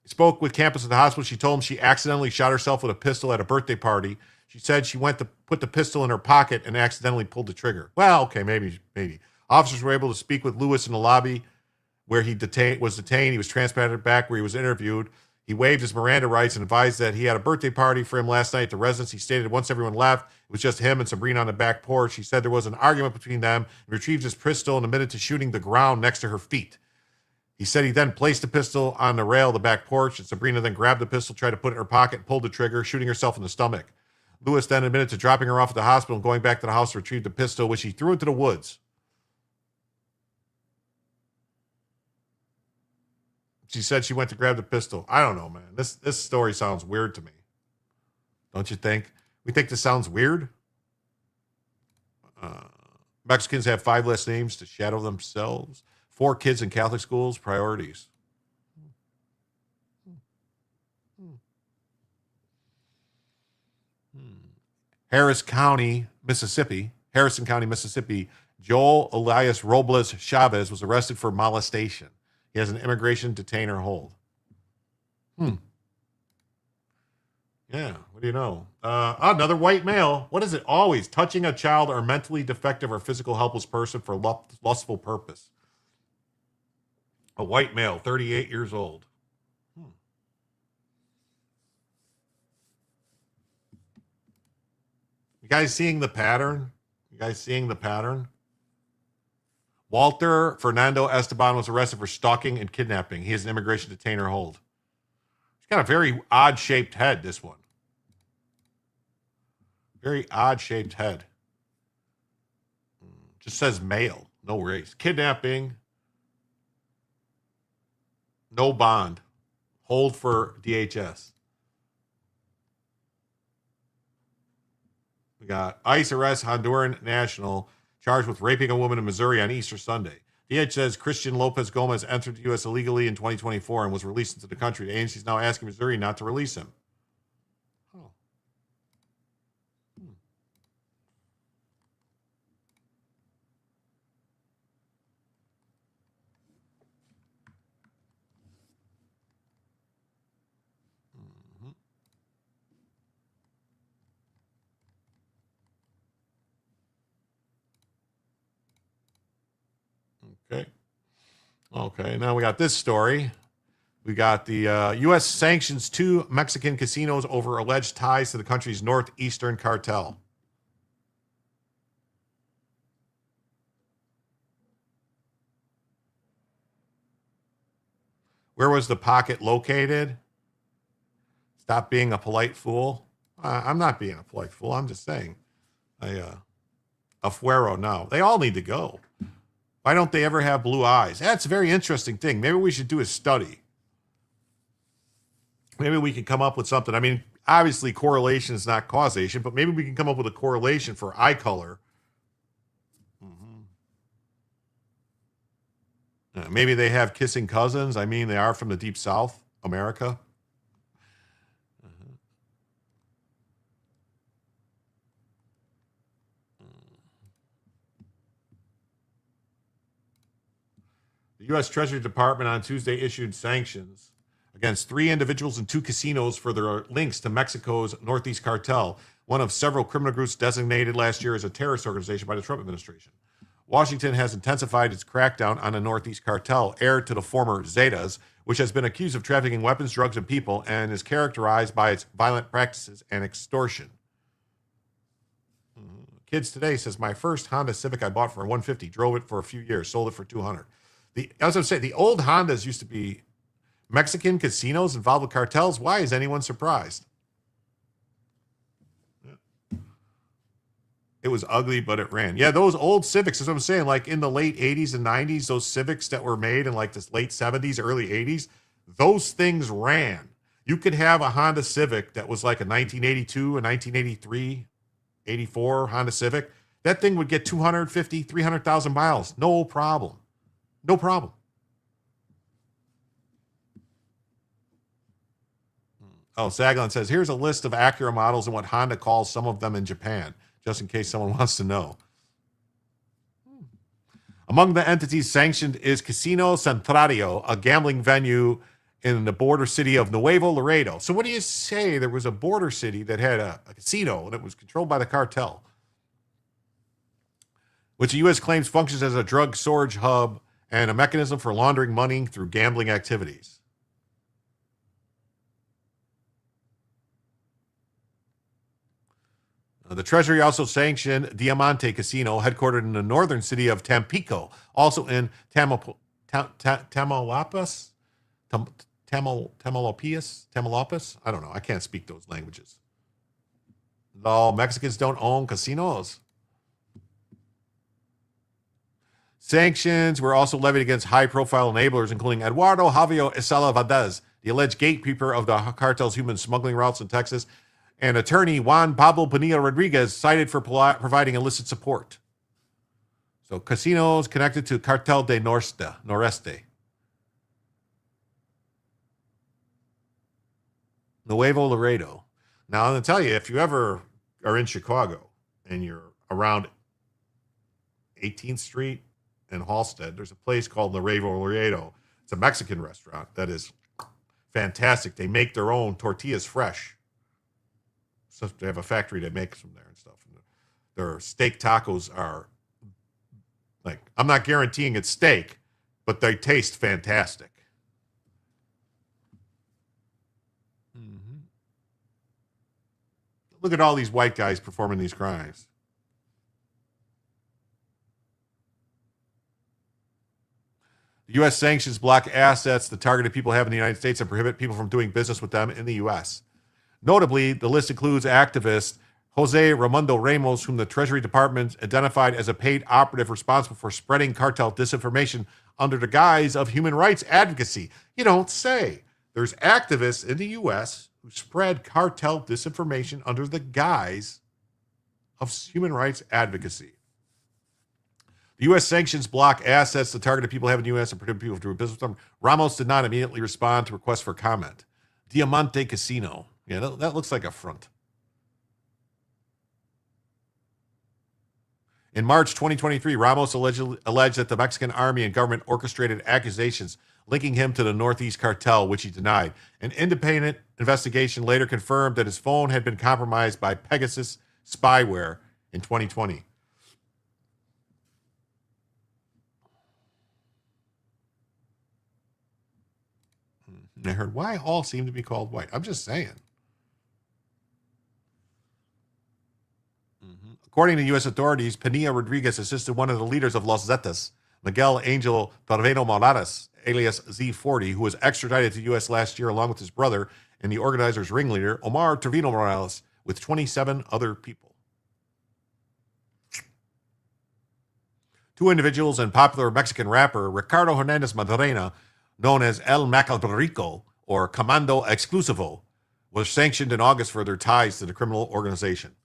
Spoke with campus at the hospital. She told him she accidentally shot herself with a pistol at a birthday party. She said she went to put the pistol in her pocket and accidentally pulled the trigger. Well, okay, maybe. Officers were able to speak with Lewis in the lobby where he was detained. He was transported back where he was interviewed. He waived his Miranda rights and advised that he had a birthday party for him last night at the residence. He stated once everyone left, it was just him and Sabrina on the back porch. He said there was an argument between them, and retrieved his pistol and admitted to shooting the ground next to her feet. He said he then placed the pistol on the rail of the back porch, and Sabrina then grabbed the pistol, tried to put it in her pocket, and pulled the trigger, shooting herself in the stomach. Lewis then admitted to dropping her off at the hospital and going back to the house to retrieve the pistol, which he threw into the woods. She said she went to grab the pistol. I don't know, man. This story sounds weird to me. Don't you think? We think this sounds weird? Mexicans have 5 less names to shadow themselves. 4 kids in Catholic schools, priorities. Harrison County, Mississippi. Joel Elias Robles Chavez was arrested for molestation. He has an immigration detainer hold. Yeah, what do you know? Another white male. What is it always? Touching a child or mentally defective or physical helpless person for lustful purpose. A white male, 38 years old. You guys seeing the pattern? Walter Fernando Esteban was arrested for stalking and kidnapping. He has an immigration detainer hold. He's got a very odd-shaped head, this one. Very odd-shaped head. Just says male, no race. Kidnapping, no bond. Hold for DHS. We got ICE arrests Honduran national charged with raping a woman in Missouri on Easter Sunday. DH says Christian Lopez Gomez entered the U.S. illegally in 2024 and was released into the country. The agency is now asking Missouri not to release him. Okay, now we got this story. We got the U.S. sanctions 2 Mexican casinos over alleged ties to the country's northeastern cartel. Where was the pocket located? Stop being a polite fool. I'm not being a polite fool. I'm just saying. A fuero now. They all need to go. Why don't they ever have blue eyes? That's a very interesting thing. Maybe we should do a study. Maybe we can come up with something. I mean, obviously correlation is not causation, but maybe we can come up with a correlation for eye color. Maybe they have kissing cousins. I mean, they are from the deep South, America. The U.S. Treasury Department on Tuesday issued sanctions against 3 individuals and 2 casinos for their links to Mexico's Northeast Cartel, one of several criminal groups designated last year as a terrorist organization by the Trump administration. Washington has intensified its crackdown on the Northeast Cartel, heir to the former Zetas, which has been accused of trafficking weapons, drugs, and people, and is characterized by its violent practices and extortion. kids today says, my first Honda Civic I bought for 150, drove it for a few years, sold it for 200. As I say, the old Hondas used to be Mexican casinos involved with cartels. Why is anyone surprised? It was ugly, but it ran. Yeah, those old Civics, is what I'm saying. Like in the late 80s and 90s, those Civics that were made in like this late 70s, early 80s, those things ran. You could have a Honda Civic that was like a 1982, a 1983, 84 Honda Civic. That thing would get 250, 300,000 miles. No problem. No problem. Oh, Saglin says, here's a list of Acura models and what Honda calls some of them in Japan, just in case someone wants to know. Among the entities sanctioned is Casino Centrario, a gambling venue in the border city of Nuevo Laredo. So what do you say? There was a border city that had a casino, and it was controlled by the cartel, which the U.S. claims functions as a drug storage hub and a mechanism for laundering money through gambling activities. The Treasury also sanctioned Diamante Casino, headquartered in the northern city of Tampico, also in Tamaulipas? Tamaulipas? I don't know. I can't speak those languages. No, Mexicans don't own casinos. Sanctions were also levied against high-profile enablers, including Eduardo Javier Esala Valdez, the alleged gatekeeper of the cartel's human smuggling routes in Texas, and attorney Juan Pablo Bonilla Rodriguez, cited for providing illicit support. So casinos connected to Cartel de Noreste. Nuevo Laredo. Now, I'm going to tell you, if you ever are in Chicago and you're around 18th Street and Halsted, there's a place called Nuevo Laredo. It's a Mexican restaurant that is fantastic. They make their own tortillas fresh. So they have a factory that makes them there and stuff. And their steak tacos are like, I'm not guaranteeing it's steak, but they taste fantastic. Mm-hmm. Look at all these white guys performing these crimes. The U.S. sanctions block assets that targeted people have in the United States and prohibit people from doing business with them in the U.S. Notably, the list includes activist Jose Raimondo Ramos, whom the Treasury Department identified as a paid operative responsible for spreading cartel disinformation under the guise of human rights advocacy. You don't say. There's activists in the U.S. who spread cartel disinformation under the guise of human rights advocacy. The U.S. sanctions block assets that targeted people have in the U.S. and prohibit people from doing business with them. Ramos did not immediately respond to requests for comment. Diamante Casino. Yeah, that looks like a front. In March 2023, Ramos alleged that the Mexican army and government orchestrated accusations linking him to the Northeast cartel, which he denied. An independent investigation later confirmed that his phone had been compromised by Pegasus spyware in 2020. And I heard, why all seem to be called white? I'm just saying. According to U.S. authorities, Pinilla Rodriguez assisted one of the leaders of Los Zetas, Miguel Angel Torveno Morales, alias Z40, who was extradited to the U.S. last year along with his brother and the organizer's ringleader, Omar Torveno Morales, with 27 other people. Two individuals and popular Mexican rapper Ricardo Hernandez Madrena, known as El Macalbrico or Comando Exclusivo, was sanctioned in August for their ties to the criminal organization.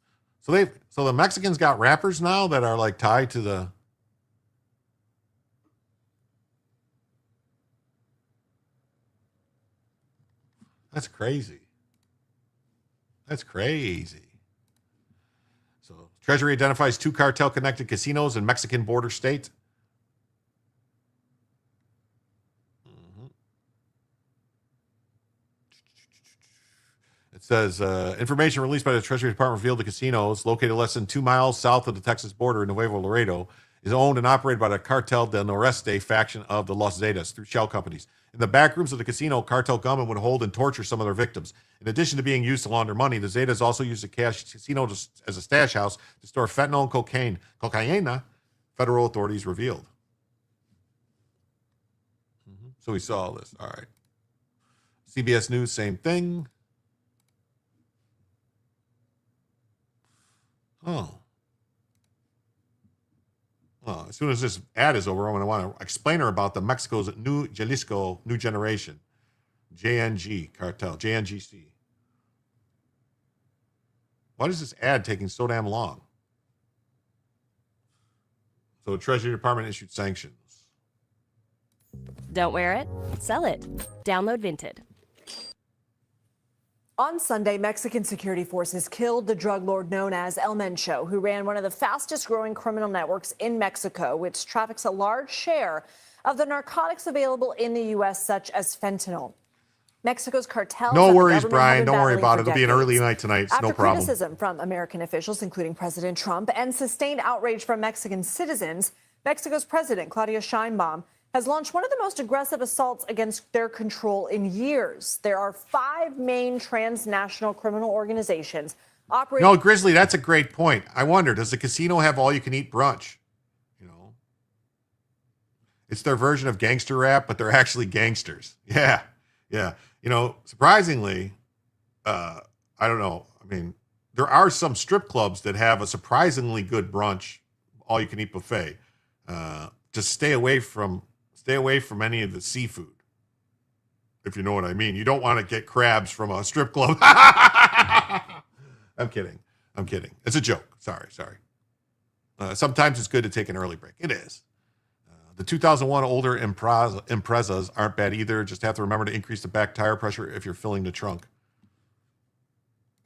So the Mexicans got rappers now that are like tied to the. That's crazy. That's crazy. So Treasury identifies 2 cartel-connected casinos in Mexican border state. It says, information released by the Treasury Department revealed the casinos, located less than 2 miles south of the Texas border in Nuevo Laredo, is owned and operated by the Cartel del Noreste faction of the Los Zetas through shell companies. In the back rooms of the casino, cartel gunmen would hold and torture some of their victims. In addition to being used to launder money, the Zetas also used the casino as a stash house to store fentanyl and cocaine. Cocaine, federal authorities revealed. So we saw all this. All right. CBS News, same thing. Oh. Well, as soon as this ad is over, I'm going to want to explain her about the Mexico's new Jalisco New Generation, JNG Cartel, JNGC. Why is this ad taking so damn long? So the Treasury Department issued sanctions.
Don't wear it, sell it. Download Vinted.
On Sunday, Mexican security forces killed the drug lord known as El Mencho, who ran one of the fastest growing criminal networks in Mexico, which traffics a large share of the narcotics available in the U.S., such as fentanyl. Mexico's cartel.
No worries, Brian. Don't worry about it. It'll be an early night tonight. It's no problem.
After criticism from American officials, including President Trump, and sustained outrage from Mexican citizens, Mexico's president, Claudia Sheinbaum, has launched one of the most aggressive assaults against their control in years. There are 5 main transnational criminal organizations operating.
No, Grizzly, that's a great point. I wonder, does the casino have all-you-can-eat brunch? You know, it's their version of gangster rap, but they're actually gangsters. Yeah. You know, surprisingly, I don't know. I mean, there are some strip clubs that have a surprisingly good brunch, all-you-can-eat buffet. Just stay away from any of the seafood, if you know what I mean. You don't want to get crabs from a strip club. I'm kidding. It's a joke. Sorry. Sometimes it's good to take an early break. It is. The 2001 older Imprezas aren't bad either. Just have to remember to increase the back tire pressure if you're filling the trunk.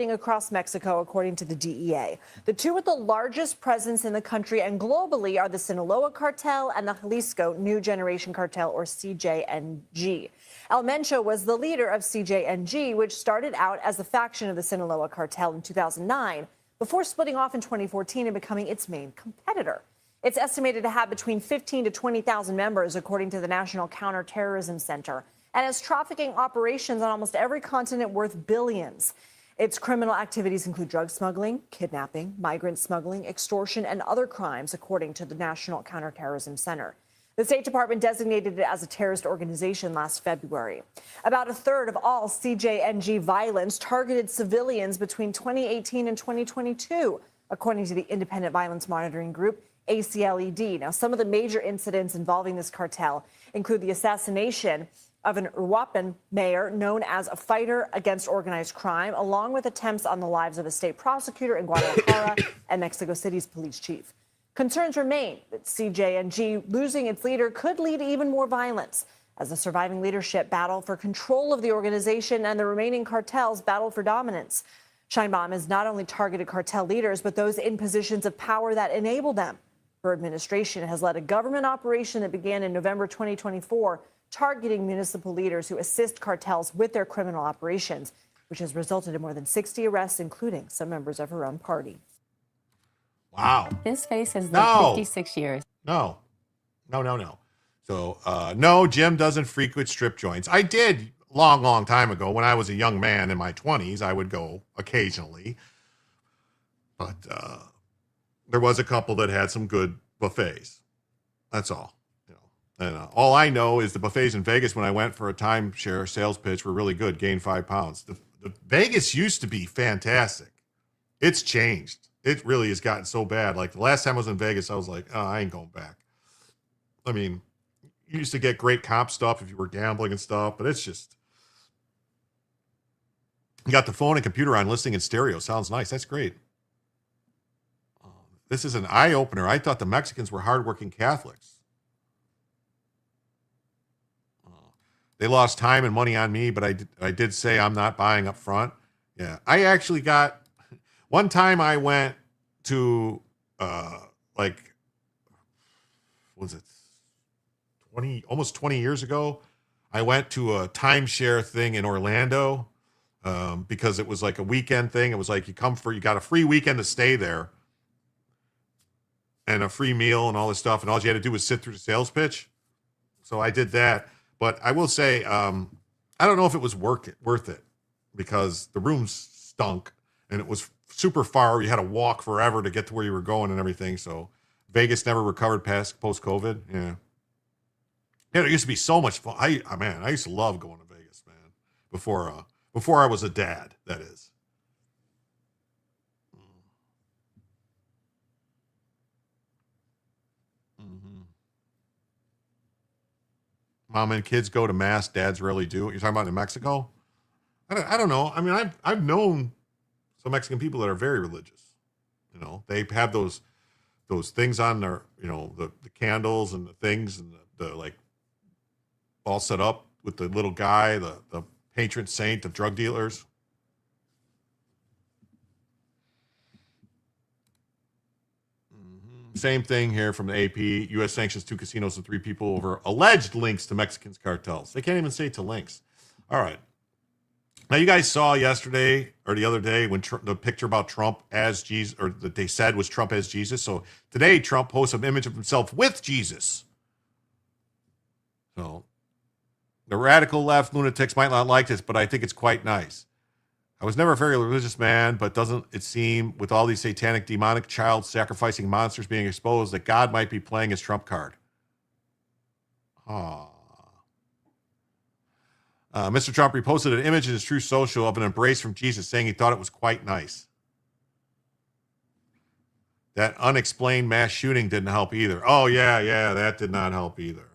Across Mexico, according to the DEA. The two with the largest presence in the country and globally are the Sinaloa Cartel and the Jalisco New Generation Cartel, or CJNG. El Mencho was the leader of CJNG, which started out as a faction of the Sinaloa Cartel in 2009, before splitting off in 2014 and becoming its main competitor. It's estimated to have between 15,000 to 20,000 members, according to the National Counterterrorism Center, and has trafficking operations on almost every continent worth billions. Its criminal activities include drug smuggling, kidnapping, migrant smuggling, extortion, and other crimes, according to the National Counterterrorism Center. The State Department designated it as a terrorist organization last February. About a third of all CJNG violence targeted civilians between 2018 and 2022, according to the Independent Violence Monitoring Group, ACLED. Now, some of the major incidents involving this cartel include the assassination of an Uruapan mayor known as a fighter against organized crime, along with attempts on the lives of a state prosecutor in Guadalajara and Mexico City's police chief. Concerns remain that CJNG losing its leader could lead to even more violence as the surviving leadership battle for control of the organization and the remaining cartels battle for dominance. Sheinbaum has not only targeted cartel leaders, but those in positions of power that enable them. Her administration has led a government operation that began in November 2024, targeting municipal leaders who assist cartels with their criminal operations, which has resulted in more than 60 arrests, including some members of her own party.
Wow.
This face has lived 56 years.
No. So, no, Jim doesn't frequent strip joints. I did long time ago when I was a young man in my 20s. I would go occasionally. But there was a couple that had some good buffets. That's all. And all I know is the buffets in Vegas when I went for a timeshare sales pitch were really good, gained 5 pounds. The Vegas used to be fantastic. It's changed. It really has gotten so bad. Like the last time I was in Vegas, I was like, oh, I ain't going back. I mean, you used to get great comp stuff if you were gambling and stuff, but it's just, you got the phone and computer on listening in stereo. Sounds nice. That's great. This is an eye-opener. I thought the Mexicans were hardworking Catholics. They lost time and money on me, but I did say I'm not buying up front. Yeah, I actually got, one time I went to, almost 20 years ago, I went to a timeshare thing in Orlando because it was like a weekend thing. It was like you got a free weekend to stay there and a free meal and all this stuff, and all you had to do was sit through the sales pitch. So I did that. But I will say, I don't know if it was worth it because the rooms stunk and it was super far. You had to walk forever to get to where you were going and everything. So Vegas never recovered past post-COVID. Yeah. Yeah, it used to be so much fun. I used to love going to Vegas, man. Before I was a dad, that is. Mm-hmm. Mom and kids go to mass. Dads rarely do. You're talking about in Mexico? I don't know. I mean, I've known some Mexican people that are very religious. You know, they have those things on their, you know, the candles and the things and the like all set up with the little guy, the patron saint of drug dealers. Same thing here from the AP. U.S. sanctions 2 casinos and 3 people over alleged links to Mexican cartels. They can't even say to links. All right. Now, you guys saw yesterday or the other day when the picture about Trump as Jesus, or that they said was Trump as Jesus. So today, Trump posts an image of himself with Jesus. So the radical left lunatics might not like this, but I think it's quite nice. I was never a very religious man, but doesn't it seem, with all these satanic, demonic, child-sacrificing monsters being exposed, that God might be playing his trump card? Mr. Trump reposted an image in his Truth Social of an embrace from Jesus, saying he thought it was quite nice. That unexplained mass shooting didn't help either. Oh, yeah, that did not help either.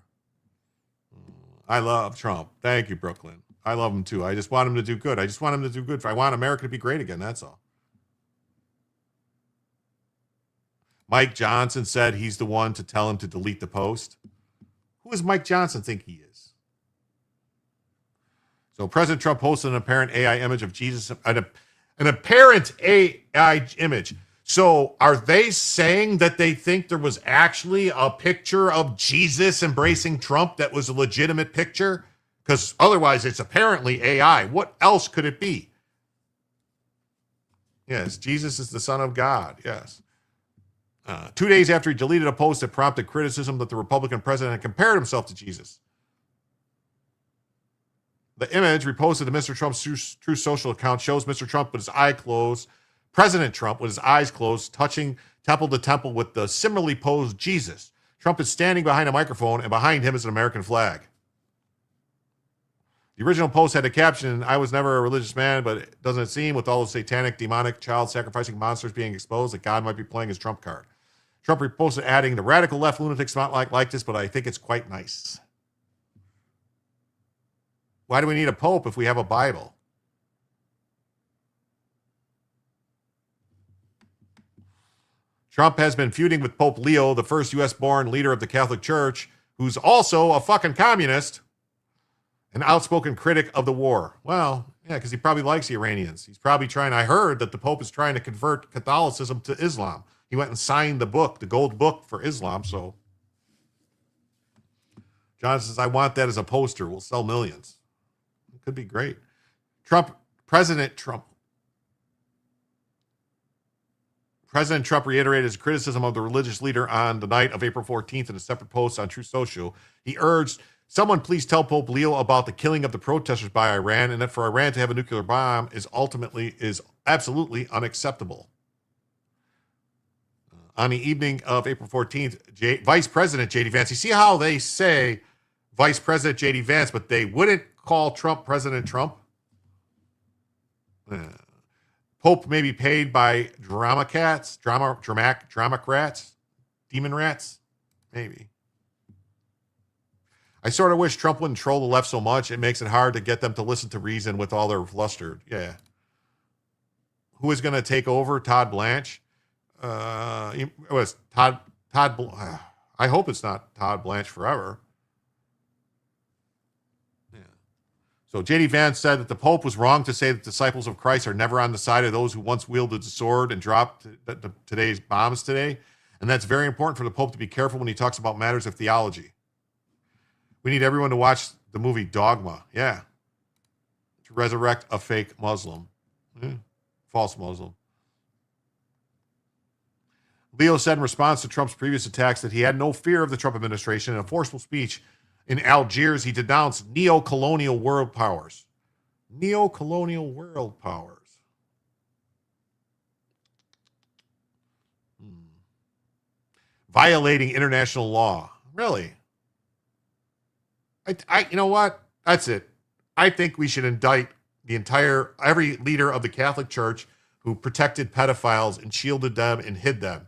I love Trump. Thank you, Brooklyn. I love him too. I just want him to do good. I want America to be great again. That's all. Mike Johnson said he's the one to tell him to delete the post. Who does Mike Johnson think he is? So President Trump posted an apparent AI image of Jesus, an apparent AI image. So are they saying that they think there was actually a picture of Jesus embracing Trump that was a legitimate picture? Because otherwise it's apparently AI. What else could it be? Yes, Jesus is the Son of God. Yes. 2 days after he deleted a post that prompted criticism that the Republican president had compared himself to Jesus. The image reposted to Mr. Trump's True Social account shows Mr. Trump with his eye closed, President Trump with his eyes closed, touching temple to temple with the similarly posed Jesus. Trump is standing behind a microphone, and behind him is an American flag. The original post had a caption, "I was never a religious man, but it doesn't seem, with all the satanic, demonic, child-sacrificing monsters being exposed, that God might be playing his trump card." Trump reposted adding, "The radical left lunatics might like this, but I think it's quite nice." Why do we need a pope if we have a Bible? Trump has been feuding with Pope Leo, the first U.S.-born leader of the Catholic Church, who's also a fucking communist, an outspoken critic of the war. Well, yeah, because he probably likes the Iranians. He's probably I heard that the Pope is trying to convert Catholicism to Islam. He went and signed the book, the gold book for Islam, so. John says, "I want that as a poster. We'll sell millions." It could be great. President Trump reiterated his criticism of the religious leader on the night of April 14th in a separate post on True Social. He urged, "Someone please tell Pope Leo about the killing of the protesters by Iran, and that for Iran to have a nuclear bomb is absolutely unacceptable." On the evening of April 14th, Vice President J.D. Vance, you see how they say Vice President J.D. Vance, but they wouldn't call Trump President Trump? Pope may be paid by demon rats, maybe. "I sort of wish Trump wouldn't troll the left so much. It makes it hard to get them to listen to reason with all their flustered." Yeah. Who is going to take over? Todd Blanche? It was Todd. I hope it's not Todd Blanche forever. Yeah. So J.D. Vance said that the Pope was wrong to say that disciples of Christ are never on the side of those who once wielded the sword and dropped today's bombs today. And that's very important for the Pope to be careful when he talks about matters of theology. We need everyone to watch the movie Dogma. Yeah. To resurrect a fake Muslim. False Muslim. Leo said in response to Trump's previous attacks that he had no fear of the Trump administration, and a forceful speech In Algiers, he denounced neo-colonial world powers. Neo-colonial world powers. Violating international law. Really? You know what? That's it. I think we should indict every leader of the Catholic Church who protected pedophiles and shielded them and hid them.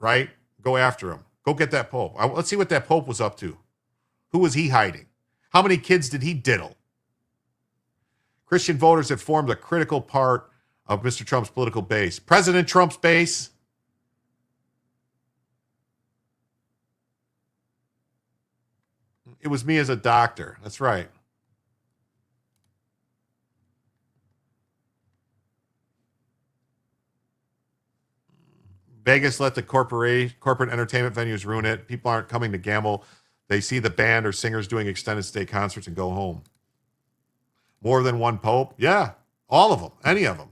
Right? Go after him. Go get that Pope. Let's see what that Pope was up to. Who was he hiding? How many kids did he diddle? Christian voters have formed a critical part of Mr. Trump's political base. President Trump's base. It was me as a doctor. That's right. Vegas let the corporate entertainment venues ruin it. People aren't coming to gamble. They see the band or singers doing extended stay concerts and go home. More than one pope? Yeah, all of them, any of them.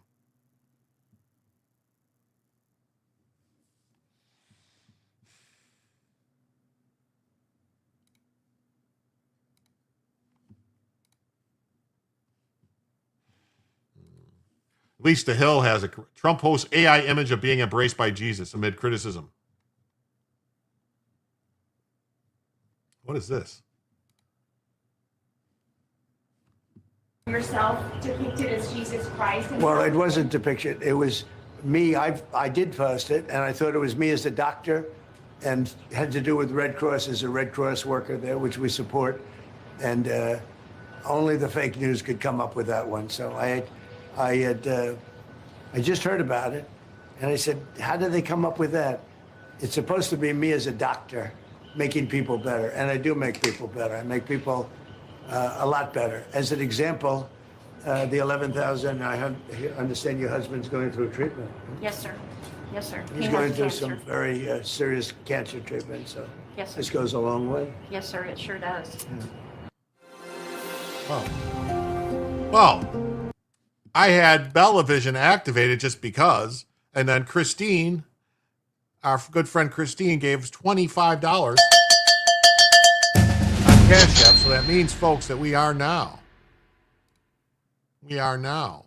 Lisa Hill has a Trump hosts AI image of being embraced by Jesus amid criticism. What is this?
Yourself depicted as Jesus Christ.
Well, it wasn't depicted. It was me. I did post it, and I thought it was me as a doctor, and had to do with Red Cross as a Red Cross worker there, which we support. And only the fake news could come up with that one. So I just heard about it, and I said, how did they come up with that? It's supposed to be me as a doctor making people better, and I do make people better. I make people a lot better. As an example, the 11,000, I understand your husband's going through treatment.
Yes, sir. Yes, sir.
He's going through some very serious cancer treatment, so
yes, sir.
This goes a long way.
Yes, sir. It sure does.
Oh. Well, I had Bellavision activated just because, and then Christine, our good friend Christine, gave us $25 on Cash App. So that means, folks, that we are now. We are now.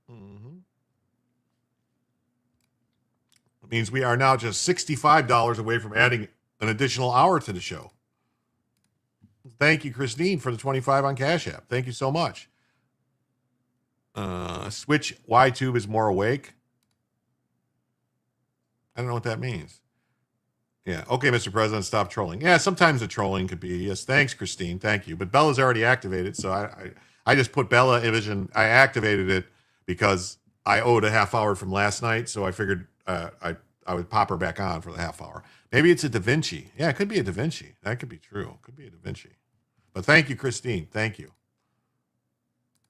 It means we are now just $65 away from adding an additional hour to the show. Thank you, Christine, for the 25 on Cash App. Thank you so much. Switch YTube is more awake. I don't know what that means. Yeah. Okay, Mr. President, stop trolling. Yeah, sometimes the trolling could be. Yes, thanks, Christine. Thank you. But Bella's already activated, so I just put Bella Vision. I activated it because I owed a half hour from last night, so I figured I would pop her back on for the half hour. Maybe it's a Da Vinci. Yeah, it could be a Da Vinci. That could be true. It could be a Da Vinci. But thank you, Christine. Thank you.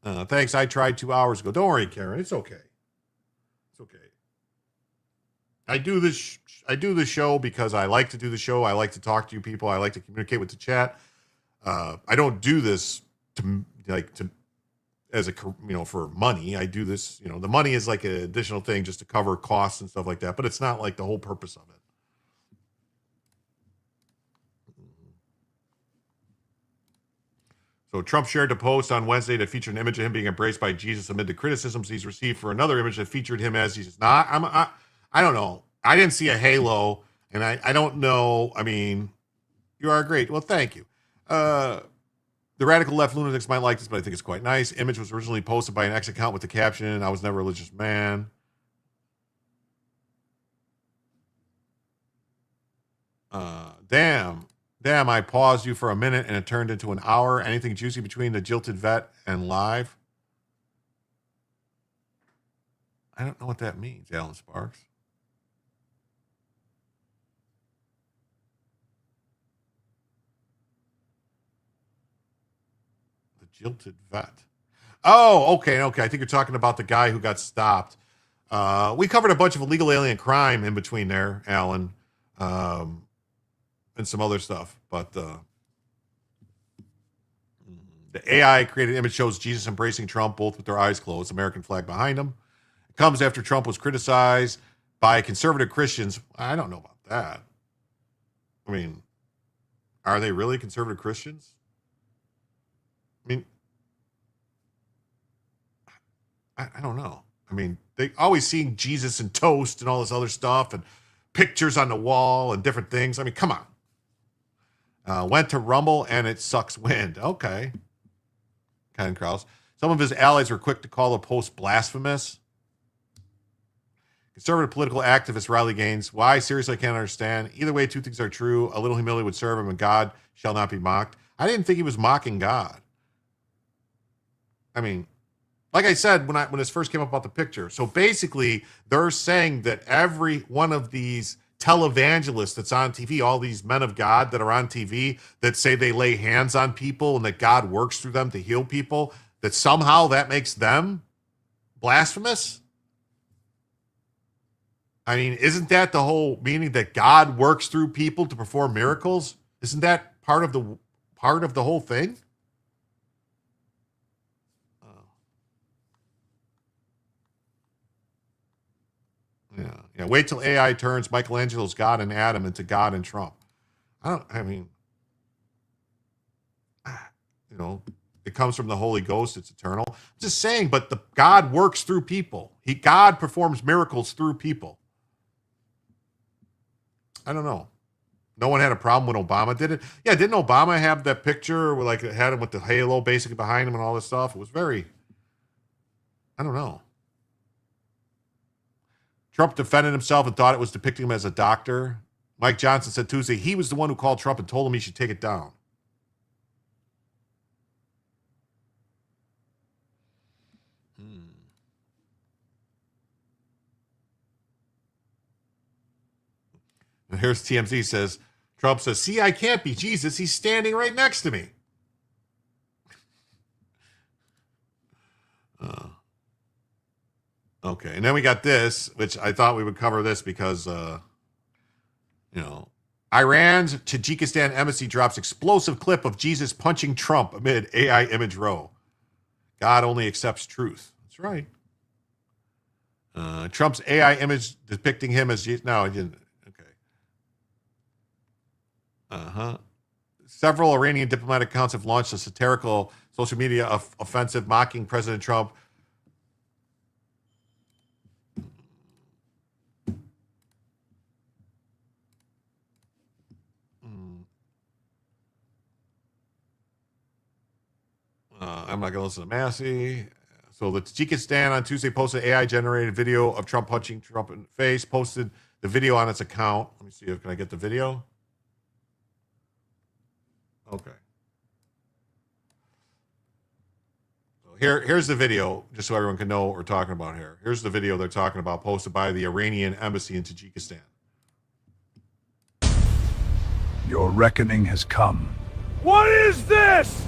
Thanks. I tried 2 hours ago. Don't worry, Karen. It's okay. It's okay. I do this show because I like to do the show. I like to talk to you people. I like to communicate with the chat. I don't do this for money. I do this, the money is like an additional thing just to cover costs and stuff like that, but it's not like the whole purpose of it. So Trump shared a post on Wednesday that featured an image of him being embraced by Jesus amid the criticisms he's received for another image that featured him as Jesus. Now, I don't know. I didn't see a halo, and I don't know. I mean, you are great. Well, thank you. The radical left lunatics might like this, but I think it's quite nice. Image was originally posted by an ex account with the caption, "I was never a religious man." Damn, I paused you for a minute and it turned into an hour. Anything juicy between the jilted vet and live? I don't know what that means, Alan Sparks. The jilted vet. Oh, okay. I think you're talking about the guy who got stopped. We covered a bunch of illegal alien crime in between there, Alan. And some other stuff, but the AI created image shows Jesus embracing Trump, both with their eyes closed, American flag behind him. It comes after Trump was criticized by conservative Christians. I don't know about that. I mean, are they really conservative Christians? I mean, I don't know. I mean, they always seeing Jesus and toast and all this other stuff and pictures on the wall and different things. I mean, come on. Went to Rumble and it sucks wind. Okay. Ken Krause. Some of his allies were quick to call the post blasphemous. Conservative political activist Riley Gaines. Why? Seriously, I can't understand. Either way, two things are true. A little humility would serve him, and God shall not be mocked. I didn't think he was mocking God. I mean, like I said when this first came up about the picture. So basically, they're saying that every one of these televangelists that's on TV, all these men of God that are on TV that say they lay hands on people and that God works through them to heal people, that somehow that makes them blasphemous? I mean, isn't that the whole meaning, that God works through people to perform miracles? Isn't that part of the whole thing? Yeah. Wait till AI turns Michelangelo's God and Adam into God and Trump. It comes from the Holy Ghost. It's eternal. I'm just saying, but God works through people. God performs miracles through people. I don't know. No one had a problem when Obama did it. Yeah, didn't Obama have that picture where it had him with the halo basically behind him and all this stuff? It was very, I don't know. Trump defended himself and thought it was depicting him as a doctor. Mike Johnson said Tuesday he was the one who called Trump and told him he should take it down. And here's TMZ says, Trump says, see, I can't be Jesus. He's standing right next to me. Okay, and then we got this, which I thought we would cover this because, Iran's Tajikistan embassy drops explosive clip of Jesus punching Trump amid AI image row. God only accepts truth. That's right. Trump's AI image depicting him as Jesus. No, I didn't. Okay. Several Iranian diplomatic accounts have launched a satirical social media offensive mocking President Trump. I'm not going to listen to Massey. So the Tajikistan on Tuesday posted AI-generated video of Trump punching Trump in the face, posted the video on its account. Let me see if can I get the video? Okay. So here's the video, just so everyone can know what we're talking about here. Here's the video they're talking about, posted by the Iranian embassy in Tajikistan.
Your reckoning has come. What is this?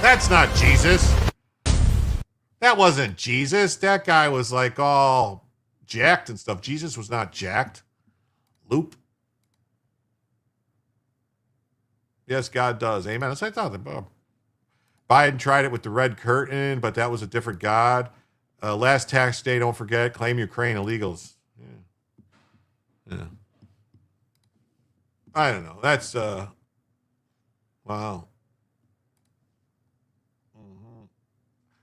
That's not Jesus. That wasn't Jesus. That guy was like all jacked and stuff. Jesus was not jacked. Loop. Yes, God does. Amen. That's what I thought. Biden tried it with the red curtain, but that was a different God. Last tax day, don't forget, claim Ukraine illegals. Yeah. I don't know. That's, wow.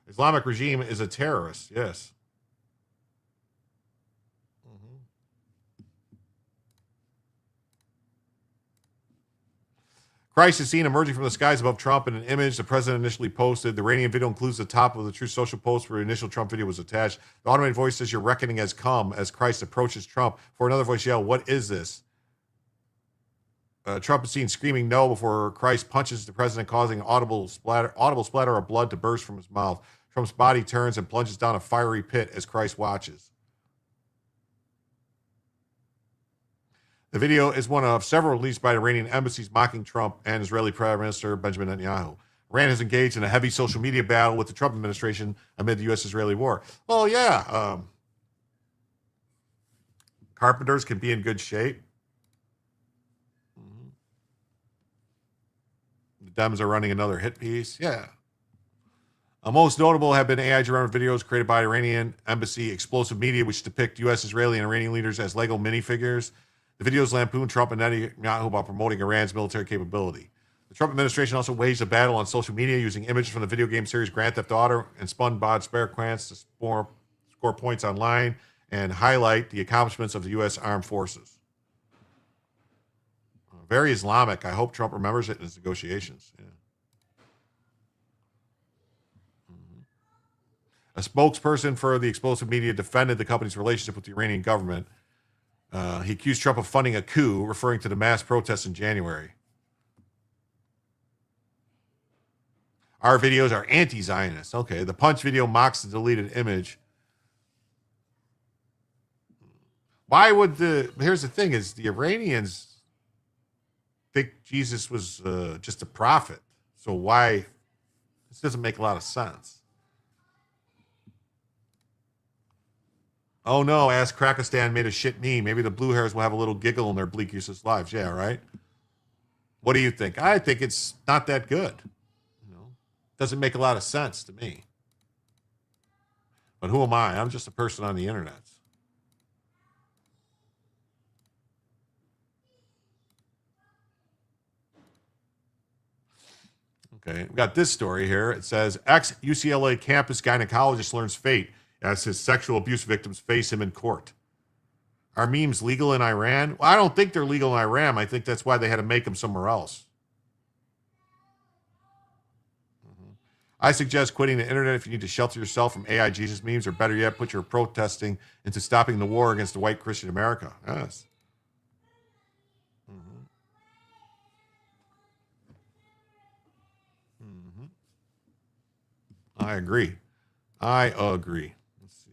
Islamic regime is a terrorist. Yes. Christ is seen emerging from the skies above Trump in an image the president initially posted. The Iranian video includes the top of the Truth Social post where the initial Trump video was attached. The automated voice says, your reckoning has come as Christ approaches Trump. For another voice yell, what is this? Trump is seen screaming no before Christ punches the president, causing audible splatter of blood to burst from his mouth. Trump's body turns and plunges down a fiery pit as Christ watches. The video is one of several released by Iranian embassies mocking Trump and Israeli Prime Minister Benjamin Netanyahu. Iran has engaged in a heavy social media battle with the Trump administration amid the U.S.-Israeli war. Well, yeah. Carpenters can be in good shape. The Dems are running another hit piece. Yeah. Most notable have been AI-generated videos created by Iranian embassy explosive media, which depict U.S., Israeli, and Iranian leaders as Lego minifigures. The videos lampoon Trump and Netanyahu about promoting Iran's military capability. The Trump administration also waged a battle on social media using images from the video game series Grand Theft Auto and spun bod squares to score points online and highlight the accomplishments of the U.S. Armed Forces. Very Islamic. I hope Trump remembers it in his negotiations. Yeah. A spokesperson for the explosive media defended the company's relationship with the Iranian government. He accused Trump of funding a coup, referring to the mass protests in January. Our videos are anti-Zionist. Okay, the Punch video mocks the deleted image. Why would here's the thing is the Iranians think Jesus was just a prophet. So why, this doesn't make a lot of sense. Oh no, Ask Krakistan made a shit meme. Maybe the blue hairs will have a little giggle in their bleak useless lives. Yeah, right? What do you think? I think it's not that good. Doesn't make a lot of sense to me. But who am I? I'm just a person on the internet. Okay, we got this story here. It says, ex-UCLA campus gynecologist learns fate as his sexual abuse victims face him in court. Are memes legal in Iran? Well, I don't think they're legal in Iran. I think that's why they had to make them somewhere else. I suggest quitting the internet if you need to shelter yourself from AI Jesus memes, or better yet, put your protesting into stopping the war against the white Christian America. Yes. I agree. I agree. Let's see.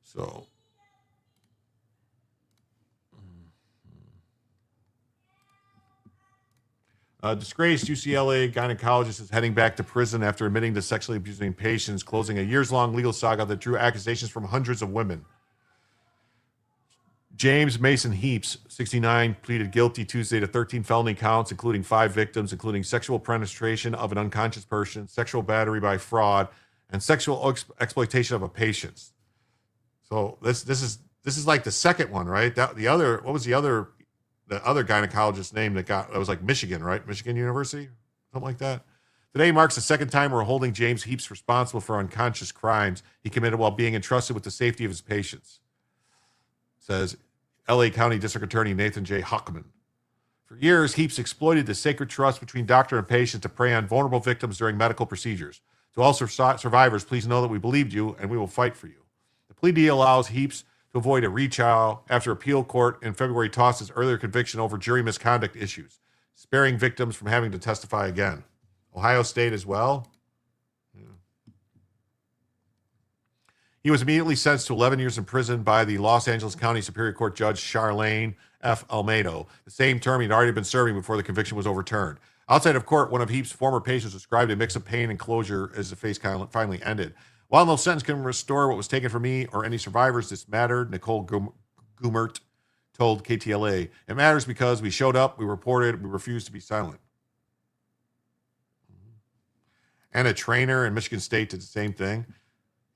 So, disgraced UCLA gynecologist is heading back to prison after admitting to sexually abusing patients, closing a years-long legal saga that drew accusations from hundreds of women. James Mason Heaps, 69, pleaded guilty Tuesday to 13 felony counts, including 5 victims, including sexual penetration of an unconscious person, sexual battery by fraud, and sexual exploitation of a patient. So this is like the second one, right? What was the other gynecologist's name that was like Michigan, right? Michigan University, something like that. Today marks the second time we're holding James Heaps responsible for unconscious crimes he committed while being entrusted with the safety of his patients, says LA County District Attorney Nathan J. Huckman. For years, Heaps exploited the sacred trust between doctor and patient to prey on vulnerable victims during medical procedures. To all survivors, please know that we believed you and we will fight for you. The plea deal allows Heaps to avoid a retrial after appeal court in February tossed his earlier conviction over jury misconduct issues, sparing victims from having to testify again. Ohio State as well. Yeah. He was immediately sentenced to 11 years in prison by the Los Angeles County Superior Court Judge Charlene F. Almedo, the same term he'd already been serving before the conviction was overturned. Outside of court, one of Heaps' former patients described a mix of pain and closure as the case finally ended. While no sentence can restore what was taken from me or any survivors, this mattered, Nicole Gumert told KTLA. It matters because we showed up, we reported, we refused to be silent. And a trainer in Michigan State did the same thing.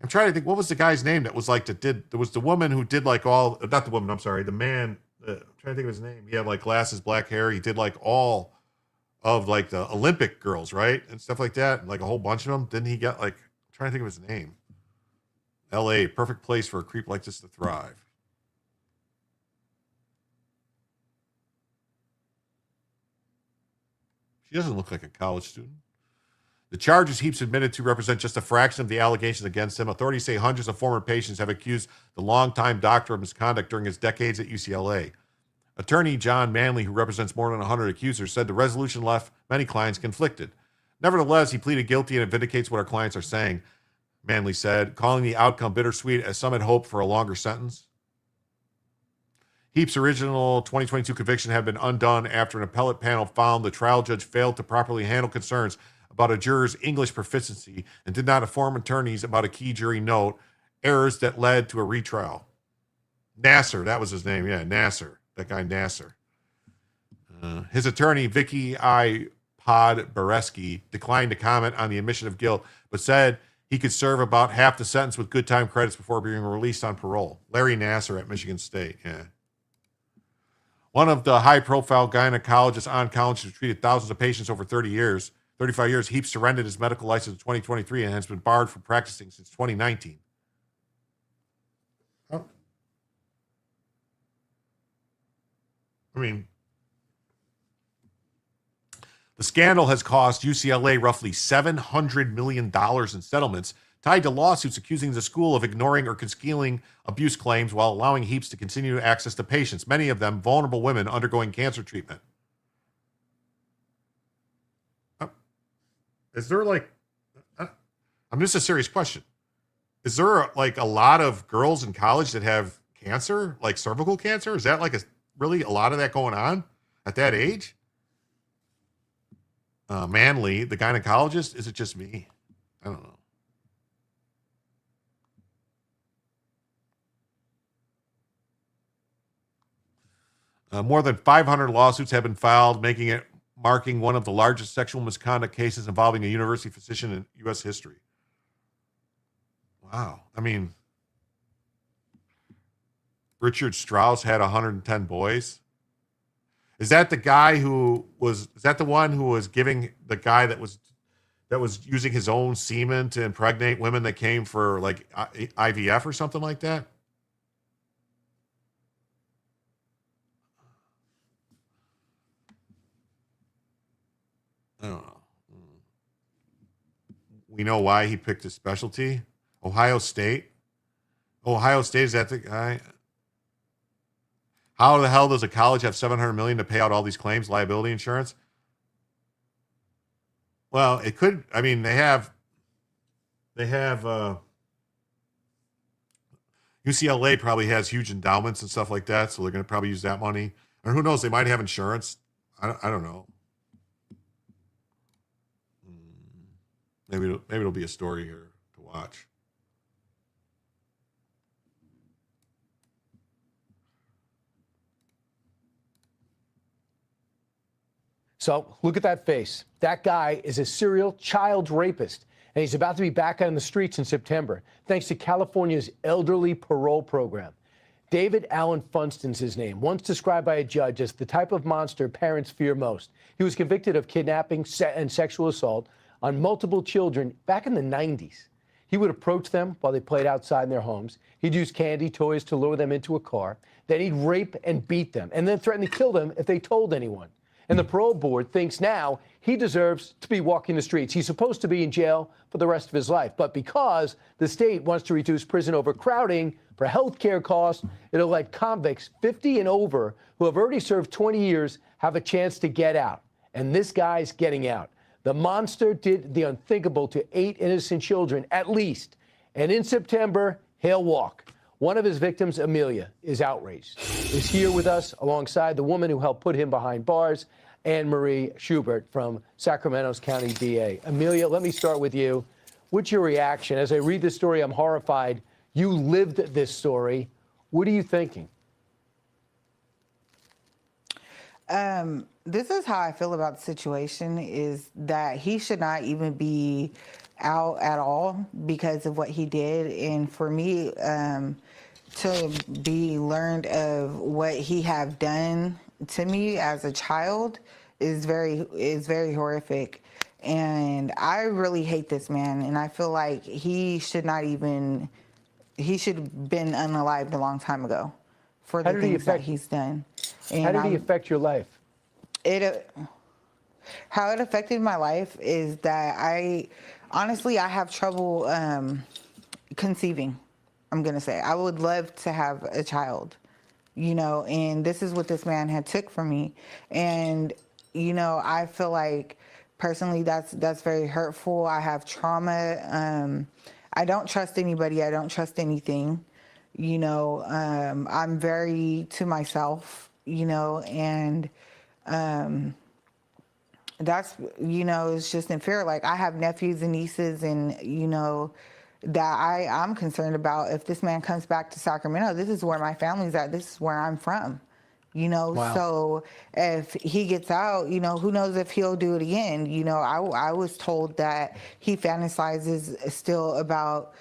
I'm trying to think, what was the guy's name that was like there was the woman who did like all, not the woman, I'm sorry, the man, I'm trying to think of his name. He had like glasses, black hair. He did like all of like the Olympic girls, right? And stuff like that. Like a whole bunch of them. Didn't he get like, I'm trying to think of his name. LA, perfect place for a creep like this to thrive. She doesn't look like a college student. The charges Heaps admitted to represent just a fraction of the allegations against him. Authorities say hundreds of former patients have accused the longtime doctor of misconduct during his decades at UCLA. Attorney John Manley, who represents more than 100 accusers, said the resolution left many clients conflicted. Nevertheless, he pleaded guilty and it vindicates what our clients are saying, Manley said, calling the outcome bittersweet as some had hoped for a longer sentence. Heap's original 2022 conviction had been undone after an appellate panel found the trial judge failed to properly handle concerns about a juror's English proficiency and did not inform attorneys about a key jury note, errors that led to a retrial. Nasser, that was his name. Yeah, Nasser. That guy Nasser. His attorney, Vicky I. Podbereski, declined to comment on the admission of guilt, but said he could serve about half the sentence with good time credits before being released on parole. Larry Nasser at Michigan State, yeah. One of the high-profile gynecologists on college who treated thousands of patients over 35 years, Heap surrendered his medical license in 2023 and has been barred from practicing since 2019. Oh. I mean, the scandal has cost UCLA roughly $700 million in settlements tied to lawsuits accusing the school of ignoring or concealing abuse claims while allowing Heaps to continue access to patients, many of them vulnerable women undergoing cancer treatment. Is there this is a serious question. Is there like a lot of girls in college that have cancer, like cervical cancer? Is that really a lot of that going on at that age? Manley, the gynecologist, is it just me? I don't know. More than 500 lawsuits have been filed, marking one of the largest sexual misconduct cases involving a university physician in U.S. history. Wow. I mean, Richard Strauss had 110 boys. Is that the guy is that the one who was giving the guy that was using his own semen to impregnate women that came for like IVF or something like that? I don't know. We know why he picked his specialty. Ohio State. Ohio State, is that the guy? How the hell does a college have $700 million to pay out all these claims, liability insurance? Well, it could. I mean, they have. UCLA probably has huge endowments and stuff like that, so they're going to probably use that money. Or who knows? They might have insurance. I don't know. Maybe it'll be a story here to watch.
So look at that face. That guy is a serial child rapist, and he's about to be back on the streets in September, thanks to California's elderly parole program. David Allen Funston's his name, once described by a judge as the type of monster parents fear most. He was convicted of kidnapping and sexual assault on multiple children back in the 90s. He would approach them while they played outside in their homes. He'd use candy toys to lure them into a car. Then he'd rape and beat them, and then threaten to kill them if they told anyone. And the parole board thinks now he deserves to be walking the streets. He's supposed to be in jail for the rest of his life. But because the state wants to reduce prison overcrowding for health care costs, it'll let convicts 50 and over who have already served 20 years have a chance to get out. And this guy's getting out. The monster did the unthinkable to 8 innocent children, at least. And in September, he'll walk. One of his victims, Amelia, is outraged. Is here with us alongside the woman who helped put him behind bars, Anne Marie Schubert from Sacramento's County DA. Amelia, let me start with you. What's your reaction? As I read this story, I'm horrified. You lived this story. What are you thinking?
This is how I feel about the situation, is that he should not even be out at all because of what he did. And for me, to be learned of what he have done to me as a child is very horrific. And I really hate this man. And I feel like he should have been unalived a long time ago for the things that he's done. And
how did he affect your life?
How it affected my life is that I have trouble conceiving. I'm going to say I would love to have a child, and this is what this man had took from me. And, I feel like personally that's very hurtful. I have trauma. I don't trust anybody. I don't trust anything. I'm very to myself, and that's, it's just unfair. Like, I have nephews and nieces, and, that I'm concerned about. If this man comes back to Sacramento, this is where my family's at. This is where I'm from,
Wow.
So if he gets out, who knows if he'll do it again. I was told that he fantasizes still about,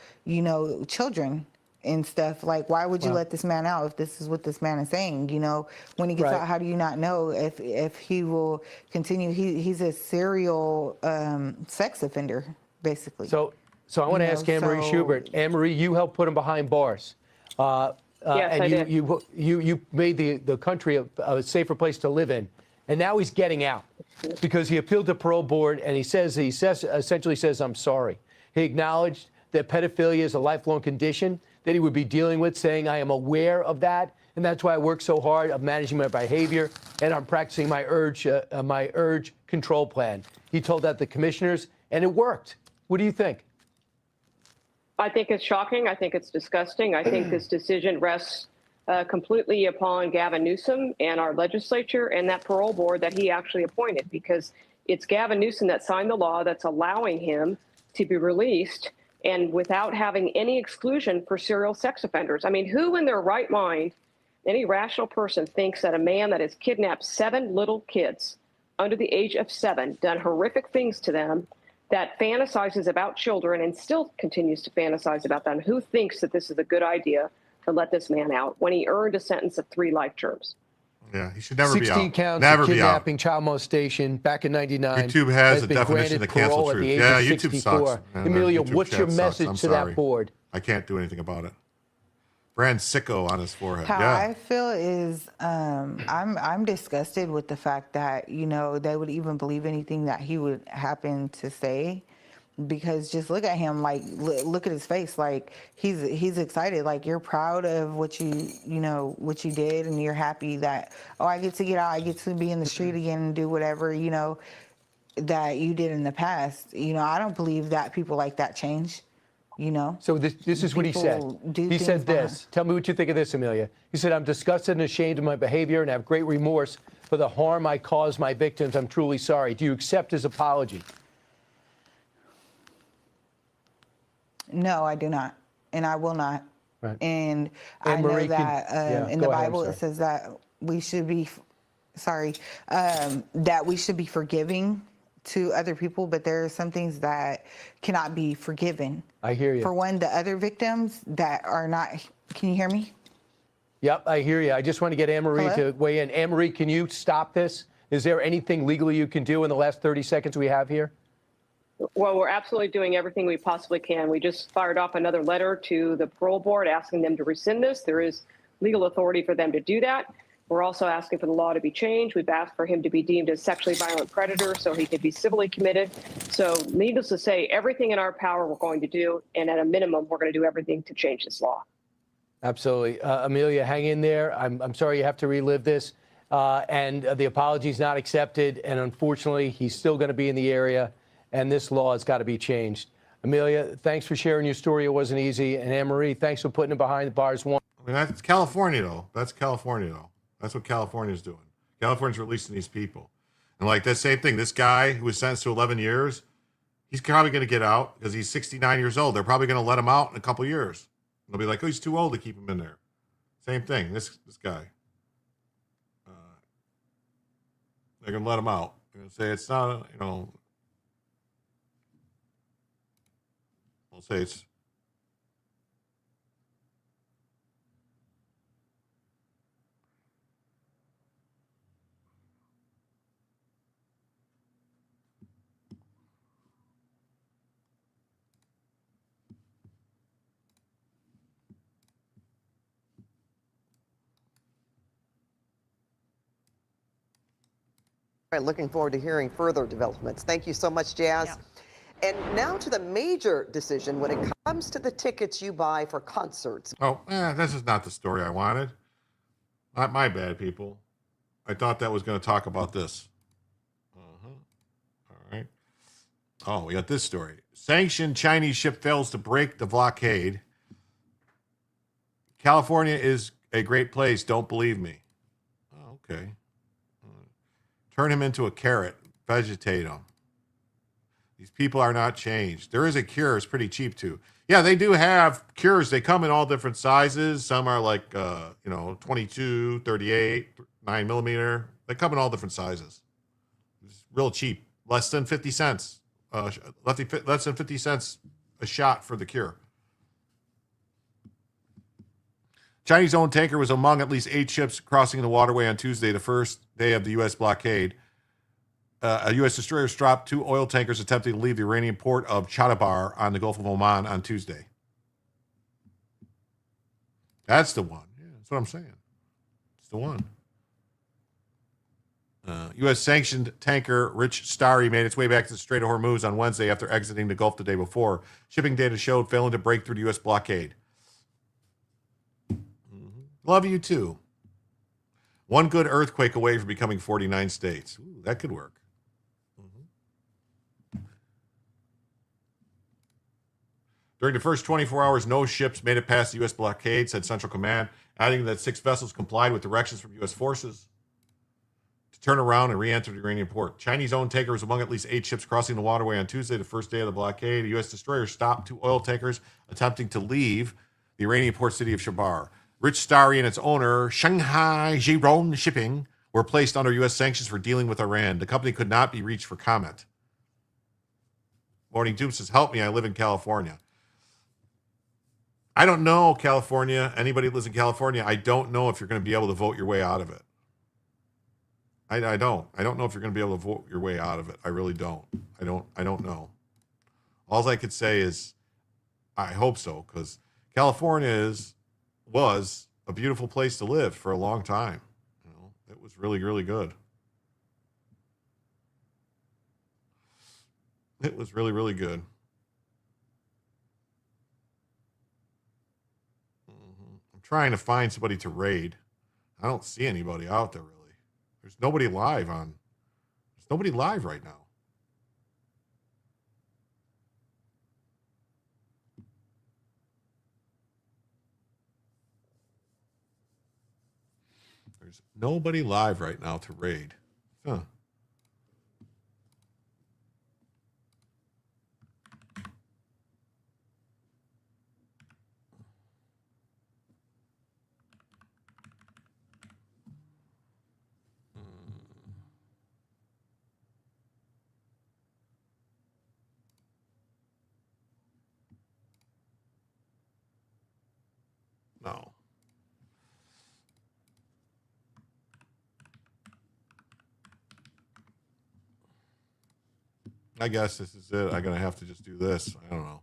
children and stuff. Like, why would you let this man out if this is what this man is saying? When he gets out, how do you not know if he will continue? He's a serial sex offender, basically.
So I want to ask Anne-Marie Schubert. Anne-Marie, you helped put him behind bars.
Yes,
and
I did.
You made the country a safer place to live in. And now he's getting out because he appealed to parole board, and he essentially says, I'm sorry. He acknowledged that pedophilia is a lifelong condition that he would be dealing with, saying, I am aware of that, and that's why I work so hard of managing my behavior, and I'm practicing my urge control plan. He told that the commissioners, and it worked. What do you think?
I think it's shocking. I think it's disgusting. I think this decision rests completely upon Gavin Newsom and our legislature and that parole board that he actually appointed, because it's Gavin Newsom that signed the law that's allowing him to be released and without having any exclusion for serial sex offenders. I mean, who in their right mind, any rational person, thinks that a man that has kidnapped 7 little kids under the age of 7, done horrific things to them, that fantasizes about children and still continues to fantasize about them, who thinks that this is a good idea to let this man out when he earned a sentence of 3 life terms?
Yeah, he should never be out.
16 counts
Never
of
be out.
kidnapping, child molestation back in '99.
YouTube has a
been
definition
granted
of cancel
parole at
truth.
the age
Yeah,
of
YouTube
64.
sucks. Man,
Amelia,
YouTube
what's your
chat
message
sucks.
to
I'm
that
sorry.
board?
I can't do anything about it. Brand sicko on his forehead.
How
Yeah.
I feel is I'm disgusted with the fact that they would even believe anything that he would happen to say, because just look at him, like look at his face, like he's excited, like you're proud of what what you did, and you're happy that, oh, I get to get out, I get to be in the street again and do whatever that you did in the past. I don't believe that people like that change.
So this is what he said. He said this. Tell me what you think of this, Amelia. He said, I'm disgusted and ashamed of my behavior and have great remorse for the harm I caused my victims. I'm truly sorry. Do you accept his apology?
No, I do not. And I will not.
Right.
And I know
Anne-Marie,
that in the Bible it says that we should be, that we should be forgiving to other people, but there are some things that cannot be forgiven.
I hear you.
For one, the other victims that are not, can you hear me?
Yep, I hear you. I just want to get Anne-Marie to weigh in. Anne-Marie, can you stop this? Is there anything legally you can do in the last 30 seconds we have here?
Well, we're absolutely doing everything we possibly can. We just fired off another letter to the parole board asking them to rescind this. There is legal authority for them to do that. We're also asking for the law to be changed. We've asked for him to be deemed a sexually violent predator so he could be civilly committed. So needless to say, everything in our power we're going to do. And at a minimum, we're going to do everything to change this law.
Absolutely. Amelia, hang in there. I'm sorry you have to relive this. And the apology is not accepted. And unfortunately, he's still going to be in the area. And this law has got to be changed. Amelia, thanks for sharing your story. It wasn't easy. And Anne-Marie, thanks for putting it behind the bars.
I mean, that's California, though. That's California, though. That's what California's doing. California's releasing these people. And like that same thing, this guy who was sentenced to 11 years, he's probably going to get out because he's 69 years old. They're probably going to let him out in a couple years. They'll be like, oh, he's too old to keep him in there. Same thing, this guy. They're going to let him out. They're going to say it's not, they'll say it's,
Right, looking forward to hearing further developments. Thank you so much, Jazz. Yeah. And now to the major decision when it comes to the tickets you buy for concerts.
oh, this is not the story I wanted. Not my bad, people. I thought that was going to talk about this. All right. Oh, we got this story. Sanctioned Chinese ship fails to break the blockade. California is a great place. Don't believe me. Oh, okay. Turn him into a carrot. Vegetate him. These people are not changed. There is a cure. It's pretty cheap, too. Yeah, they do have cures. They come in all different sizes. Some are like, 22, 38, 9 millimeter. They come in all different sizes. It's real cheap. Less than 50 cents. Less than 50 cents a shot for the cure. Chinese-owned tanker was among at least 8 ships crossing the waterway on Tuesday, the first day of the U.S. blockade. A U.S. destroyer stopped 2 oil tankers attempting to leave the Iranian port of Chatabar on the Gulf of Oman on Tuesday. That's the one. Yeah, that's what I'm saying. It's the one. U.S. sanctioned tanker Rich Starry made its way back to the Strait of Hormuz on Wednesday after exiting the Gulf the day before. Shipping data showed failing to break through the U.S. blockade. Love you too. One good earthquake away from becoming 49 states. Ooh, that could work. During the first 24 hours, no ships made it past the U.S. blockade, said Central Command, adding that 6 vessels complied with directions from U.S. forces to turn around and re-enter the Iranian port. Chinese-owned tanker was among at least 8 ships crossing the waterway on Tuesday, the first day of the blockade. A U.S. destroyer stopped 2 oil tankers attempting to leave the Iranian port city of Shabar. Rich Starry and its owner, Shanghai Jiron Shipping, were placed under U.S. sanctions for dealing with Iran. The company could not be reached for comment. Morning Doom says, help me, I live in California. I don't know, California. Anybody who lives in California, I don't know if you're going to be able to vote your way out of it. I don't. I don't know if you're going to be able to vote your way out of it. I really don't. I don't know. All I could say is I hope so, because California was a beautiful place to live for a long time. You know, it was really, really good. It was really, really good. I'm trying to find somebody to raid. I don't see anybody out there really. There's nobody live right now. There's nobody live right now to raid. Huh. No. I guess this is it. I'm going to have to just do this. I don't know.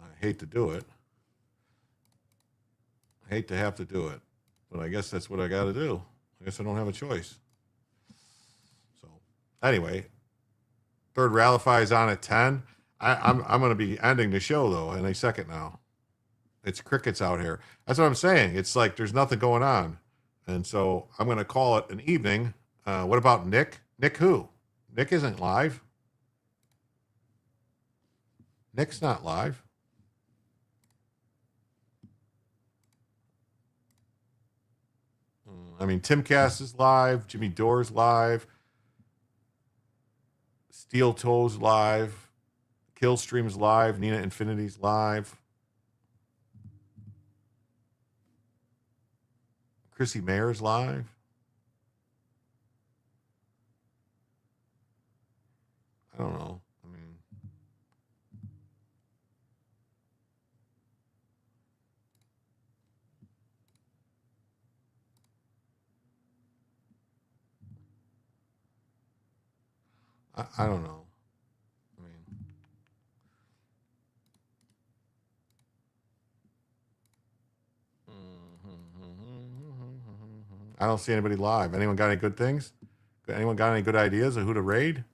I hate to do it. I hate to have to do it. But I guess that's what I got to do. I guess I don't have a choice. So, anyway, third Rallify is on at 10. I'm going to be ending the show, though, in a second now. It's crickets out here. That's what I'm saying. It's like there's nothing going on. And so I'm going to call it an evening. What about Nick? Nick who? Nick isn't live. Nick's not live. I mean, Timcast is live. Jimmy Dore's live. Steel Toes live. Killstream's live. Nina Infinity's live. Chrissy Mayer's live. I don't know. I mean, I don't know. I mean, I don't see anybody live. Anyone got any good things? Anyone got any good ideas of who to raid?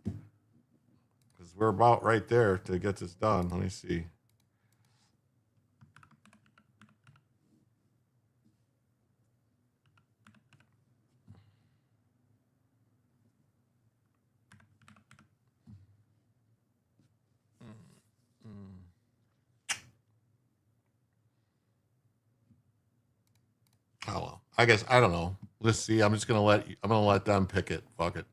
Because we're about right there to get this done. Let me see. I guess, I don't know. Let's see. I'm gonna let them pick it. Fuck it.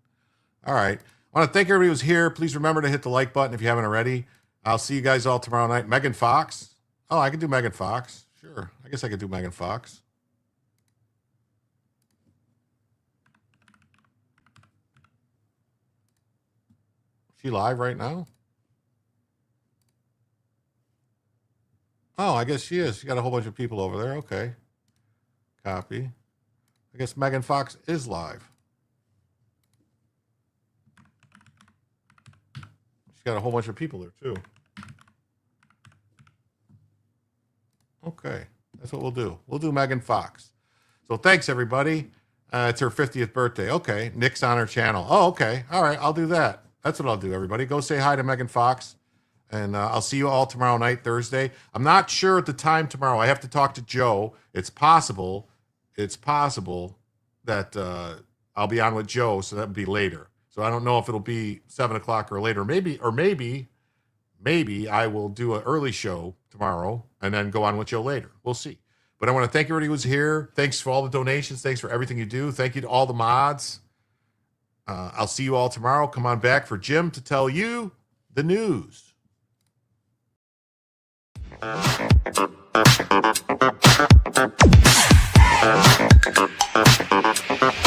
All right. I want to thank everybody who's here. Please remember to hit the like button if you haven't already. I'll see you guys all tomorrow night. Megan Fox. Oh, I can do Megan Fox. Sure. I guess I could do Megan Fox. Is she live right now? Oh, I guess she is. She got a whole bunch of people over there. Okay. Copy. I guess Megan Fox is live. She's got a whole bunch of people there, too. Okay. That's what we'll do. We'll do Megan Fox. So thanks, everybody. It's her 50th birthday. Okay. Nick's on her channel. Oh, okay. All right. I'll do that. That's what I'll do, everybody. Go say hi to Megan Fox. And I'll see you all tomorrow night, Thursday. I'm not sure at the time tomorrow. I have to talk to Joe. It's possible that I'll be on with Joe, so that would be later. So I don't know if it'll be 7 o'clock or later. Maybe I will do an early show tomorrow and then go on with Joe later. We'll see. But I want to thank everybody who's here. Thanks for all the donations. Thanks for everything you do. Thank you to all the mods. I'll see you all tomorrow. Come on back for Jim to tell you the news.
Thank you.